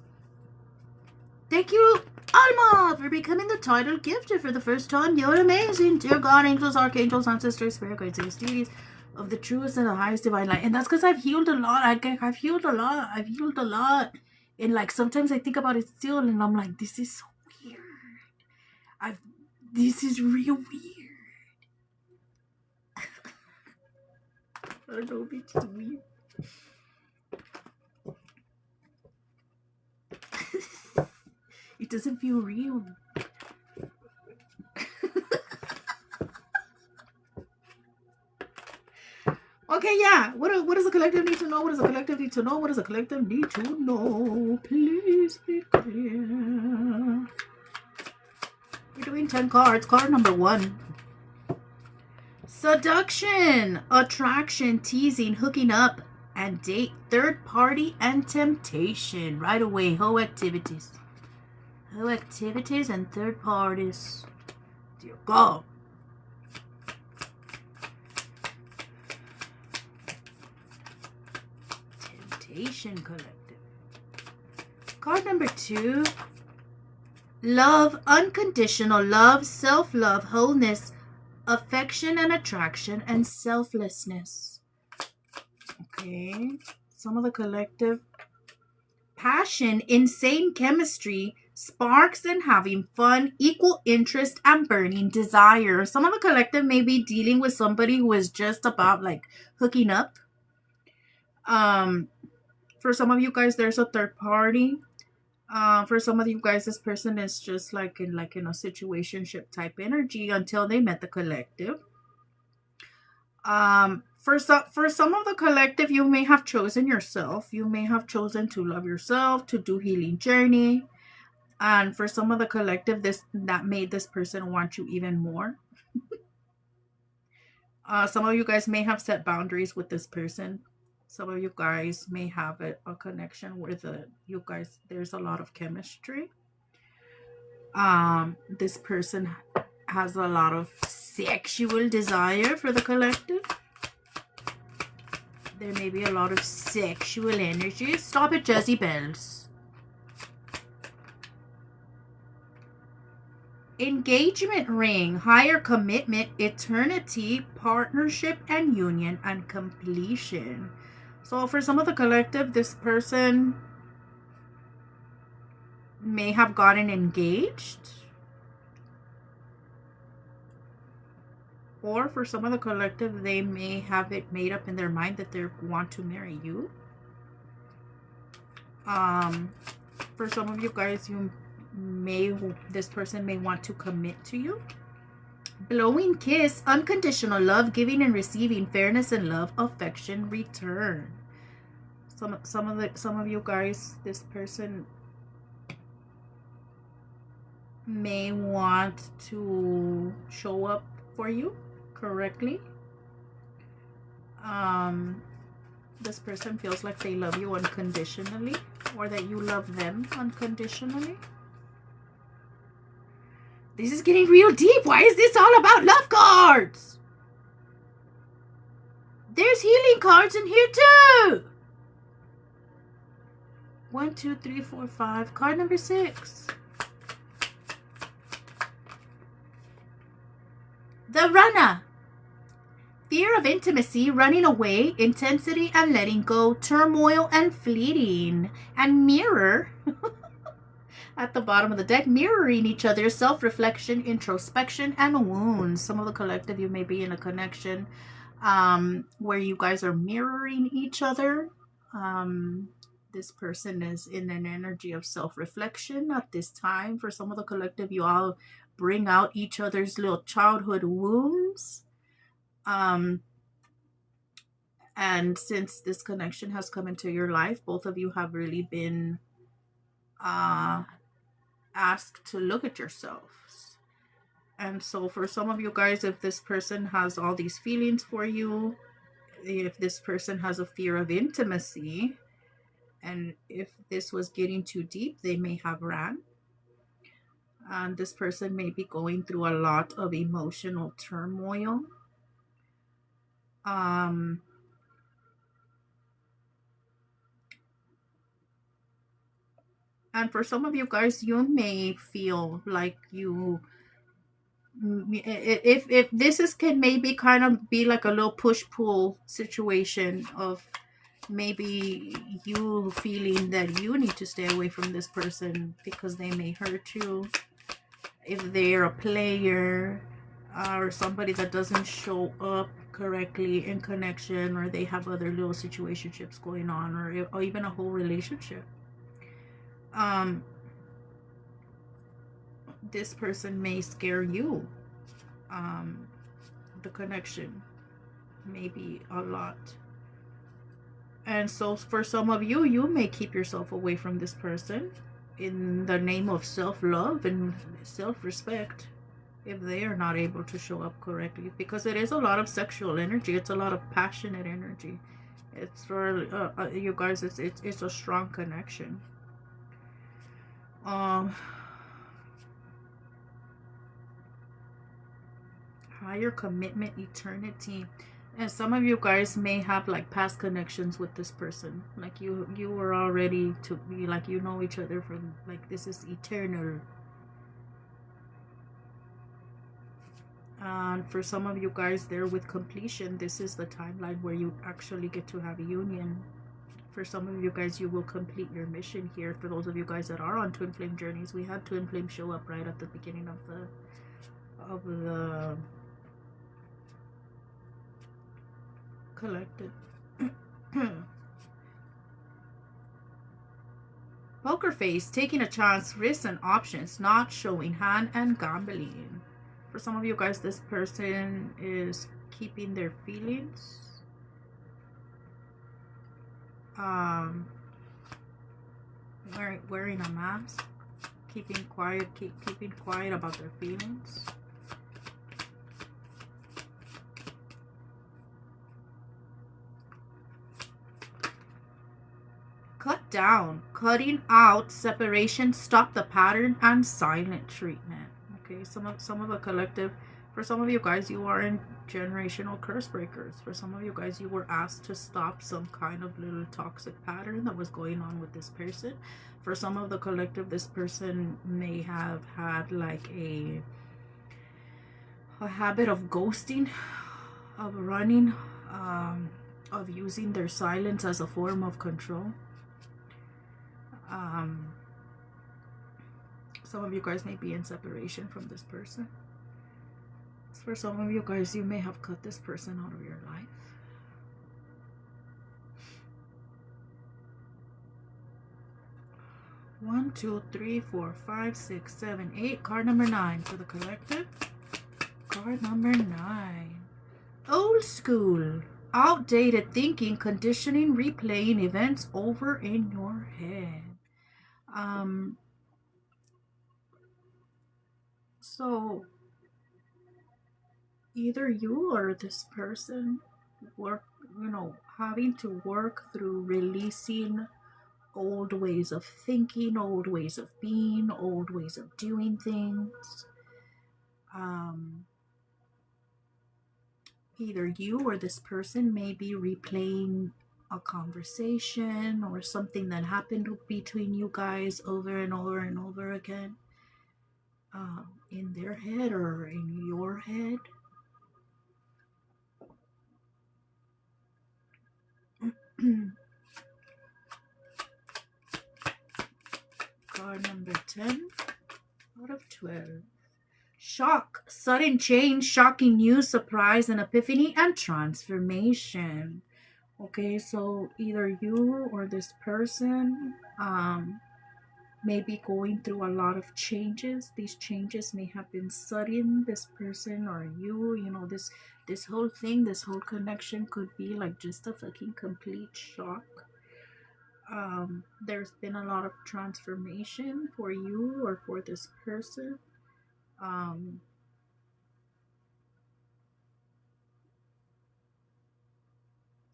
Thank you, Alma, for becoming the title gifter for the first time. You're amazing. Dear God, angels, archangels, ancestors, spirit guides, and deities of the truest and the highest divine light. And that's because I've healed a lot. I've healed a lot. I've healed a lot. And like sometimes I think about it still, and I'm like, this is so weird. This is real weird. I don't know if it's just weird. It doesn't feel real. Okay, yeah. What does the collective need to know? What does the collective need to know? What does the collective need to know? Please be clear. We're doing 10 cards. Card number 1. Seduction, attraction, teasing, hooking up, and date, third party, and temptation. Right away, hoe activities. Hoe activities and third parties. Dear God. Temptation collective. Card number 2. Love, unconditional love, self-love, wholeness, affection and attraction, and selflessness. Okay. Some of the collective. Passion, insane chemistry, sparks and having fun, equal interest, and burning desire. Some of the collective may be dealing with somebody who is just about like hooking up. For some of you guys, there's a third party. For some of you guys, this person is just like in a situationship type energy until they met the collective. For some of the collective, you may have chosen yourself. You may have chosen to love yourself, to do healing journey. And for some of the collective, that made this person want you even more. Some of you guys may have set boundaries with this person. Some of you guys may have a connection where there's a lot of chemistry. This person has a lot of sexual desire for the collective. There may be a lot of sexual energy. Stop it, Jezebels. Engagement ring, higher commitment, eternity, partnership, and union, and completion. So for some of the collective, this person may have gotten engaged. Or for some of the collective, they may have it made up in their mind that they want to marry you. For some of you guys, this person may want to commit to you. Blowing kiss, unconditional love, giving and receiving, fairness and love, affection, return. Some of you guys, this person may want to show up for you correctly. This person feels like they love you unconditionally, or that you love them unconditionally. This is getting real deep. Why is this all about love cards? There's healing cards in here too. 1, 2, 3, 4, 5. Card number 6. The runner. Fear of intimacy, running away, intensity and letting go, turmoil and fleeting. And mirror. At the bottom of the deck, mirroring each other, self-reflection, introspection, and wounds. Some of the collective, you may be in a connection where you guys are mirroring each other. This person is in an energy of self-reflection at this time. For some of the collective, you all bring out each other's little childhood wounds. And since this connection has come into your life, both of you have really been asked to look at yourselves. And so for some of you guys, if this person has all these feelings for you, if this person has a fear of intimacy, and if this was getting too deep, they may have ran. And this person may be going through a lot of emotional turmoil. And for some of you guys, you may feel like if this can maybe kind of be like a little push-pull situation of Maybe you feeling that you need to stay away from this person because they may hurt you. If they're a player or somebody that doesn't show up correctly in connection, or they have other little situationships going on, or even a whole relationship. This person may scare you. The connection may be a lot. And so for some of you, you may keep yourself away from this person in the name of self-love and self-respect if they are not able to show up correctly, because it is a lot of sexual energy. It's a lot of passionate energy. It's for you guys, it's a strong connection. Higher commitment, eternity. And some of you guys may have like past connections with this person, like you were already to be like, you know each other from like, this is eternal. And for some of you guys there with completion, this is the timeline where you actually get to have a union. For some of you guys, you will complete your mission here. For those of you guys that are on twin flame journeys, we had twin flame show up right at the beginning of the collective. Poker face, taking a chance, risks and options, not showing hand, and gambling. For some of you guys, this person is keeping their feelings. Wearing a mask, keeping quiet about their feelings. Cut down, cutting out, separation, stop the pattern, and silent treatment. Okay, some of the collective, for some of you guys, you are in generational curse breakers. For some of you guys, you were asked to stop some kind of little toxic pattern that was going on with this person. For some of the collective, this person may have had like a habit of ghosting, of running, of using their silence as a form of control. Some of you guys may be in separation from this person. For some of you guys, you may have cut this person out of your life. One, two, three, 4, 5, 6, 7, 8. Card number 9 for the collective. Card number 9. Old school. Outdated thinking, conditioning, replaying events over in your head. So either you or this person having to work through releasing old ways of thinking, old ways of being, old ways of doing things. Either you or this person may be replaying a conversation or something that happened between you guys over and over and over again, in their head or in your head. Card number 10 out of 12. Shock, sudden change, shocking news, surprise, and epiphany, and transformation. Okay, so either you or this person may be going through a lot of changes. These changes may have been sudden. This person or you, this whole thing, this whole connection could be like just a fucking complete shock. There's been a lot of transformation for you or for this person.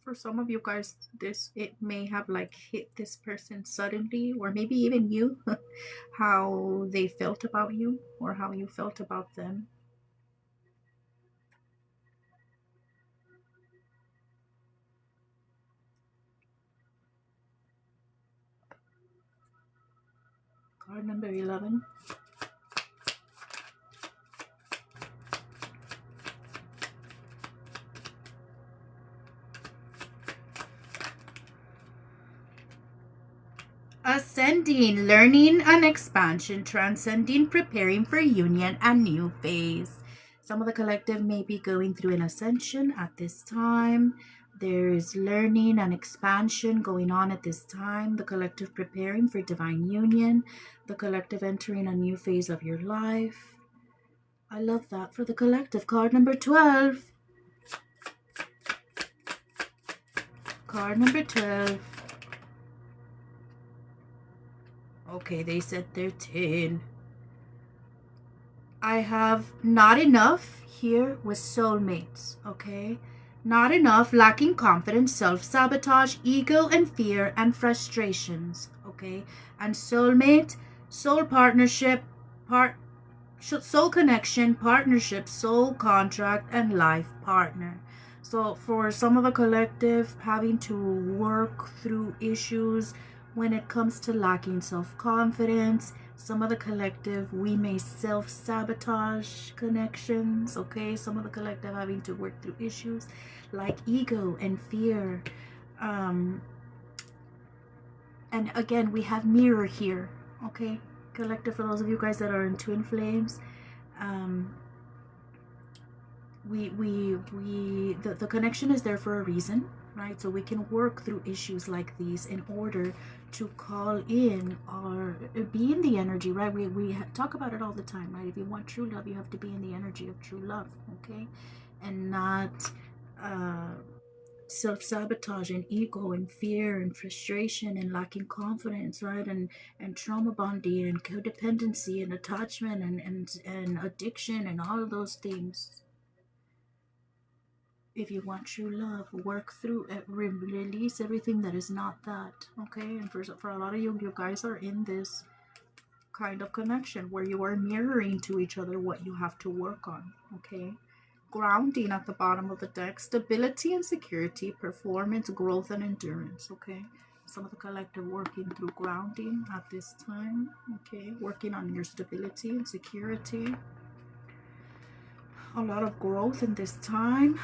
For some of you guys, it may have like hit this person suddenly, or maybe even you, how they felt about you or how you felt about them. Card number 11. Ascending, learning and expansion, transcending, preparing for union and new phase. Some of the collective may be going through an ascension at this time. There's learning and expansion going on at this time. The collective preparing for divine union. The collective entering a new phase of your life. I love that for the collective. Card number 12. Card number 12. Okay, they said 13. I have not enough here with soulmates, okay? Not enough, lacking confidence, self-sabotage, ego and fear and frustrations, okay? And soulmate, soul partnership, soul connection, partnership, soul contract, and life partner. So for some of the collective, having to work through issues when it comes to lacking self-confidence. Some of the collective, we may self-sabotage connections, okay? Some of the collective having to work through issues like ego and fear. And again, we have mirror here, okay? Collective, for those of you guys that are in twin flames, the connection is there for a reason, right? So we can work through issues like these in order to call in or be in the energy, right? We talk about it all the time, right? If you want true love, you have to be in the energy of true love, okay? And not self-sabotage and ego and fear and frustration and lacking confidence, right? And trauma bonding and codependency and attachment and addiction and all of those things. If you want true love, work through it, release everything that is not that, okay? And for a lot of you guys are in this kind of connection where you are mirroring to each other what you have to work on, okay? Grounding at the bottom of the deck, stability and security, performance, growth, and endurance, okay? Some of the collective working through grounding at this time, okay? Working on your stability and security. A lot of growth in this time.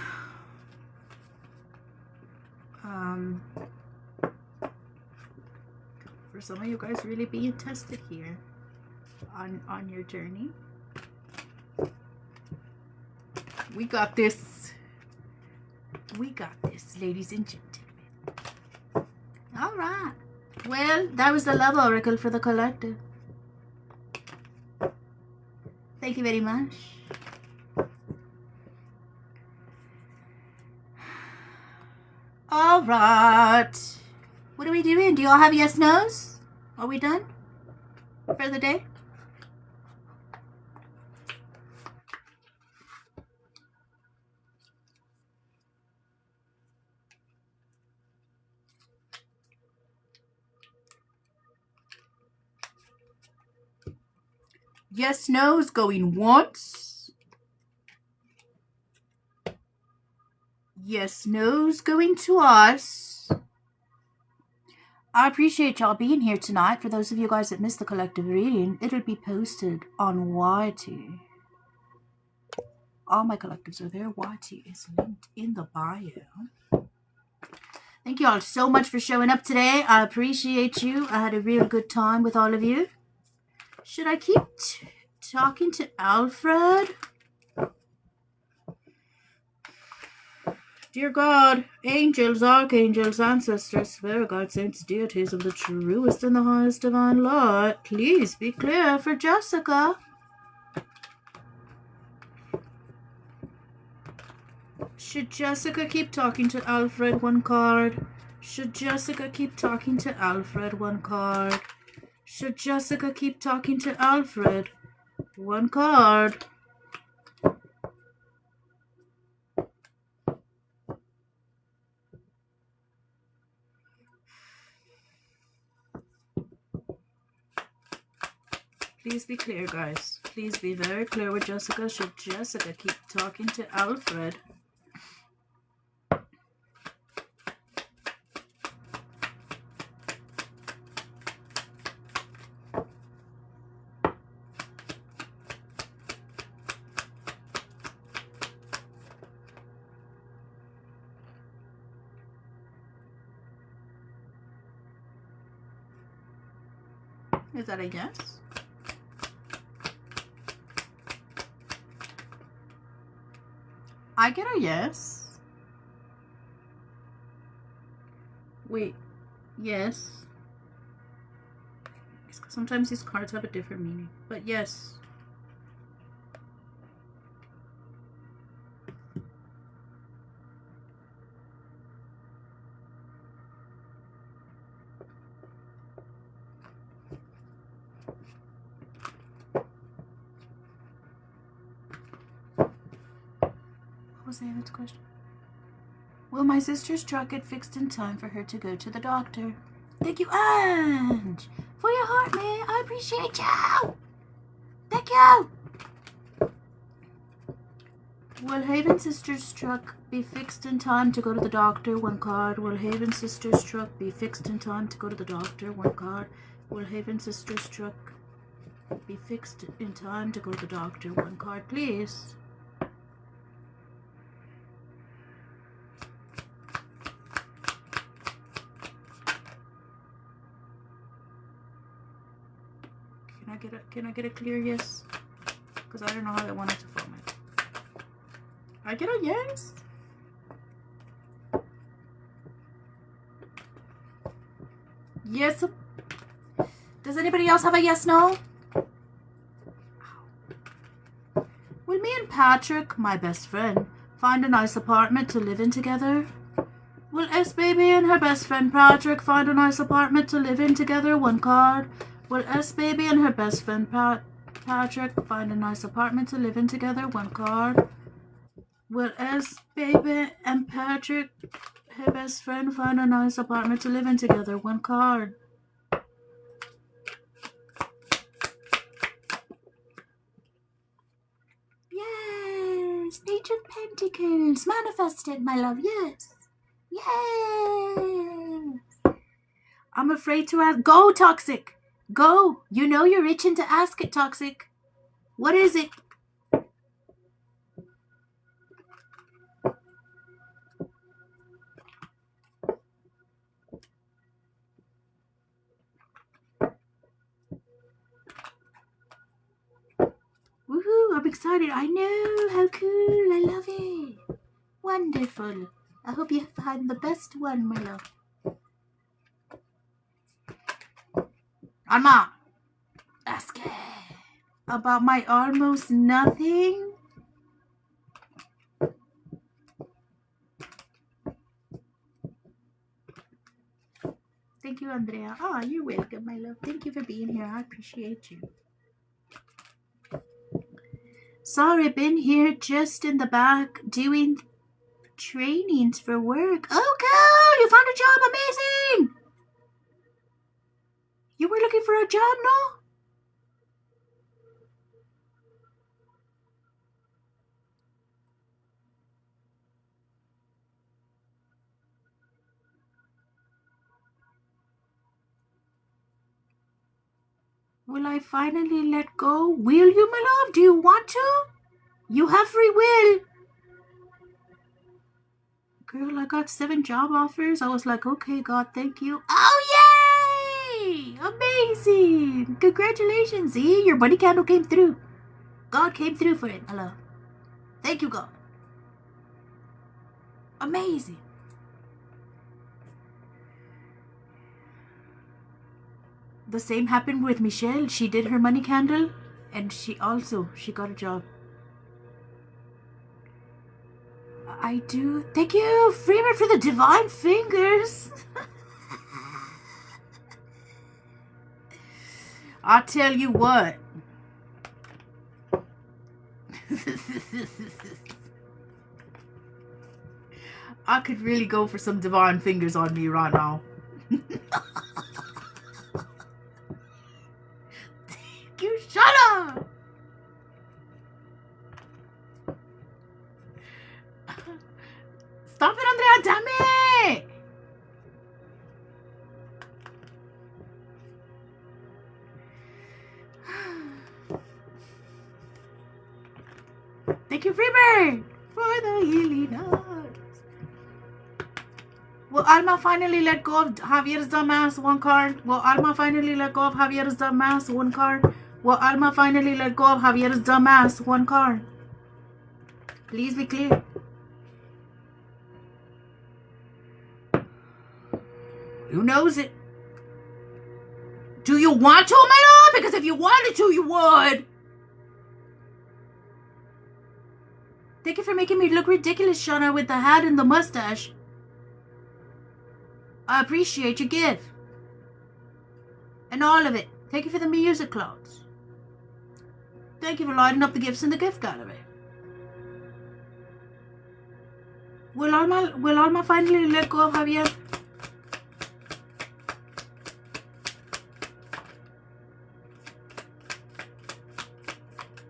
For some of you guys really being tested here on your journey. We got this. We got this, ladies and gentlemen. All right. Well, that was the love oracle for the collective. Thank you very much. All right. What are we doing? Do y'all have yes, no's? Are we done for the day? Yes, no's going once. Yes, no's going twice. I appreciate y'all being here tonight. For those of you guys that missed the collective reading, it'll be posted on YT. All my collectives are there. YT is linked in the bio. Thank you all so much for showing up today. I appreciate you. I had a real good time with all of you. Should I keep talking to Alfred? Dear God, angels, archangels, ancestors, spirit guides, saints, deities of the truest and the highest divine light, please be clear for Jessica. Should Jessica keep talking to Alfred? One card. Should Jessica keep talking to Alfred? One card. Should Jessica keep talking to Alfred? One card. Please be clear, guys. Please be very clear with Jessica. Should Jessica keep talking to Alfred? Is that a yes? I get a yes. Wait, yes. Sometimes these cards have a different meaning, but yes. What was David's question? Will my sister's truck get fixed in time for her to go to the doctor? Thank you, Ange, for your heart, man. I appreciate you. Thank you. Will Haven's sister's truck be fixed in time to go to the doctor? One card. Will Haven's sister's truck be fixed in time to go to the doctor? One card. Will Haven's sister's truck be fixed in time to go to the doctor? One card, please. Can I get a clear yes? Because I don't know how I want it to format. I get a yes? Yes. Does anybody else have a yes, no? Will me and Patrick, my best friend, find a nice apartment to live in together? Will S-Baby and her best friend Patrick find a nice apartment to live in together? One card. Will S-Baby and her best friend Patrick find a nice apartment to live in together? One card. Will S-Baby and Patrick, her best friend, find a nice apartment to live in together? One card. Yes! Page of Pentacles. Manifested, my love. Yes. Yes! I'm afraid to ask. Go, Toxic! Go! You know you're itching to ask it, Toxic. What is it? Woohoo! I'm excited. I know. How cool. I love it. Wonderful. I hope you find the best one, my love. Alma! Ask it. About my almost nothing? Thank you, Andrea. Oh, you're welcome, my love. Thank you for being here. I appreciate you. Sorry, been here just in the back doing trainings for work. Oh, cool! You found a job. Amazing! You were looking for a job, no? Will I finally let go? Will you, my love? Do you want to? You have free will. Girl, I got 7 job offers. I was like, okay, God, thank you. Oh, yay! Amazing! Congratulations. See, your buddy candle came through. God came through for it, my love. Thank you, God. Amazing. The same happened with Michelle. She did her money candle and she got a job. I do. Thank you, Freeman, for the divine fingers. I'll tell you what. I could really go for some divine fingers on me right now. You shut up! Stop it, Andrea, damn it! Thank you, Freebird, for the healing arms. Will Alma finally let go of Javier's dumbass? One card. Will Alma finally let go of Javier's dumbass? One card. Will Alma finally let go of Javier's dumbass? One card. Please be clear. Who knows it? Do you want to, my love? Because if you wanted to, you would. Thank you for making me look ridiculous, Shauna, with the hat and the mustache. I appreciate your gift. And all of it. Thank you for the music clouds. Thank you for lighting up the gifts in the gift gallery. Will Alma finally let go of Javier?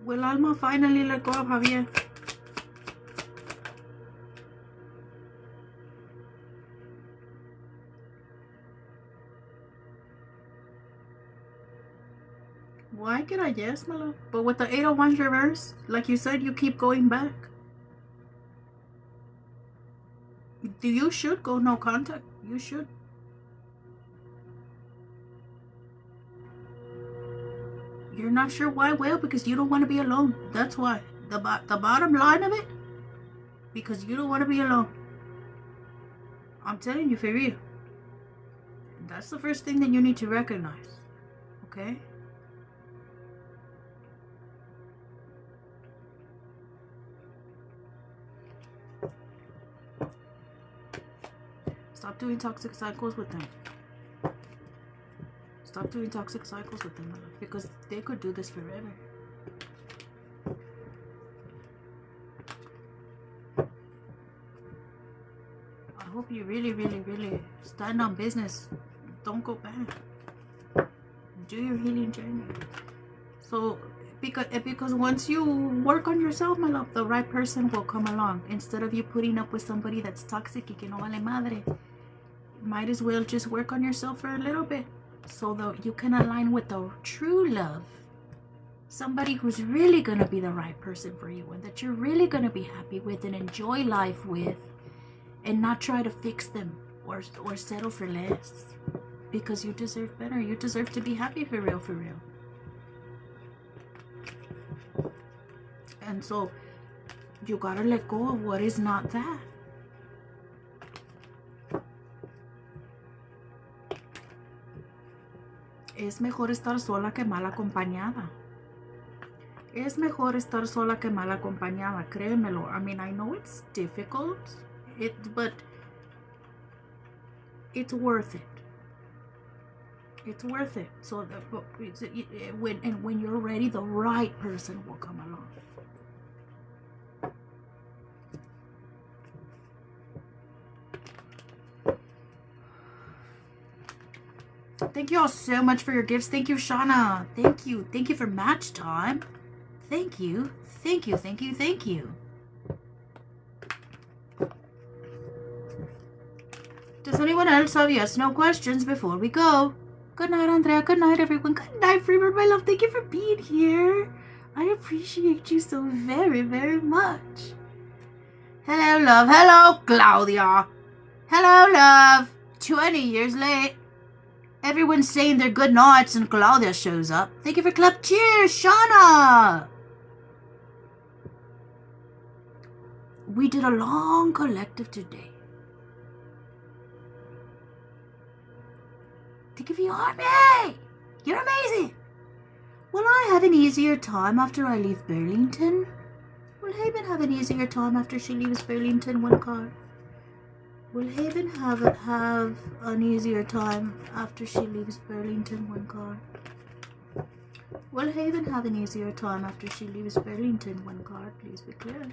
Will Alma finally let go of Javier? Why can I yes, my love? But with the 8 of Wands reverse, like you said, you keep going back. You should go no contact. You should. You're not sure why? Well, because you don't want to be alone. That's why. The bottom line of it, because you don't want to be alone. I'm telling you for real. That's the first thing that you need to recognize. Okay? Stop doing toxic cycles with them. Stop doing toxic cycles with them, because they could do this forever. I hope you really, really, really stand on business. Don't go back. Do your healing journey. So, because once you work on yourself, my love, the right person will come along. Instead of you putting up with somebody that's toxic y que no vale madre, might as well just work on yourself for a little bit so that you can align with the true love. Somebody who's really going to be the right person for you and that you're really going to be happy with and enjoy life with, and not try to fix them or settle for less, because you deserve better. You deserve to be happy for real, for real. And so you gotta let go of what is not that. Es mejor estar sola que mal acompañada. Es mejor estar sola que mal acompañada. Créemelo. I mean, I know it's difficult, but it's worth it. It's worth it. So when you're ready, the right person will come along. Thank you all so much for your gifts. Thank you, Shauna. Thank you. Thank you for match time. Thank you. Thank you. Thank you. Thank you. Does anyone else have yes, no questions before we go? Good night, Andrea. Good night, everyone. Good night, Freebird, my love. Thank you for being here. I appreciate you so very, very much. Hello, love. Hello, Claudia. Hello, love. 20 years late. Everyone's saying their good nights and Claudia shows up. Thank you for club cheers, Shauna. We did a long collective today. Thank you for your heart, May. You're amazing. Will I have an easier time after I leave Burlington? Will Haven have an easier time after she leaves Burlington? One card. Will Haven have an easier time after she leaves Burlington? One card. Will Haven have an easier time after she leaves Burlington? One card. Please be clear.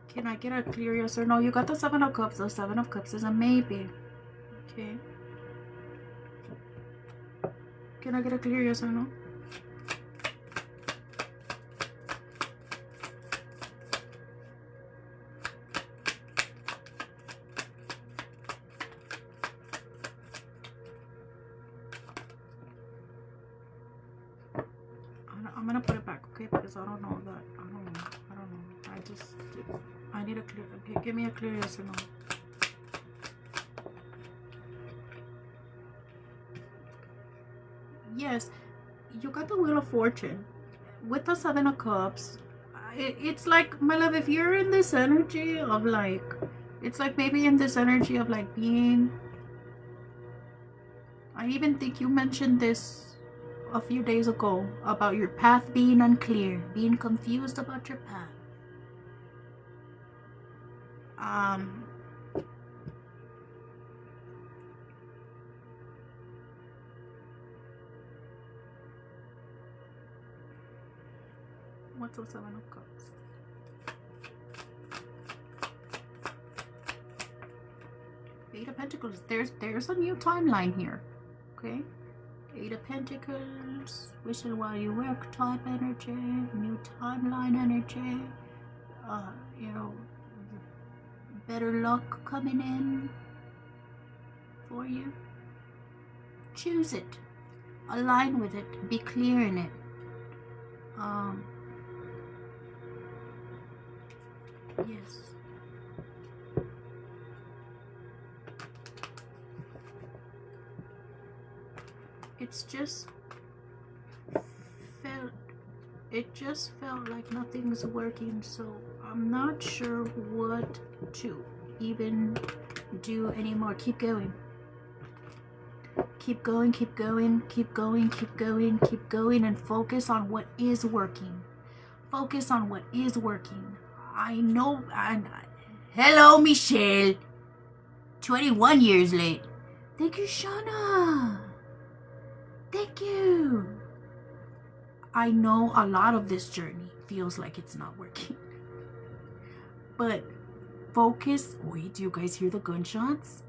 Can I get a clear yes or no? You got the 7 of Cups. The 7 of Cups is a maybe. Okay. Can I get a clear yes or no? I'm gonna put it back, okay? Because I don't know that. I don't know. I need a clear. Okay, give me a clear yes or no. Yes, you got the Wheel of Fortune with the Seven of Cups. It's like, my love, if you're in this energy of like, it's like maybe in this energy of like being, I even think you mentioned this a few days ago about your path being unclear, being confused about your path. What's the Seven of Cups? Eight of Pentacles. There's a new timeline here. Okay? Eight of Pentacles. Whistle while you work type energy. New timeline energy. You know, better luck coming in for you. Choose it. Align with it. Be clear in it. Yes. It just felt like nothing's working, so I'm not sure what to even do anymore. Keep going. Keep going, keep going, keep going, keep going, keep going, and focus on what is working. Focus on what is working. I know. Hello, Michelle. 21 years late. Thank you, Shauna. Thank you. I know a lot of this journey feels like it's not working. But focus. Wait, do you guys hear the gunshots?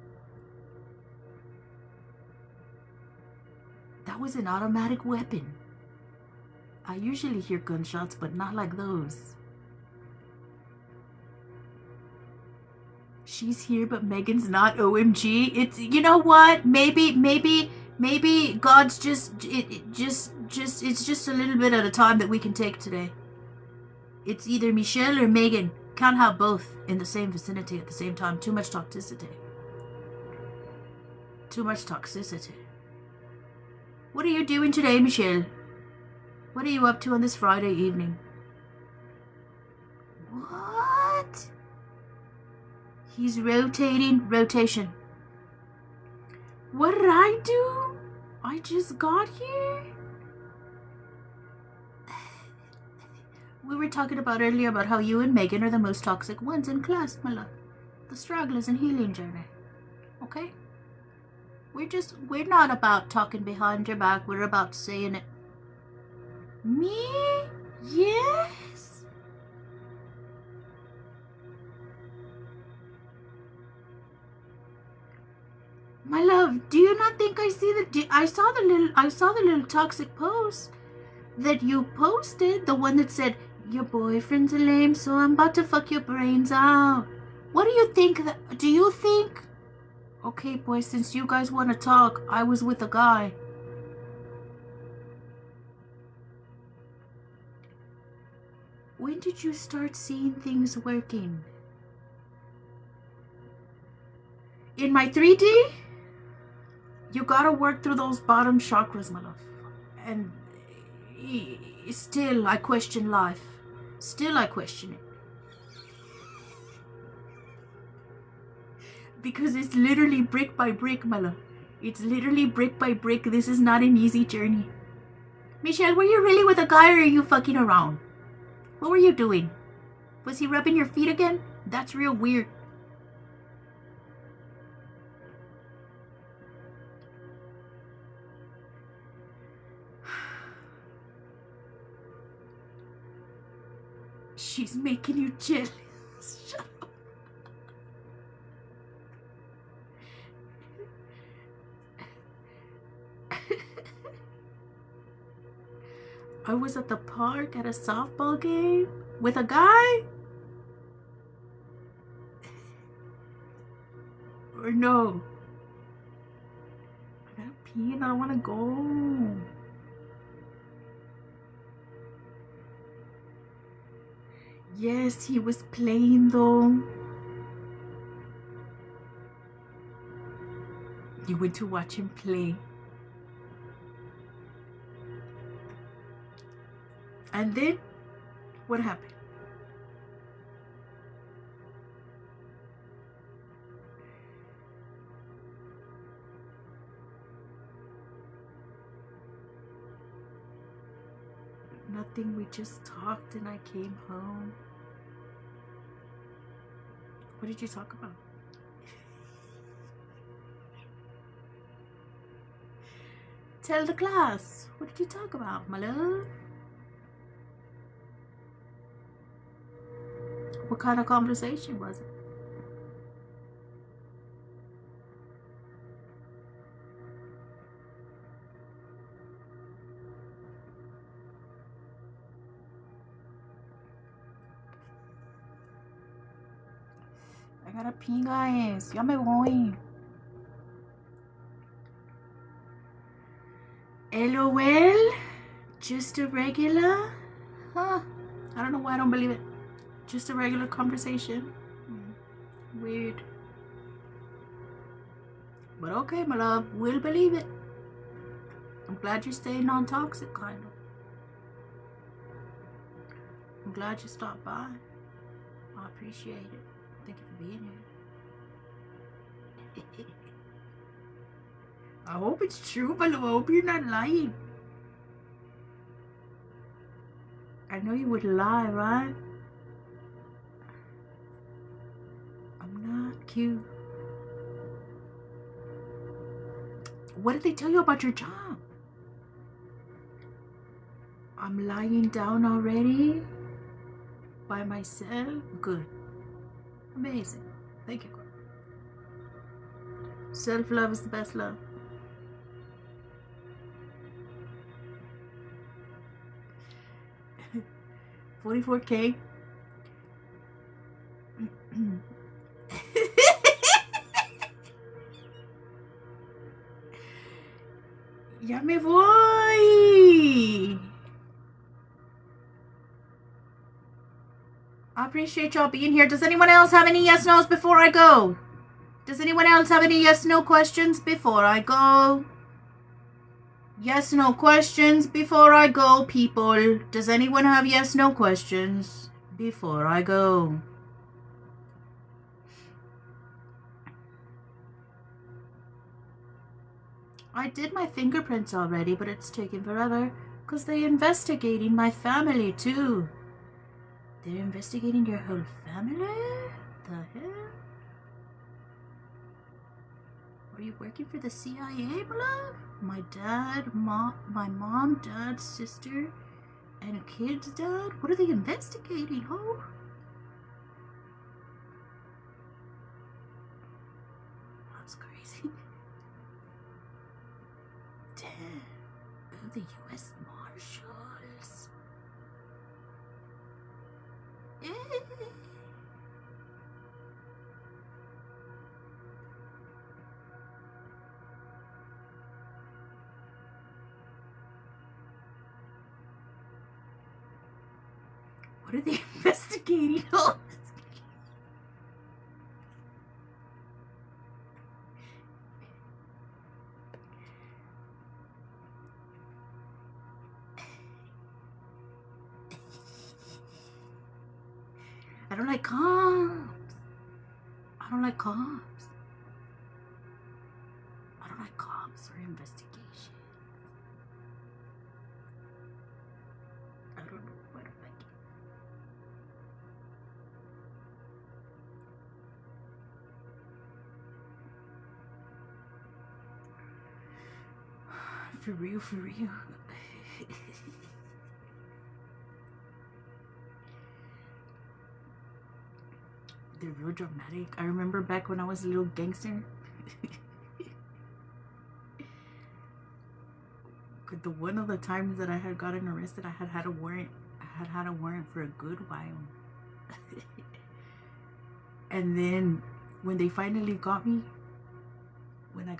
That was an automatic weapon. I usually hear gunshots, but not like those. She's here, but Megan's not. OMG. It's, you know what? Maybe God's it's just a little bit at a time that we can take today. It's either Michelle or Megan. Can't have both in the same vicinity at the same time. Too much toxicity. Too much toxicity. What are you doing today, Michelle? What are you up to on this Friday evening? What? He's rotating. Rotation. What did I do? I just got here? We were talking about earlier about how you and Megan are the most toxic ones in class, my love. The strugglers and healing journey. Okay? We're not about talking behind your back. We're about saying it. Me? Yes? My love, do you not think I see I saw the little toxic post that you posted, the one that said, your boyfriend's a lame, so I'm about to fuck your brains out. What do you think? Do you think? Okay, boys, since you guys want to talk, I was with a guy. When did you start seeing things working? In my 3D? You gotta work through those bottom chakras, my love. And still, I question life. Still, I question it. Because it's literally brick by brick, my love. It's literally brick by brick. This is not an easy journey. Michelle, were you really with a guy or are you fucking around? What were you doing? Was he rubbing your feet again? That's real weird. She's making you jealous. Shut up. I was at the park at a softball game with a guy? Or no? I gotta pee and I wanna go. Yes, he was playing though. You went to watch him play. And then, what happened? Nothing, we just talked and I came home. What did you talk about? Tell the class. What did you talk about, my love? What kind of conversation was it? I gotta pee, guys. Ya me voy. LOL? Just a regular? Huh. I don't know why I don't believe it. Just a regular conversation. Weird. But okay, my love. We'll believe it. I'm glad you're staying non-toxic, kind of. I'm glad you stopped by. I appreciate it. Thank you for being here. I hope it's true, but I hope you're not lying. I know you would lie, right? I'm not cute. What did they tell you about your job? I'm lying down already by myself. Good. Amazing. Thank you. Self-love is the best love. $44K. Ya me voy. I appreciate y'all being here. Does anyone else have any yes no's before I go? Does anyone else have any yes no questions before I go? Yes no questions before I go, people. Does anyone have yes no questions before I go? I did my fingerprints already, but it's taking forever because they're investigating my family too. They're investigating your whole family? The hell? Are you working for the CIA, love? My dad, my mom, dad, sister, and a kid's dad? What are they investigating, ho? That's crazy. Damn. Oh, the U.S. Marshals. What are they investigating? I don't like cops. I don't like cops. I don't like cops or investigation. I don't know. I don't like it. For real, for real. They're real dramatic. I remember back when I was a little gangster. The one of the times that I had gotten arrested, I had a warrant. I had a warrant for a good while. And then when they finally got me, when I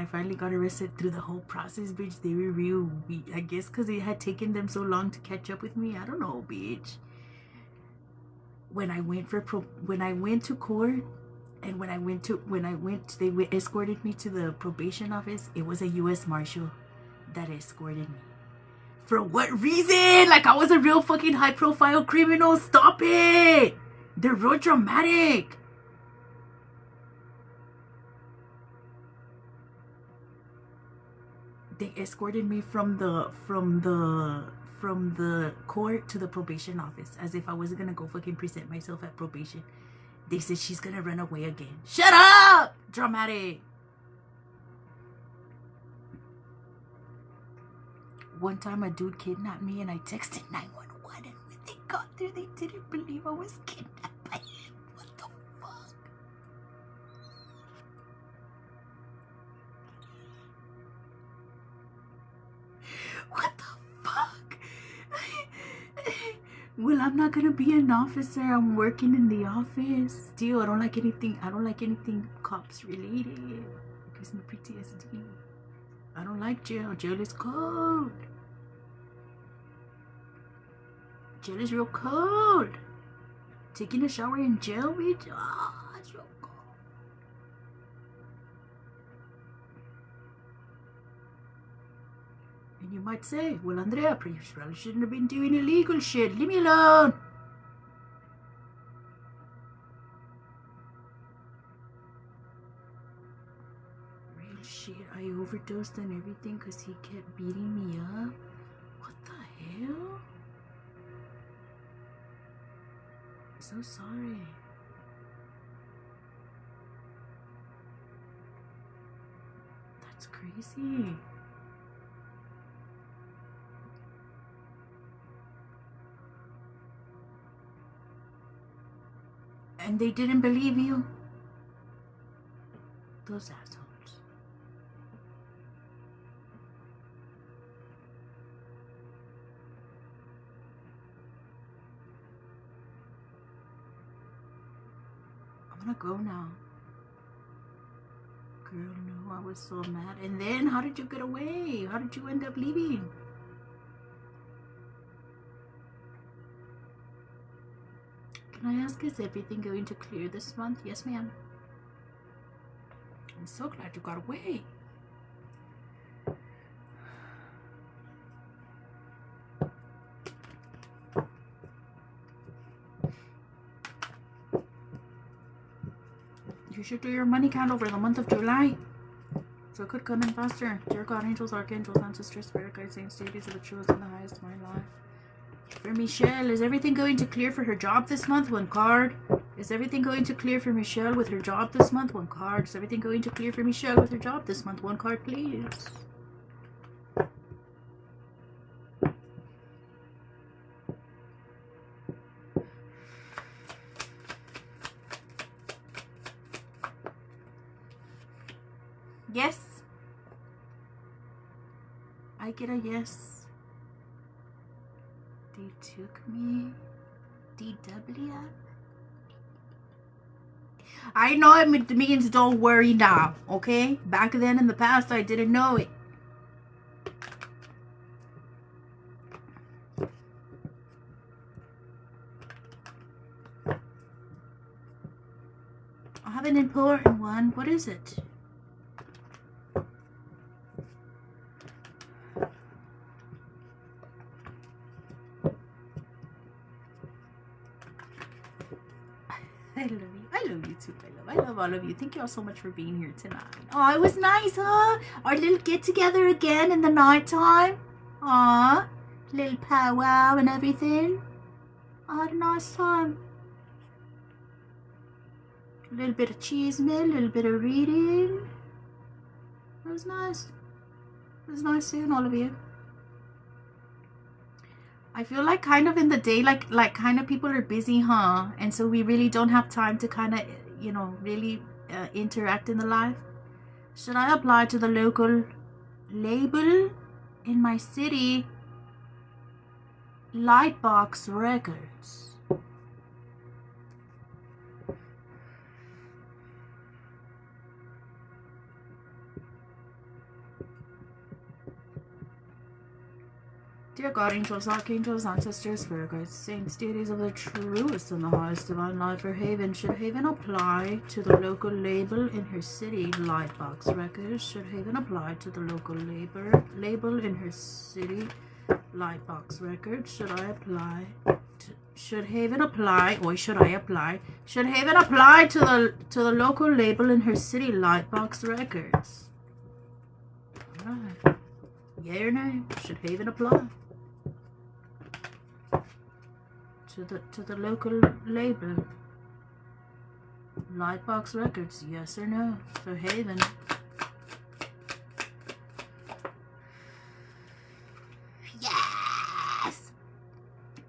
finally got arrested, through the whole process, bitch, they were real. I guess because it had taken them so long to catch up with me. I don't know, bitch. when I went to court, and they escorted me to the probation office. It was a U.S. Marshal that escorted me. For what reason? Like I was a real fucking high profile criminal. Stop it. They're real dramatic. They escorted me from the court to the probation office as if I wasn't gonna go fucking present myself at probation. They said she's gonna run away again. Shut up! Dramatic. One time a dude kidnapped me and I texted 911, and when they got there they didn't believe I was kidnapped by him. What the fuck? What the fuck? Well, I'm not gonna be an officer. I'm working in the office. Still, I don't like anything cops related. It gives me PTSD. I don't like jail. Jail is cold. Jail is real cold. Taking a shower in jail, bitch. Ah, it's real cold. And you might say, well, Andrea, you probably shouldn't have been doing illegal shit. Leave me alone. Real shit. I overdosed on everything because he kept beating me up. What the hell? So sorry. That's crazy. And they didn't believe you? Those assholes. I'm gonna go now. Girl, no, I was so mad. And then, how did you get away? How did you end up leaving? Can I ask, is everything going to clear this month? Yes, ma'am. I'm so glad you got away. You should do your money count over the month of July, so it could come in faster. Dear God, angels, archangels, ancestors, spirit guides, saints, deities of the truest and the highest of my life. For Michelle, is everything going to clear for her job this month? One card. Is everything going to clear for Michelle with her job this month? One card. Is everything going to clear for Michelle with her job this month? One card, please. Yes. I get a yes. They took me. DW. I know it means don't worry now, okay? Back then in the past, I didn't know it. I have an important one. What is it? I love you too. I love all of you. Thank you all so much for being here tonight. Oh, it was nice, huh? Our little get together again in the nighttime. Aw, little powwow and everything. I had a nice time. A little bit of cheese meal, a little bit of reading. It was nice. It was nice seeing all of you. I feel like kind of in the day, like kind of people are busy, huh? And so we really don't have time to kind of, you know, really interact in the live. Should I apply to the local label in my city? Lightbox Records. Dear God, angels, archangels, ancestors, spirit guides, saints, deities of the truest and the highest divine light for Haven. Should Haven apply to the local label in her city? Lightbox Records. Should Haven apply to the local label in her city? Lightbox Records. Should I apply? Should Haven apply? Or should I apply? Should Haven apply to the local label in her city? Lightbox Records. Alright. Yay or nay? Should Haven apply to the local label? Lightbox Records, yes or no for Haven? Yes!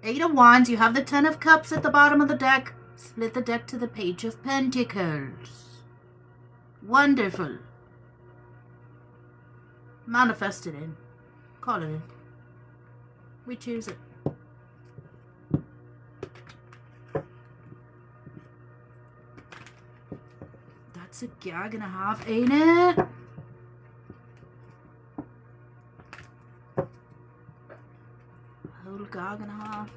8 of Wands, you have the 10 of Cups at the bottom of the deck. Split the deck to the Page of Pentacles. Wonderful. Manifest it in. Call it in. We choose it. That's a gag and a half, ain't it? Whole gag and a half.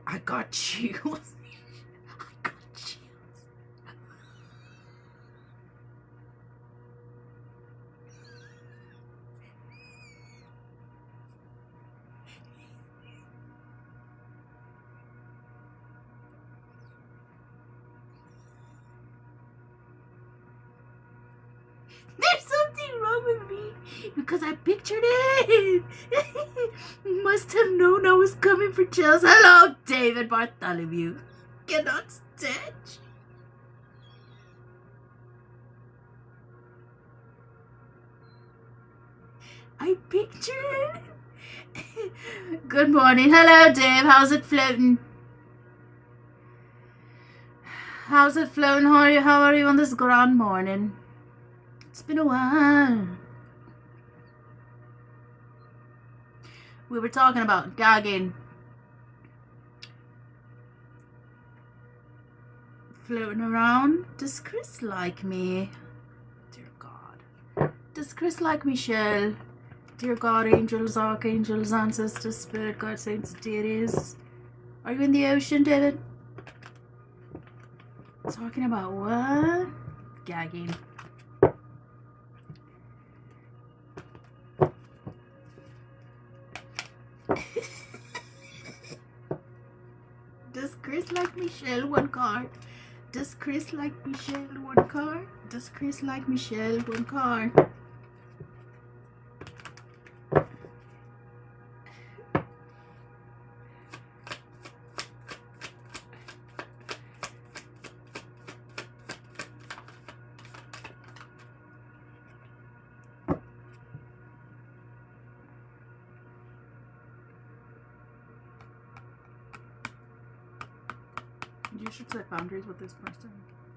I got chills. There's something wrong with me because I pictured it. Must have known I was coming for chills. Hello, David Bartholomew. Cannot stitch. I pictured it. Good morning. Hello, Dave. How's it floating? How's it floating? How are you on this grand morning? It's been a while. We were talking about gagging. Floating around. Does Chris like me? Dear God. Does Chris like Michelle? Dear God, angels, archangels, ancestors, spirit guides, saints, deities. Are you in the ocean, David? Talking about what? Gagging. Does Chris like Michelle? One card. Does Chris like Michelle? One card. Does Chris like Michelle? One card. You should set boundaries with this person,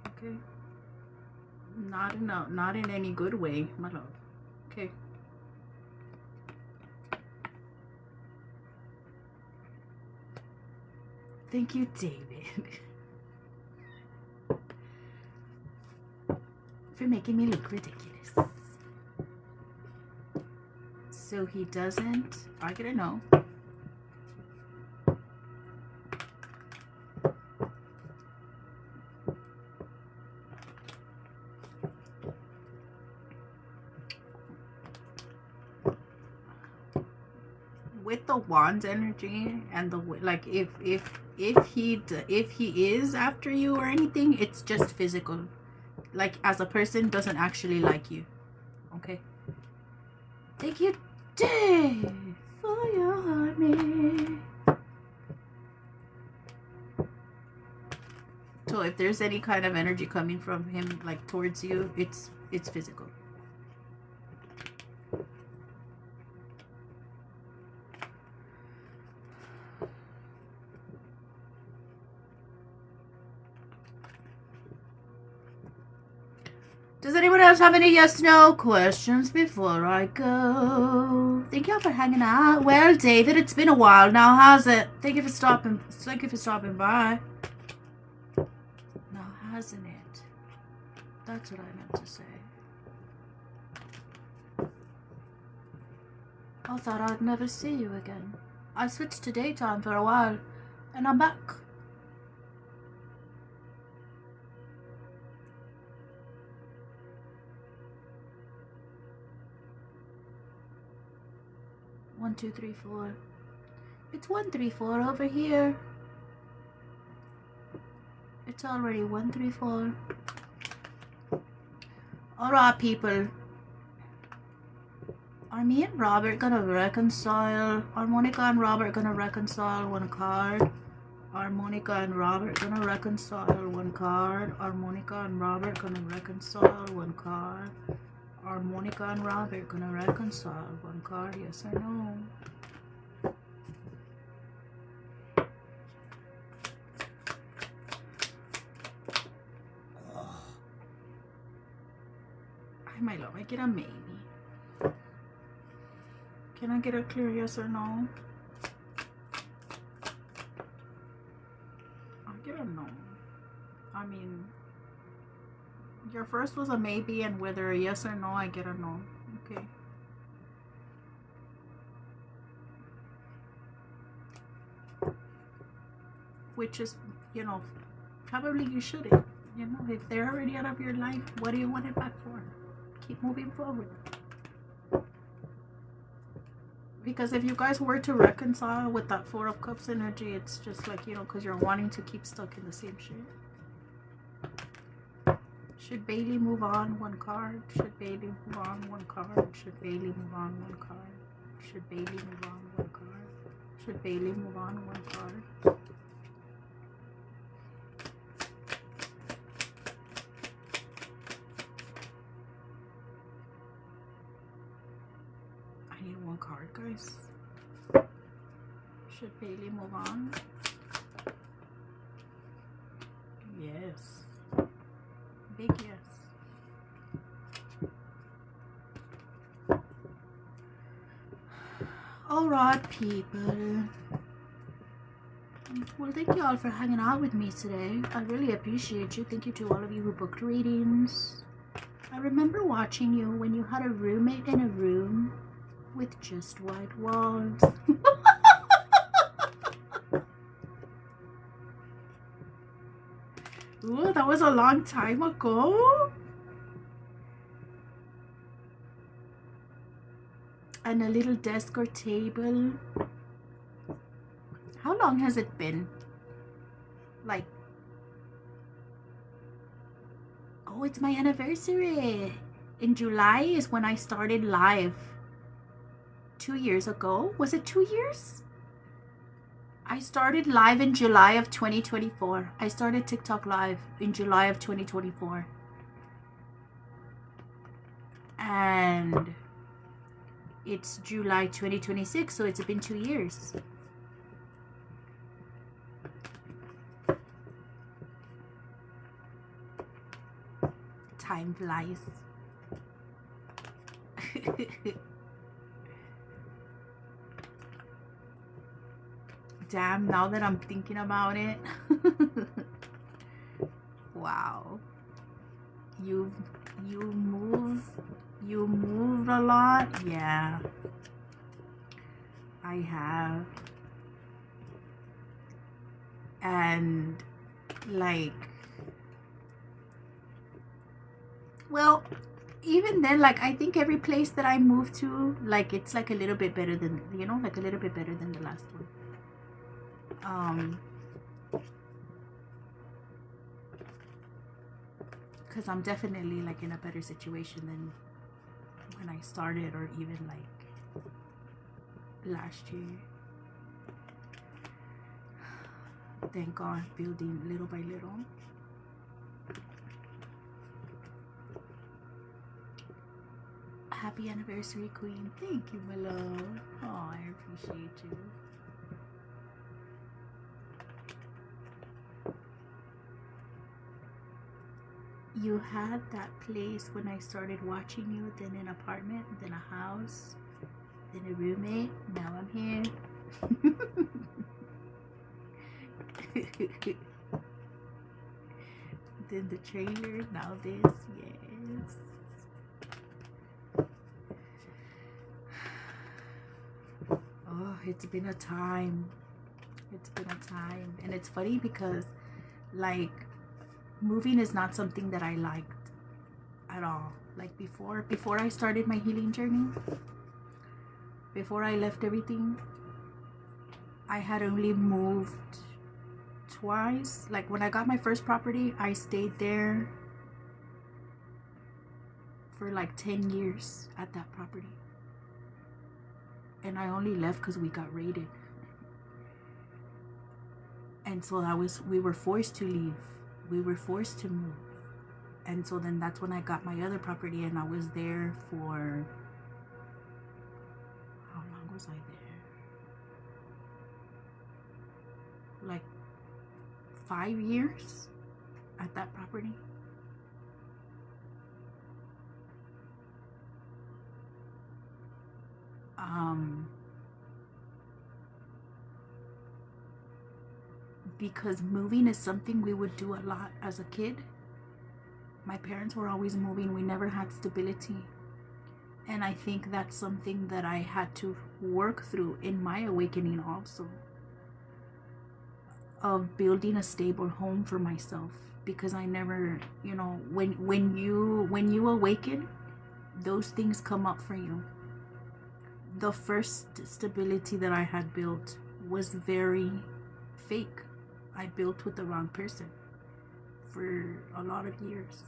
okay? Not in any good way, my love. Okay. Thank you, David, for making me look ridiculous. So he doesn't. I gotta know. With the Wands energy and the like, if he is after you or anything, it's just physical. Like, as a person, doesn't actually like you. Okay. Thank you, Dave, for your honey. So if there's any kind of energy coming from him, like towards you, it's physical. Does anyone else have any yes/no questions before I go? Thank y'all for hanging out. Well, David, it's been a while now. How's it? Thank you for stopping by. Now, hasn't it? That's what I meant to say. I thought I'd never see you again. I switched to daytime for a while, and I'm back. One, two, three, four. It's 134 over here. It's already 134. Alright, people. Are me and Robert gonna reconcile? Are Monica and Robert gonna reconcile one card? Are Monica and Robert gonna reconcile one card? Are Monica and Robert gonna reconcile one card? Are Monica and Robert gonna reconcile one card? Yes or no? I might love. I get a maybe. Can I get a clear yes or no? I get a no. I mean, your first was a maybe, and whether a yes or no, I get a no. Okay. Which is, you know, probably you shouldn't. You know, if they're already out of your life, what do you want it back for? Keep moving forward. Because if you guys were to reconcile with that Four of Cups energy, it's just like, you know, because you're wanting to keep stuck in the same shit. Should Bailey move on? One card. Should Bailey move on? One card. Should Bailey move on? One card. Should Bailey move on? One card. Should Bailey move on? One card. I need one card, guys. Should Bailey move on? Yes. Big yes. Alright, people. Well, thank you all for hanging out with me today. I really appreciate you. Thank you to all of you who booked readings. I remember watching you when you had a roommate in a room with just white walls. Ooh, that was a long time ago. And a little desk or table. How long has it been? Like, oh, it's my anniversary. In July is when I started live. 2 years ago. Was it 2 years? I started live in July of 2024. I started TikTok live in July of 2024. And it's July 2026, so it's been 2 years. Time flies. Damn, now that I'm thinking about it. Wow. You moved a lot. Yeah. I have. And like, well, even then, like, I think every place that I moved to, like, it's like a little bit better than, you know, like a little bit better than the last one. Because I'm definitely like in a better situation than when I started, or even like last year. Thank God, building little by little. Happy anniversary, Queen. Thank you, my love. Oh, I appreciate you. You had that place when I started watching you, then an apartment, then a house, then a roommate. Now I'm here. Then the trailer, now this. Yes. it's been a time. It's been a time. And it's funny because, like, moving is not something that I liked at all. Like, before I started my healing journey, before I left everything, I had only moved twice. Like, when I got my first property, I stayed there for like 10 years at that property. And I only left because we got raided. And so we were forced to leave. We were forced to move. And so then that's when I got my other property, and I was there for, how long was I there? Like 5 years at that property. Because moving is something we would do a lot as a kid. My parents were always moving. We never had stability. And I think that's something that I had to work through in my awakening also, of building a stable home for myself. Because I never, you know, when you awaken, those things come up for you. The first stability that I had built was very fake. I built with the wrong person for a lot of years.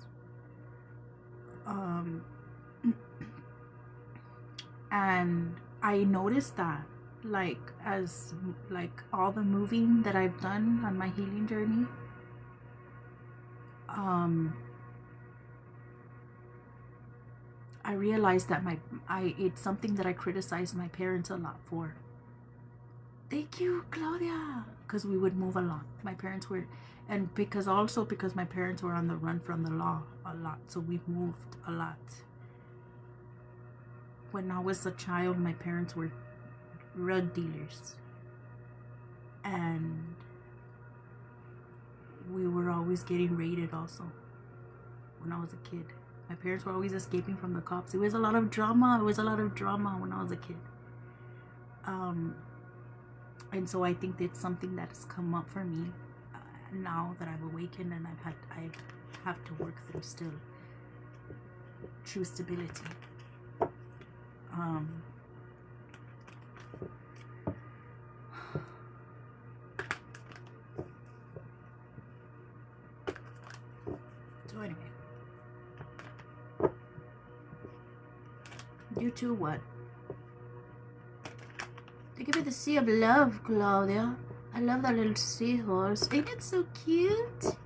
And I noticed that, like, as like all the moving that I've done on my healing journey, I realized that it's something that I criticized my parents a lot for. Thank you, Claudia. Because we would move a lot. My parents were, and because my parents were on the run from the law a lot, so we moved a lot. When I was a child, my parents were drug dealers, and we were always getting raided also when I was a kid. My parents were always escaping from the cops. It was a lot of drama. It was a lot of drama when I was a kid. And so I think it's something that has come up for me now that I've awakened, and I have to work through still true stability. So anyway, you two what? Give me the sea of love, Claudia. I love that little seahorse. Ain't it so cute?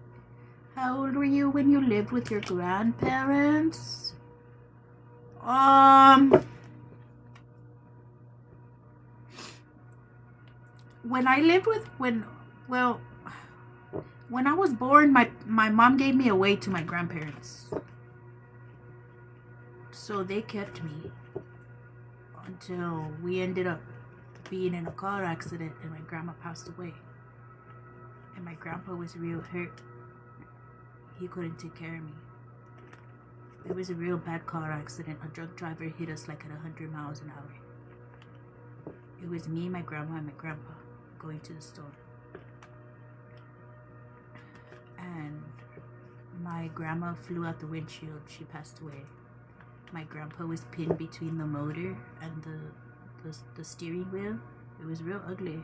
How old were you when you lived with your grandparents? When I lived with, when I was born, my mom gave me away to my grandparents. So they kept me until we ended up being in a car accident, and my grandma passed away, and my grandpa was real hurt. He couldn't take care of me. It was a real bad car accident. A drunk driver hit us like at 100 miles an hour. It was me, my grandma, and my grandpa going to the store, and my grandma flew out the windshield. She passed away. My grandpa was pinned between the motor and the steering wheel. It was real ugly.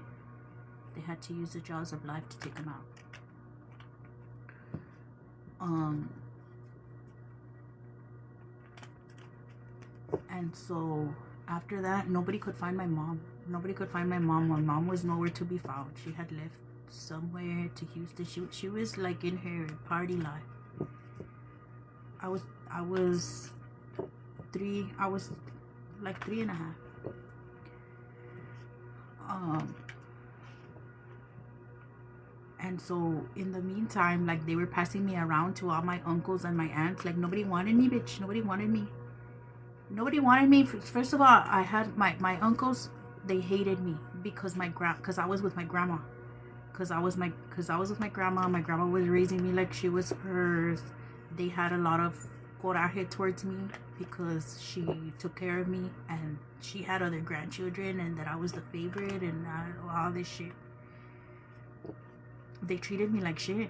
They had to use the jaws of life to take him out. And so after that, nobody could find my mom. Nobody could find my mom. My mom was nowhere to be found. She had left somewhere to Houston. She was like in her party life. I was like 3.5. And so in the meantime, like, they were passing me around to all my uncles and my aunts. Like, nobody wanted me, bitch. Nobody wanted me. Nobody wanted me. First of all, I had my uncles. They hated me because because I was with my grandma. Because I was with my grandma. My grandma was raising me like she was hers. They had a lot of coraje towards me because she took care of me and she had other grandchildren and that I was the favorite and all this shit. They treated me like shit.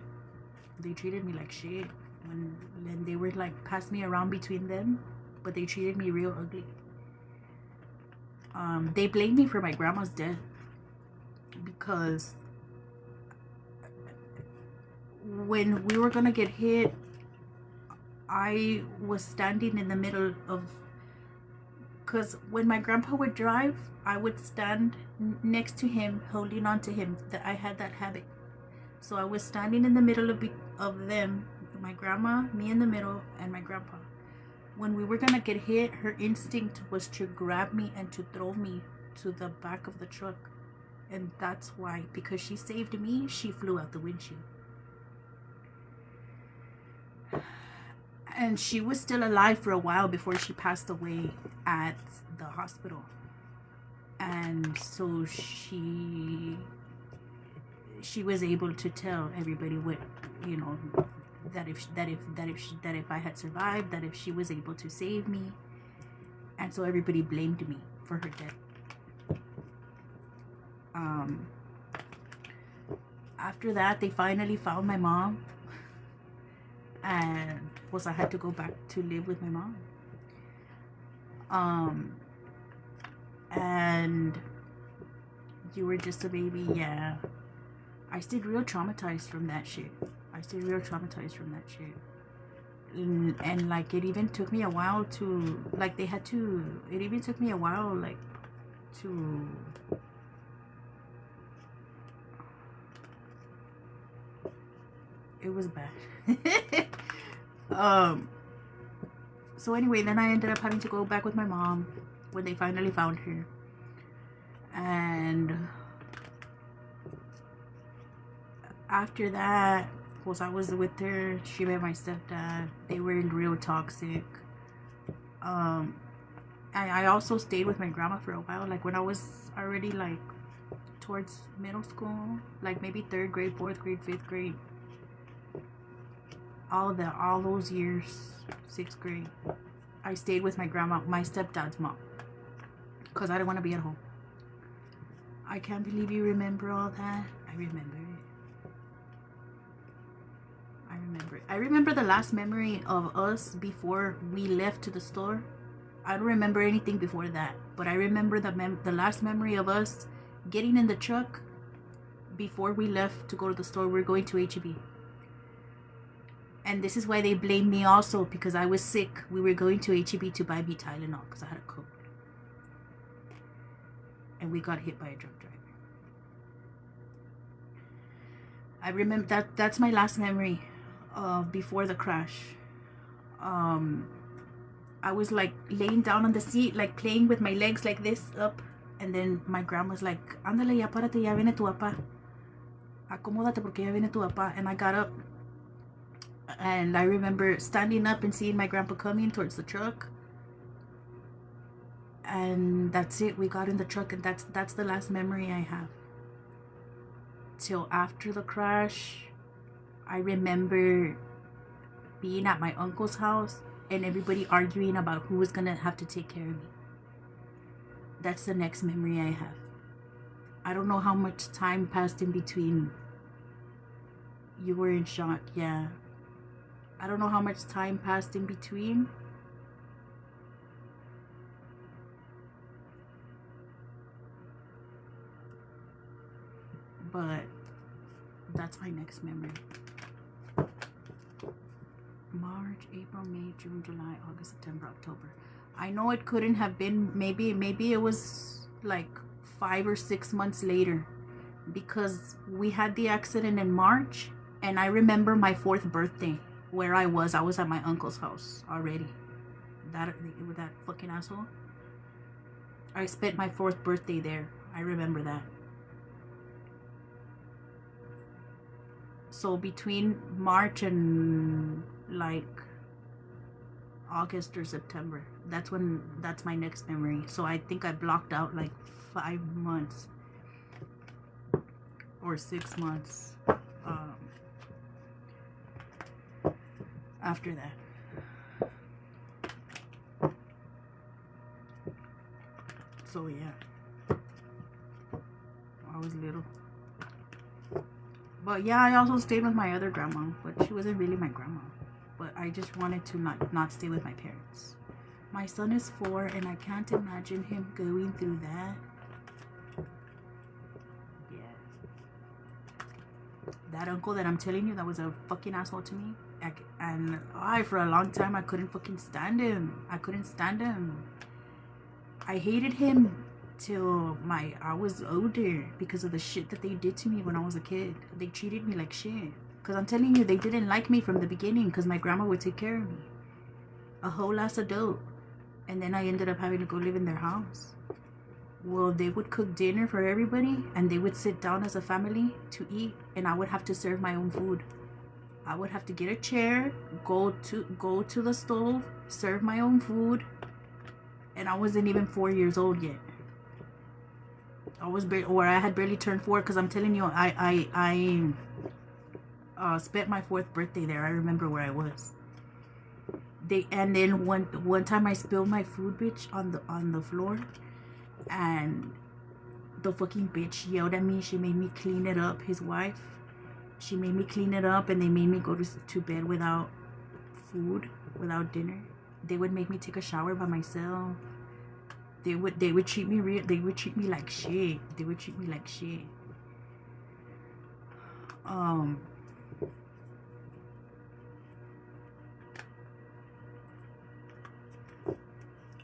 They treated me like shit. When they were like passed me around between them, but they treated me real ugly. They blamed me for my grandma's death because when we were gonna get hit, I was standing in the middle of, because when my grandpa would drive, I would stand next to him, holding on to him. That I had that habit. So I was standing in the middle of them, my grandma, me in the middle, and my grandpa. When we were gonna get hit, her instinct was to grab me and to throw me to the back of the truck. And that's why, because she saved me, she flew out the windshield. And she was still alive for a while before she passed away at the hospital. And so she was able to tell everybody what, you know, that if I had survived, that if she was able to save me. And so everybody blamed me for her death. After that, they finally found my mom, and I had to go back to live with my mom. And you were just a baby. Yeah, I stayed real traumatized from that shit. And like, it even took me a while to, like, it even took me a while, like, to it was bad. So anyway, then I ended up having to go back with my mom when they finally found her. And after that, I was with her. She met my stepdad. They were real toxic. I also stayed with my grandma for a while, like when I was already like towards middle school, like maybe 3rd grade, 4th grade, 5th grade. All those years, 6th grade, I stayed with my grandma, my stepdad's mom, because I didn't want to be at home. I can't believe you remember all that. I remember it. I remember the last memory of us before we left to the store. I don't remember anything before that, but I remember the last memory of us getting in the truck before we left to go to the store. We were going to H-E-B. And this is why they blamed me also, because I was sick. We were going to H-E-B to buy me Tylenol because I had a cold. And we got hit by a drunk driver. I remember that's my last memory of before the crash. I was like laying down on the seat, like playing with my legs like this up. And then my grandma's like, ándale, ya párate, ya viene tu papá. Acomódate porque ya viene tu papá. And I got up. And I remember standing up and seeing my grandpa coming towards the truck. And that's it. We got in the truck, and that's the last memory I have. Till after the crash, I remember being at my uncle's house and everybody arguing about who was gonna have to take care of me. That's the next memory I have. I don't know how much time passed in between. You were in shock, yeah. I don't know how much time passed in between. But that's my next memory. March, April, May, June, July, August, September, October. I know it couldn't have been, maybe it was like 5 or 6 months later, because we had the accident in March, and I remember my 4th birthday where I was at my uncle's house already. With that fucking asshole. I spent my 4th birthday there. I remember that. So between March and like August or September, that's my next memory. So I think I blocked out like 5 months or 6 months after that. So yeah, I was little. But yeah, I also stayed with my other grandma, but she wasn't really my grandma. But I just wanted to not stay with my parents. My son is 4 and I can't imagine him going through that. Yeah. That uncle that I'm telling you that was a fucking asshole to me. And for a long time I couldn't fucking stand him. I couldn't stand him. I hated him till I was older because of the shit that they did to me when I was a kid. They treated me like shit. Because I'm telling you, they didn't like me from the beginning because my grandma would take care of me. A whole ass adult. And then I ended up having to go live in their house. Well, they would cook dinner for everybody and they would sit down as a family to eat, and I would have to serve my own food. I would have to get a chair, go to the stove, serve my own food, and I wasn't even 4 years old yet. I had barely turned 4, because I'm telling you, I spent my 4th birthday there. I remember where I was. And then one time I spilled my food, bitch, on the floor, and the fucking bitch yelled at me. She made me clean it up. His wife, she made me clean it up, and they made me go to bed without food, without dinner. They would make me take a shower by myself. They would treat me like shit. They would treat me like shit.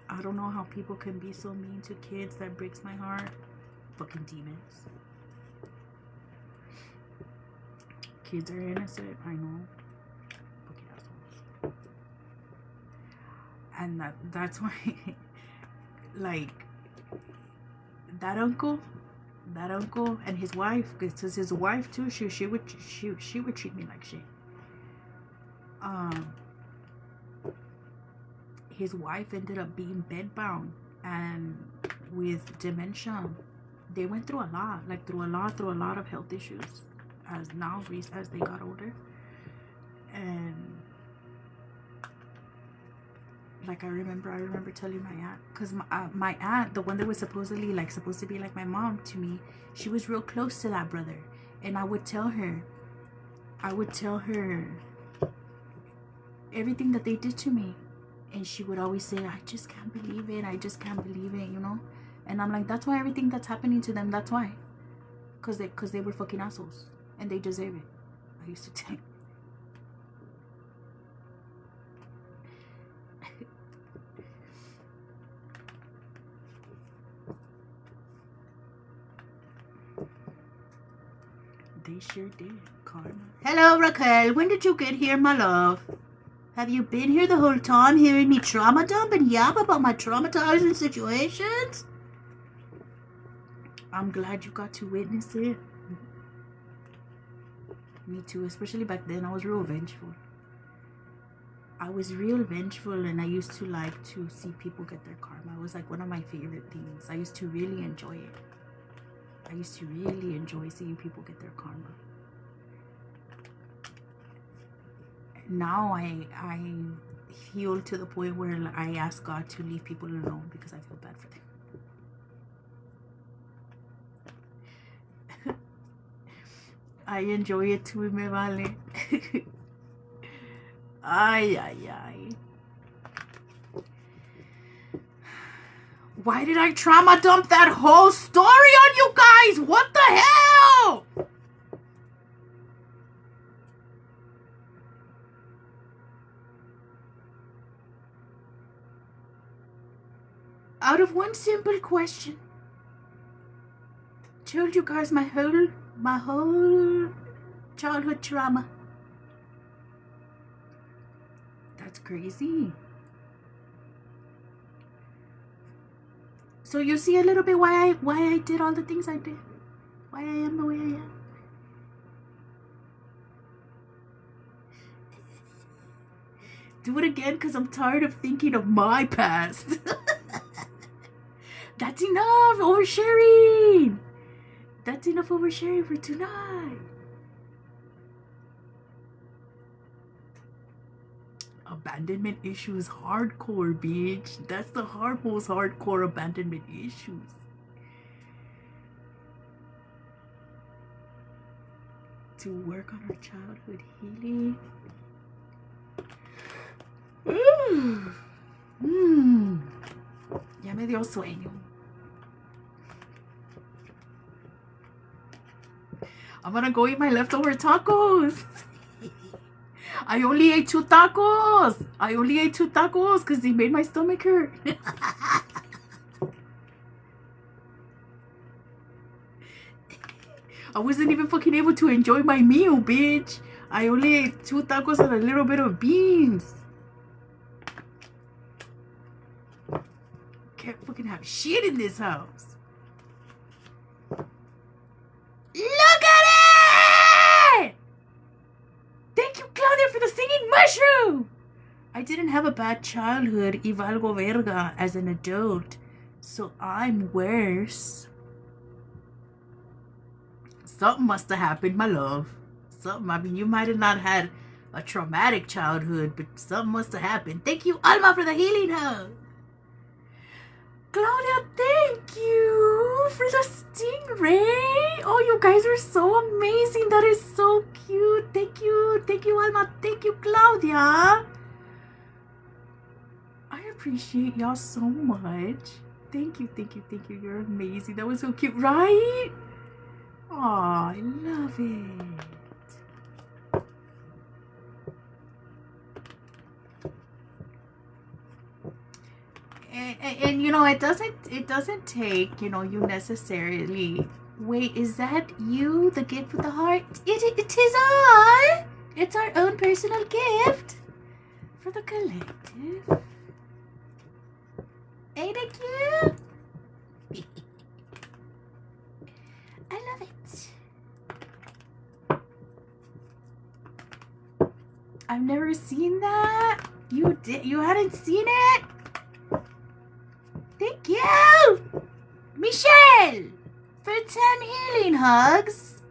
I don't know how people can be so mean to kids. That breaks my heart. Fucking demons. Kids are innocent, I know. Fucking assholes. And that's why like that uncle and his wife, because his wife too, she would treat me like shit. His wife ended up being bedbound and with dementia. They went through a lot, through a lot of health issues as they got older. And like I remember telling my aunt, because my aunt, the one that was supposed to be like my mom to me, she was real close to that brother. And I would tell her everything that they did to me. And she would always say, I just can't believe it, you know? And I'm like, that's why everything that's happening to them, that's why. Because they were fucking assholes. And they deserve it. I used to tell. They sure did. Karma. Hello, Raquel. When did you get here, my love? Have you been here the whole time hearing me trauma dump and yap about my traumatizing situations? I'm glad you got to witness it. Me too, especially back then. I was real vengeful. And I used to like to see people get their karma. It was like one of my favorite things. I used to really enjoy it. I used to really enjoy seeing people get their karma. Now I healed to the point where I ask God to leave people alone because I feel bad for them. I enjoy it too, me vale. Ay. Why did I trauma dump that whole story on you guys? What the hell? Out of one simple question. Told you guys my whole childhood trauma. That's crazy. So you see a little bit why I did all the things I did. Why I am the way I am. Do it again because I'm tired of thinking of my past. That's enough oversharing. That's enough oversharing for tonight. Abandonment issues hardcore, bitch. That's the most hardcore abandonment issues. To work on our childhood healing. Ya me dio sueño. I'm gonna go eat my leftover tacos. I only ate 2 tacos. Because they made my stomach hurt. I wasn't even fucking able to enjoy my meal, bitch. I only ate 2 tacos and a little bit of beans. Can't fucking have shit in this house. Look at it! Thank you, Claudia, for the singing mushroom. I didn't have a bad childhood, y valgo verga, as an adult. So I'm worse. Something must have happened, my love. Something. I mean, you might have not had a traumatic childhood, but something must have happened. Thank you, Alma, for the healing hug. Claudia, thank you for the stingray. Oh, you guys are so amazing. That is so cute. Thank you. Thank you, Alma. Thank you, Claudia. I appreciate y'all so much. Thank you, thank you, thank you. You're amazing. That was so cute, right? Aw, I love it. And you know, it doesn't take, you know, you necessarily. Wait, is that you, the gift with the heart? It is I. It's our own personal gift for the collective. Ain't it cute? I love it. I've never seen that. You hadn't seen it? Thank you, Michelle, for 10 healing hugs.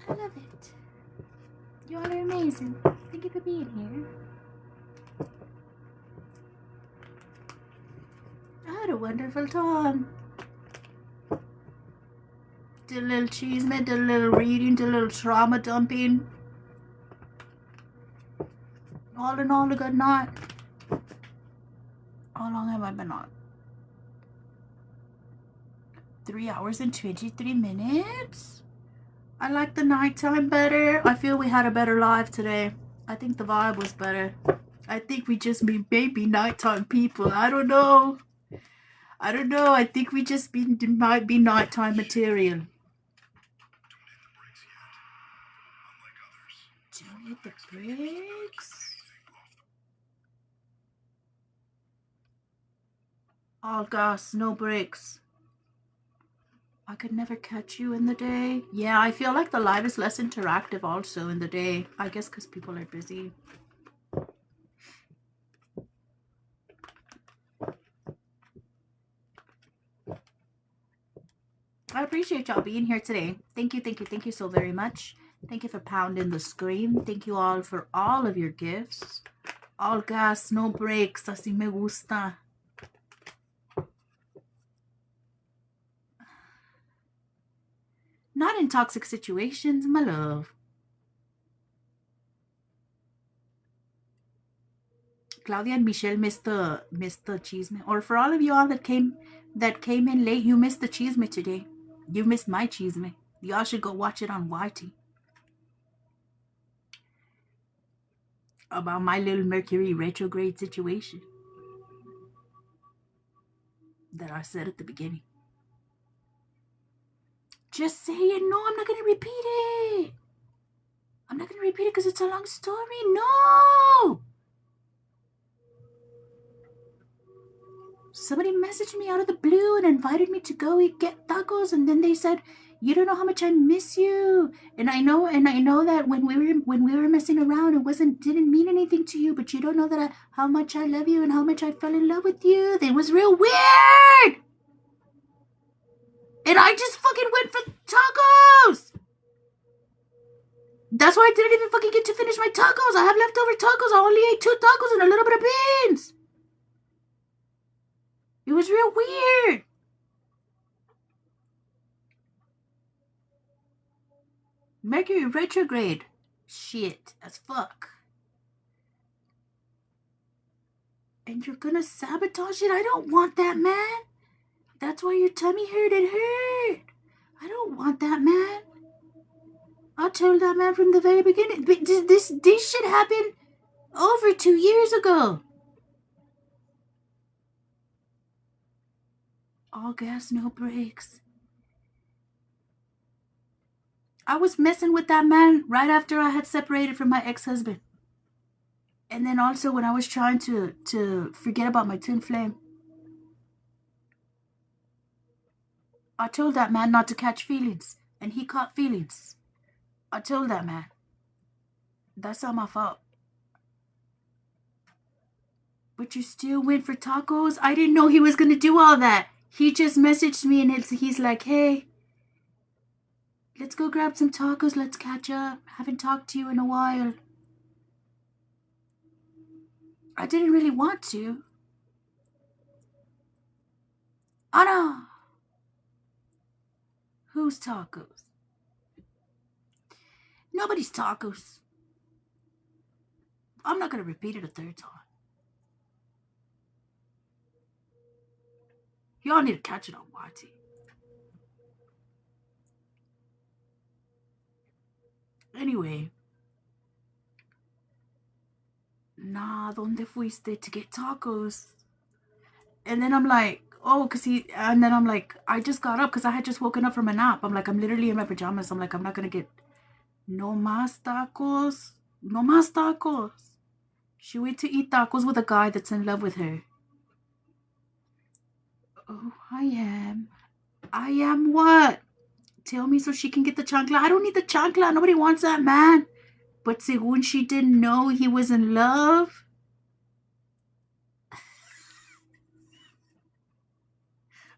I love it. You all are amazing. Thank you for being here. I had a wonderful time. Did a little cheesemate, did a little reading, did a little trauma dumping. All in all, a good night. How long have I been on? 3 hours and 23 minutes? I like the nighttime better. I feel we had a better live today. I think the vibe was better. I think we just maybe nighttime people. I don't know. I think we just might be nighttime material. Don't hit the brakes. All gas, no brakes. I could never catch you in the day. Yeah, I feel like the live is less interactive also in the day. I guess because people are busy. I appreciate y'all being here today. Thank you so very much. Thank you for pounding the screen. Thank you all for all of your gifts. All gas, no brakes. Así me gusta. Not in toxic situations, my love. Claudia and Michelle missed the chisme. Or for all of you all that came in late, you missed the chisme today. You missed my chisme. Y'all should go watch it on YT. About my little Mercury retrograde situation that I said at the beginning. Just say it. No, I'm not going to repeat it. I'm not going to repeat it because it's a long story. No! Somebody messaged me out of the blue and invited me to go get tacos, and then they said, "You don't know how much I miss you." And I know that when we were messing around, it didn't mean anything to you, but you don't know that how much I love you and how much I fell in love with you. It was real weird. And I just fucking went for tacos. That's why I didn't even fucking get to finish my tacos. I have leftover tacos. I only ate 2 tacos and a little bit of beans. It was real weird. Mercury retrograde. Shit as fuck. And you're gonna sabotage it? I don't want that, man. That's why your tummy hurt. It hurt. I don't want that, man. I told that man from the very beginning. This shit happened over 2 years ago. All gas, no brakes. I was messing with that man right after I had separated from my ex-husband. And then also when I was trying to forget about my twin flame. I told that man not to catch feelings. And he caught feelings. I told that man. That's not my fault. But you still went for tacos? I didn't know he was going to do all that. He just messaged me and he's like, hey, let's go grab some tacos. Let's catch up. Haven't talked to you in a while. I didn't really want to. Anna! Whose tacos? Nobody's tacos. I'm not going to repeat it a third time. Y'all need to catch it on YT. Anyway. Nah, ¿dónde fuiste to get tacos? And then I'm like, oh, and then I'm like, I just got up because I had just woken up from a nap. I'm like, I'm literally in my pajamas. I'm like, I'm not going to get no más tacos. No más tacos. She went to eat tacos with a guy that's in love with her. Oh, I am. I am what? Tell me so she can get the chancla. I don't need the chancla. Nobody wants that man. But según she didn't know he was in love.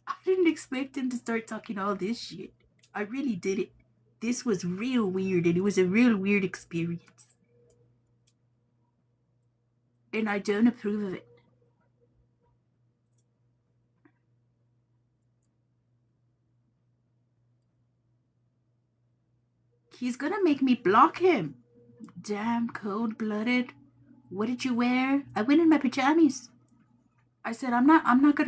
I didn't expect him to start talking all this shit. I really didn't. This was real weird, and it was a real weird experience. And I don't approve of it. He's gonna make me block him. Damn, cold-blooded. What did you wear? I went in my pajamas. I said, I'm not gonna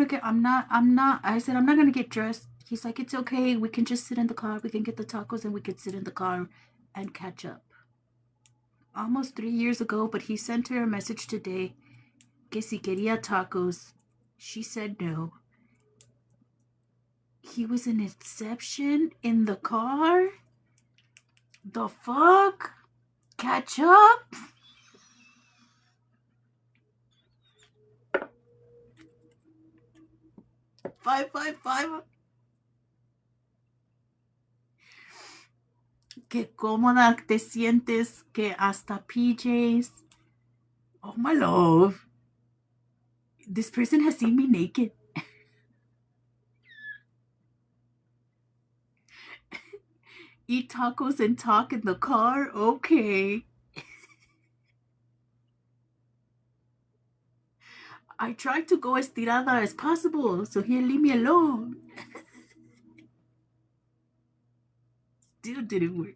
get dressed. He's like, it's okay. We can just sit in the car. We can get the tacos and we can sit in the car and catch up. Almost 3 years ago, but he sent her a message today. Que si quería tacos. She said no. He was an exception in the car? The fuck? Catch up? Five. Qué cómoda te sientes que hasta PJs. Oh my love. This person has seen me naked. Eat tacos and talk in the car? Okay. I tried to go as tirada as possible, so he'll leave me alone. Still didn't work.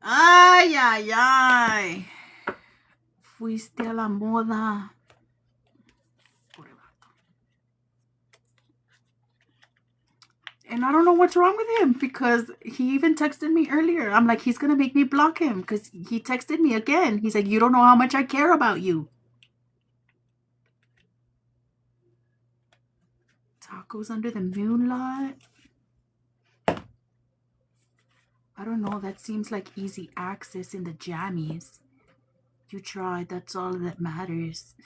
Ay. Fuiste a la moda. And I don't know what's wrong with him because he even texted me earlier. I'm like, he's going to make me block him because he texted me again. He's like, you don't know how much I care about you. Tacos under the moonlight. I don't know. That seems like easy access in the jammies. You tried. That's all that matters.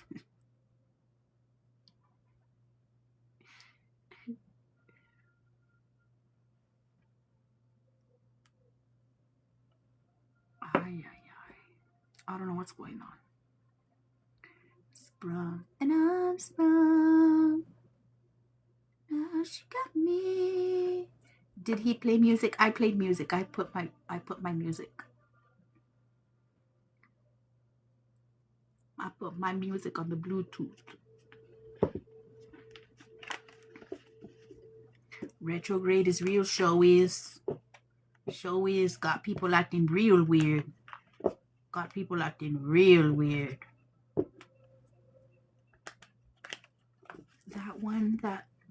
I don't know what's going on. Sprung and I'm sprung. she got me. Did he play music? I played music. I put my music. I put my music on the Bluetooth. Retrograde is real. Show is got people acting real weird. Got people acting real weird.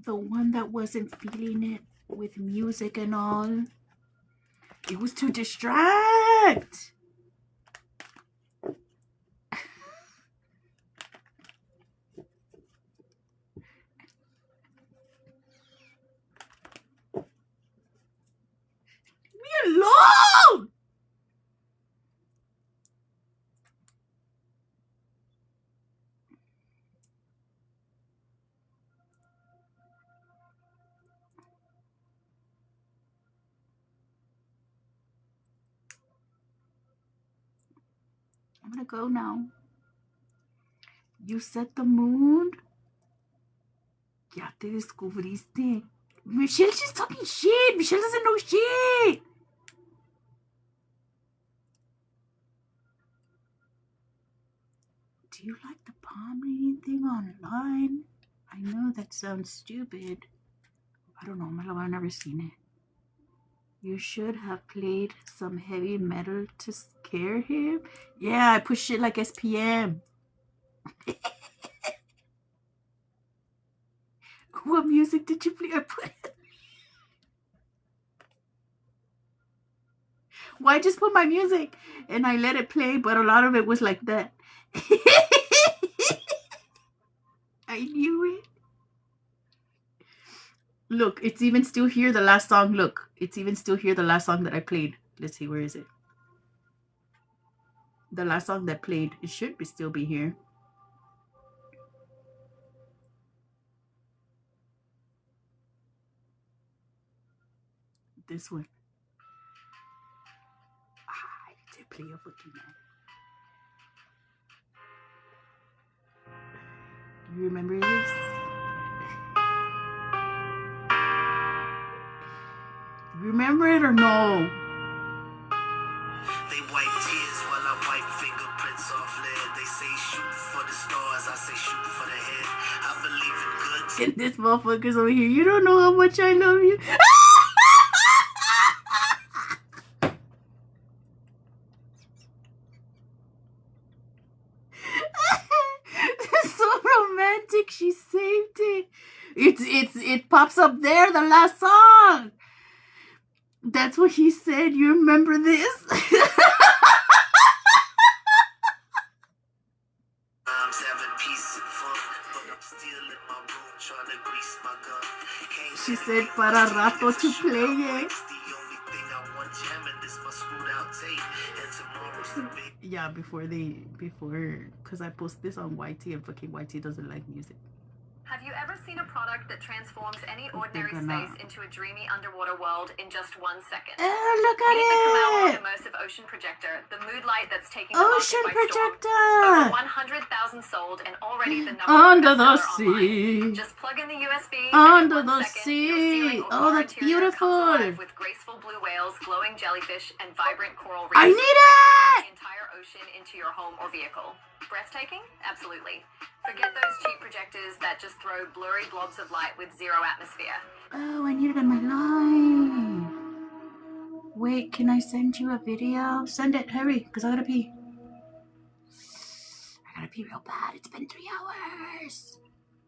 The one that wasn't feeling it with music and all. It was to distract. Leave me alone. I'm gonna go now. You set the mood. Ya te descubriste. Michelle's just talking shit. Michelle doesn't know shit. Do you like the palm reading thing online? I know that sounds stupid. I don't know. I've never seen it. You should have played some heavy metal to scare him. Yeah, I push shit like SPM. What music did you play? I put. Well, I just put my music and I let it play, but a lot of it was like that. I knew it. Look, it's even still here, the last song. Look, it's even still here, the last song that I played. Let's see, where is it? The last song that played. It should still be here. This one. I need to play a fucking man. Do you remember this? Remember it or no? They wipe tears while I wipe fingerprints off lead. They say shoot for the stars, I say shoot for the head. I believe in good. And this motherfucker's over here. You don't know how much I love you. So romantic. She saved it. It pops up there, the last song. That's what he said. You remember this? She said, para rato to play it. Yeah, because I post this on YT and fucking YT doesn't like music. Have you ever seen a product that transforms any ordinary space into a dreamy underwater world in just 1 second? Look at Meet the Kamau it! immersive ocean projector, the mood light that's taking Ocean the market by projector! storm. Over 100,000 sold and already the number Under one the bestseller sea. online. Just plug in the USB Under and in 1 the second, your ceiling sea. or Oh, bar that's interior comes beautiful. alive with graceful blue whales, glowing jellyfish, and vibrant coral reefs. I need it! The entire ocean into your home or vehicle. Breathtaking? Absolutely. Forget those cheap projectors that just throw blurry blobs of light with zero atmosphere. Oh, I need it in my life. Wait, can I send you a video? Send it, hurry, because I gotta pee. I gotta pee real bad. It's been 3 hours.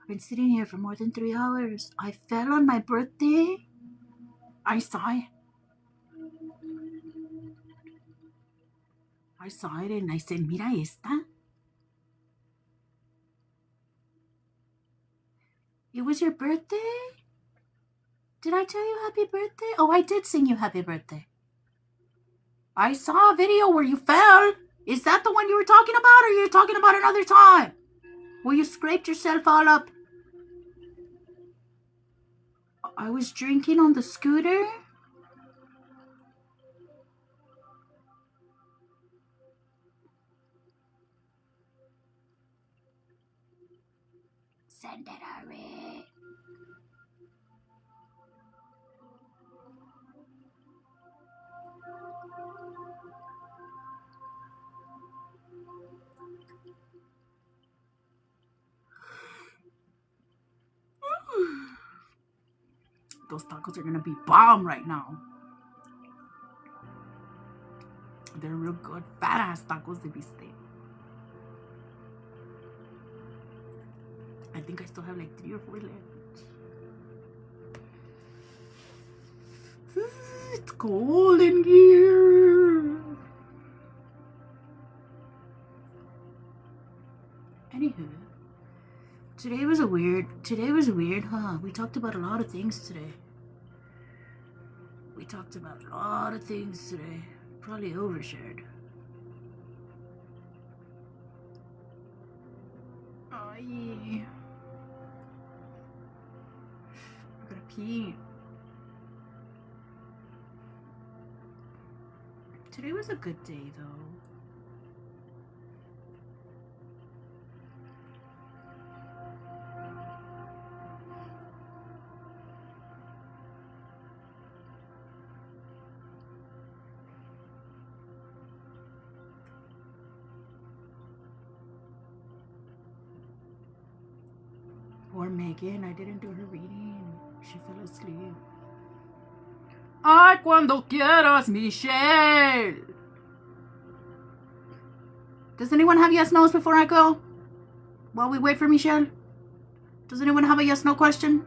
I've been sitting here for more than 3 hours. I fell on my birthday. I saw it. I saw it and I said, mira esta. It was your birthday? Did I tell you happy birthday? Oh, I did sing you happy birthday. I saw a video where you fell. Is that the one you were talking about, or you're talking about another time? Where you scraped yourself all up? I was drinking on the scooter. Send it, hurry. Those tacos are gonna be bomb right now. They're real good, fat ass tacos de bistec. I think I still have like 3 or 4 left. It's cold in here. Anywho, today was weird, huh? We talked about a lot of things today. Probably overshared. Oh, yeah. I gotta pee. Today was a good day, though. Poor Megan, I didn't do her reading. She fell asleep. Ay, cuando quieras, Michelle. Does anyone have yes, no's before I go? While we wait for Michelle? Does anyone have a yes, no question?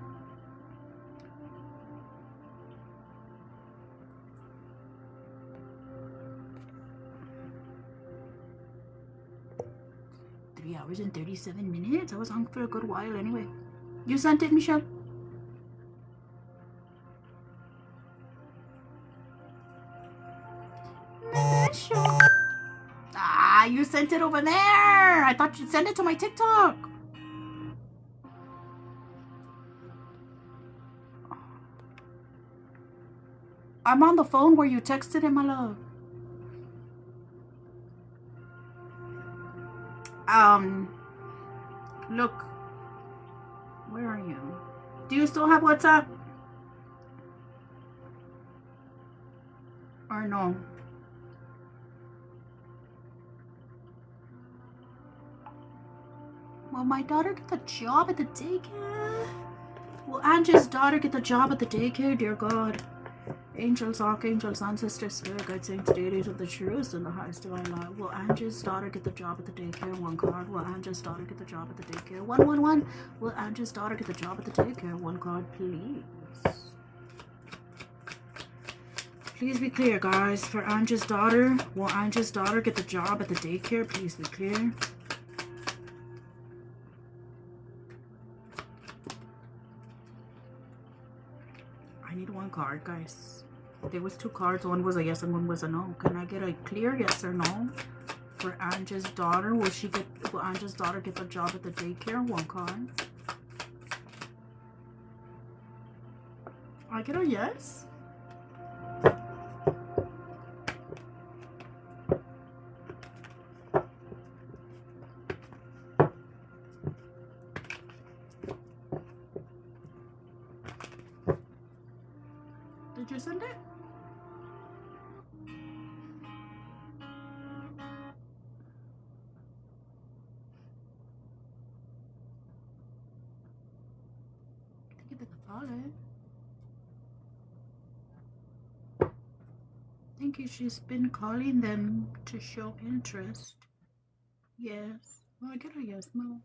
Hours and 37 minutes. I was on for a good while anyway. You sent it, Michelle? Michelle. Ah, you sent it over there. I thought you'd send it to my TikTok. I'm on the phone where you texted it, my love. Look, where are you? Do you still have WhatsApp? Or no? Will my daughter get the job at the daycare? Will Angie's daughter get the job at the daycare? Dear God. Angels, archangels, ancestors, spirit guides, saints, deities of the truest and the highest divine light. Will Angie's daughter get the job at the daycare? 1 card. Will Angie's daughter get the job at the daycare? 111. Will Angie's daughter get the job at the daycare? 1 card, please. Please be clear, guys. For Angie's daughter, will Angie's daughter get the job at the daycare? Please be clear. I need 1 card, guys. There was 2 cards. One was a yes and one was a no. Can I get a clear yes or no for Angie's daughter? Will Angie's daughter get the job at the daycare? 1 card. I get a yes. Did you send it? Thank you for the follow. Thank you. She's been calling them to show interest. Yes. Well, I get a yes, no.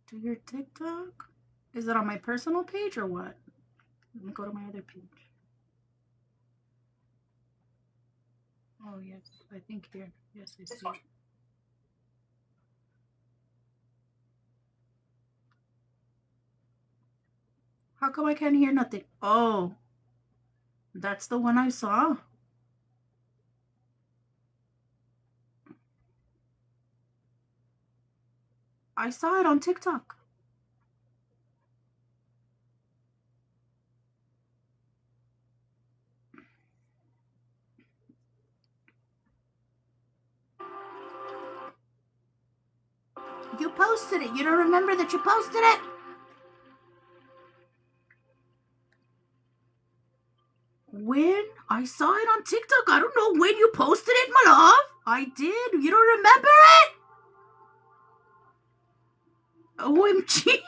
To your TikTok? Is it on my personal page or what? Let me go to my other page. Oh, yes. I think here. Yes, I see it. How come I can't hear nothing? Oh. That's the one I saw. I saw it on TikTok. You posted it. You don't remember that you posted it? When? I saw it on TikTok. I don't know when you posted it, my love. I did. You don't remember it? OMG.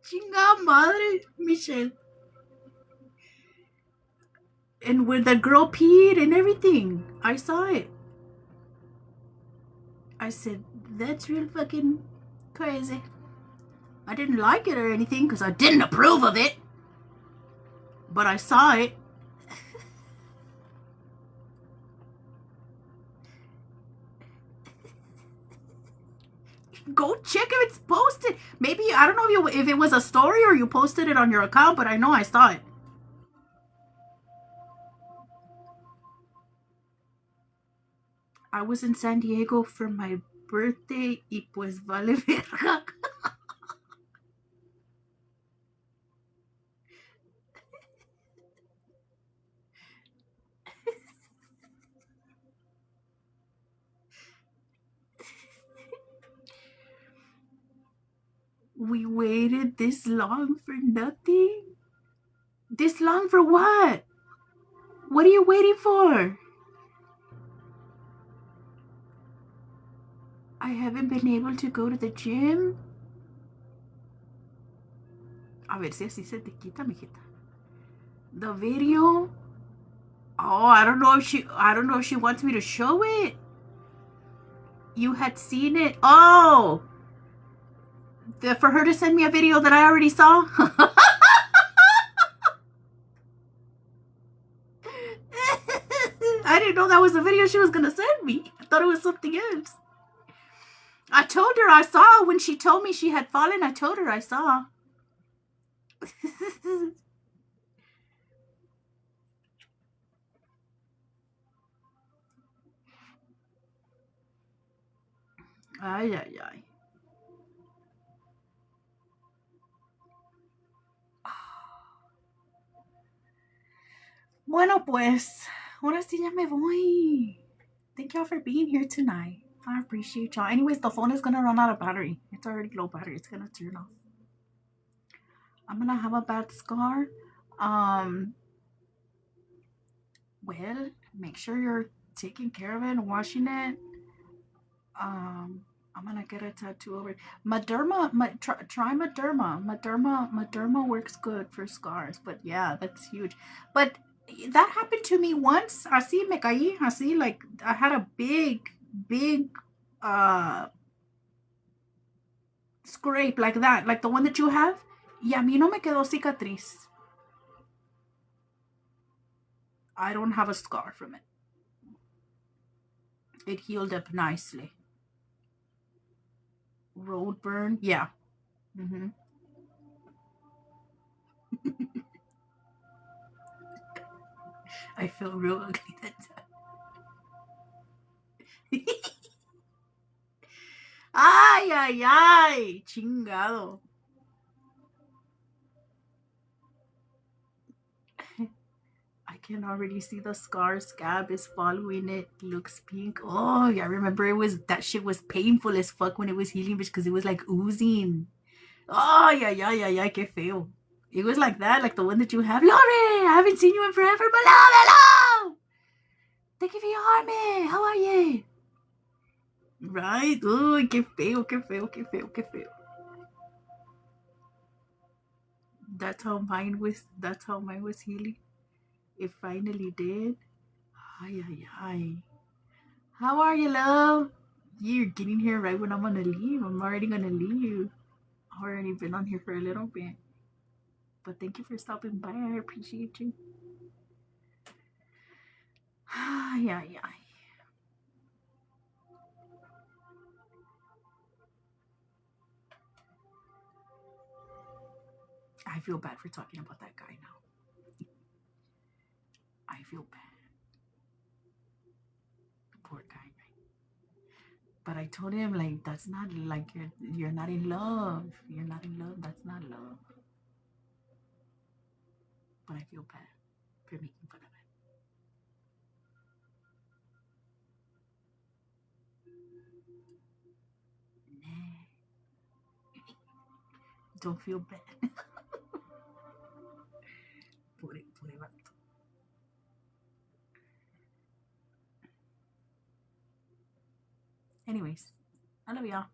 Chingada madre, Michelle. And where the girl peed and everything. I saw it. I said, that's real fucking crazy. I didn't like it or anything because I didn't approve of it. But I saw it. Go check if it's posted. Maybe, I don't know if it was a story or you posted it on your account, but I know I saw it. I was in San Diego for my birthday y pues vale verga. We waited this long for nothing? This long for what? What are you waiting for? I haven't been able to go to the gym. A ver si así se te quita, mijita. The video? Oh, I don't know if she wants me to show it. You had seen it. Oh, for her to send me a video that I already saw. I didn't know that was the video she was gonna send me. I thought it was something else. I told her I saw when she told me she had fallen. I told her I saw. Ay, ay, ay. Bueno, pues, ahora sí ya me voy. Thank y'all for being here tonight. I appreciate y'all. Anyways, the phone is gonna run out of battery. It's already low battery. It's gonna turn off. I'm gonna have a bad scar. Well, make sure you're taking care of it and washing it. I'm gonna get a tattoo over. Maderma, try Maderma. Maderma works good for scars. But yeah, that's huge. But that happened to me once. Así me caí. Así like I had a big uh scrape like that, like the one that you have. Y a mí no me quedó cicatriz. I don't have a scar from it. It healed up nicely. Road burn, yeah. Mm-hmm. I feel real ugly that time. Ay, ay, ay, chingado. I can already see the scar. Scab is following it. Looks pink. Oh, yeah, I remember that shit was painful as fuck when it was healing because it was like oozing. Oh, yeah, yeah, yeah, yeah, que feo. It was like that, like the one that you have. Lore, I haven't seen you in forever, but hello! Thank you for your heart, man. How are you? Right? Oh, que feo, que feo, que feo, que feo. That's how mine was healing. It finally did. Ay, ay, ay. How are you, love? You're getting here right when I'm gonna leave. I'm already gonna leave. I've already been on here for a little bit. But thank you for stopping by. I appreciate you. Ay, ay, ay. I feel bad for talking about that guy now. I feel bad. Poor guy. But I told him like that's not like you're not in love. You're not in love. That's not love. But I feel bad for making fun of it. Nah. Don't feel bad. Pobre vato. Anyways, I love y'all.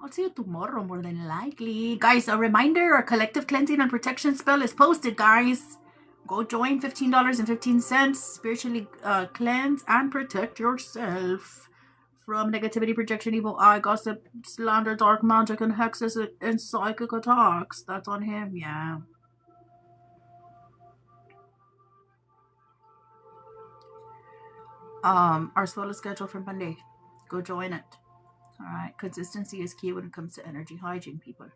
I'll see you tomorrow, more than likely. Guys, a reminder, our collective cleansing and protection spell is posted, guys. Go join, $15.15. Spiritually cleanse and protect yourself from negativity, projection, evil eye, gossip, slander, dark magic, and hexes and psychic attacks. That's on him, yeah. Our spell is scheduled for Monday. Go join it. All right. Consistency is key when it comes to energy hygiene, people.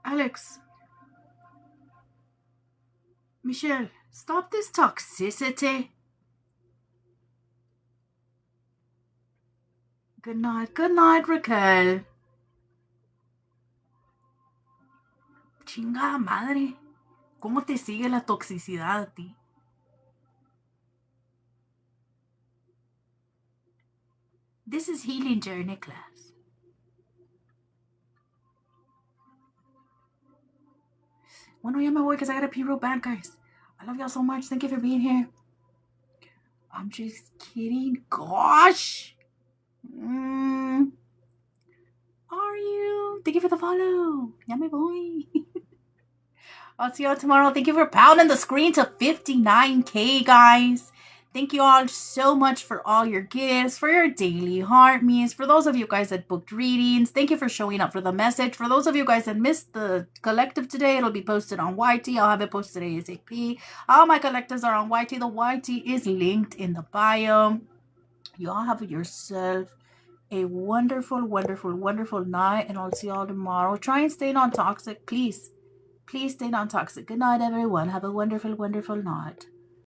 Alex. Michelle, stop this toxicity. Good night, Raquel. Chingada madre. ¿Cómo te sigue la toxicidad a ti? This is Healing Journey class. Bueno, ya me voy because I gotta pee real bad, guys. I love y'all so much. Thank you for being here. I'm just kidding. Gosh. Are you? Thank you for the follow. Ya me voy. I'll see y'all tomorrow. Thank you for pounding the screen to 59K, guys. Thank you all so much for all your gifts, for your daily heart means, for those of you guys that booked readings. Thank you for showing up for the message. For those of you guys that missed the collective today, it'll be posted on YT. I'll have it posted ASAP. All my collectives are on YT. The YT is linked in the bio. You all have yourself a wonderful, wonderful, wonderful night, and I'll see you all tomorrow. Try and stay non-toxic, please. Please stay non-toxic. Good night, everyone. Have a wonderful, wonderful night.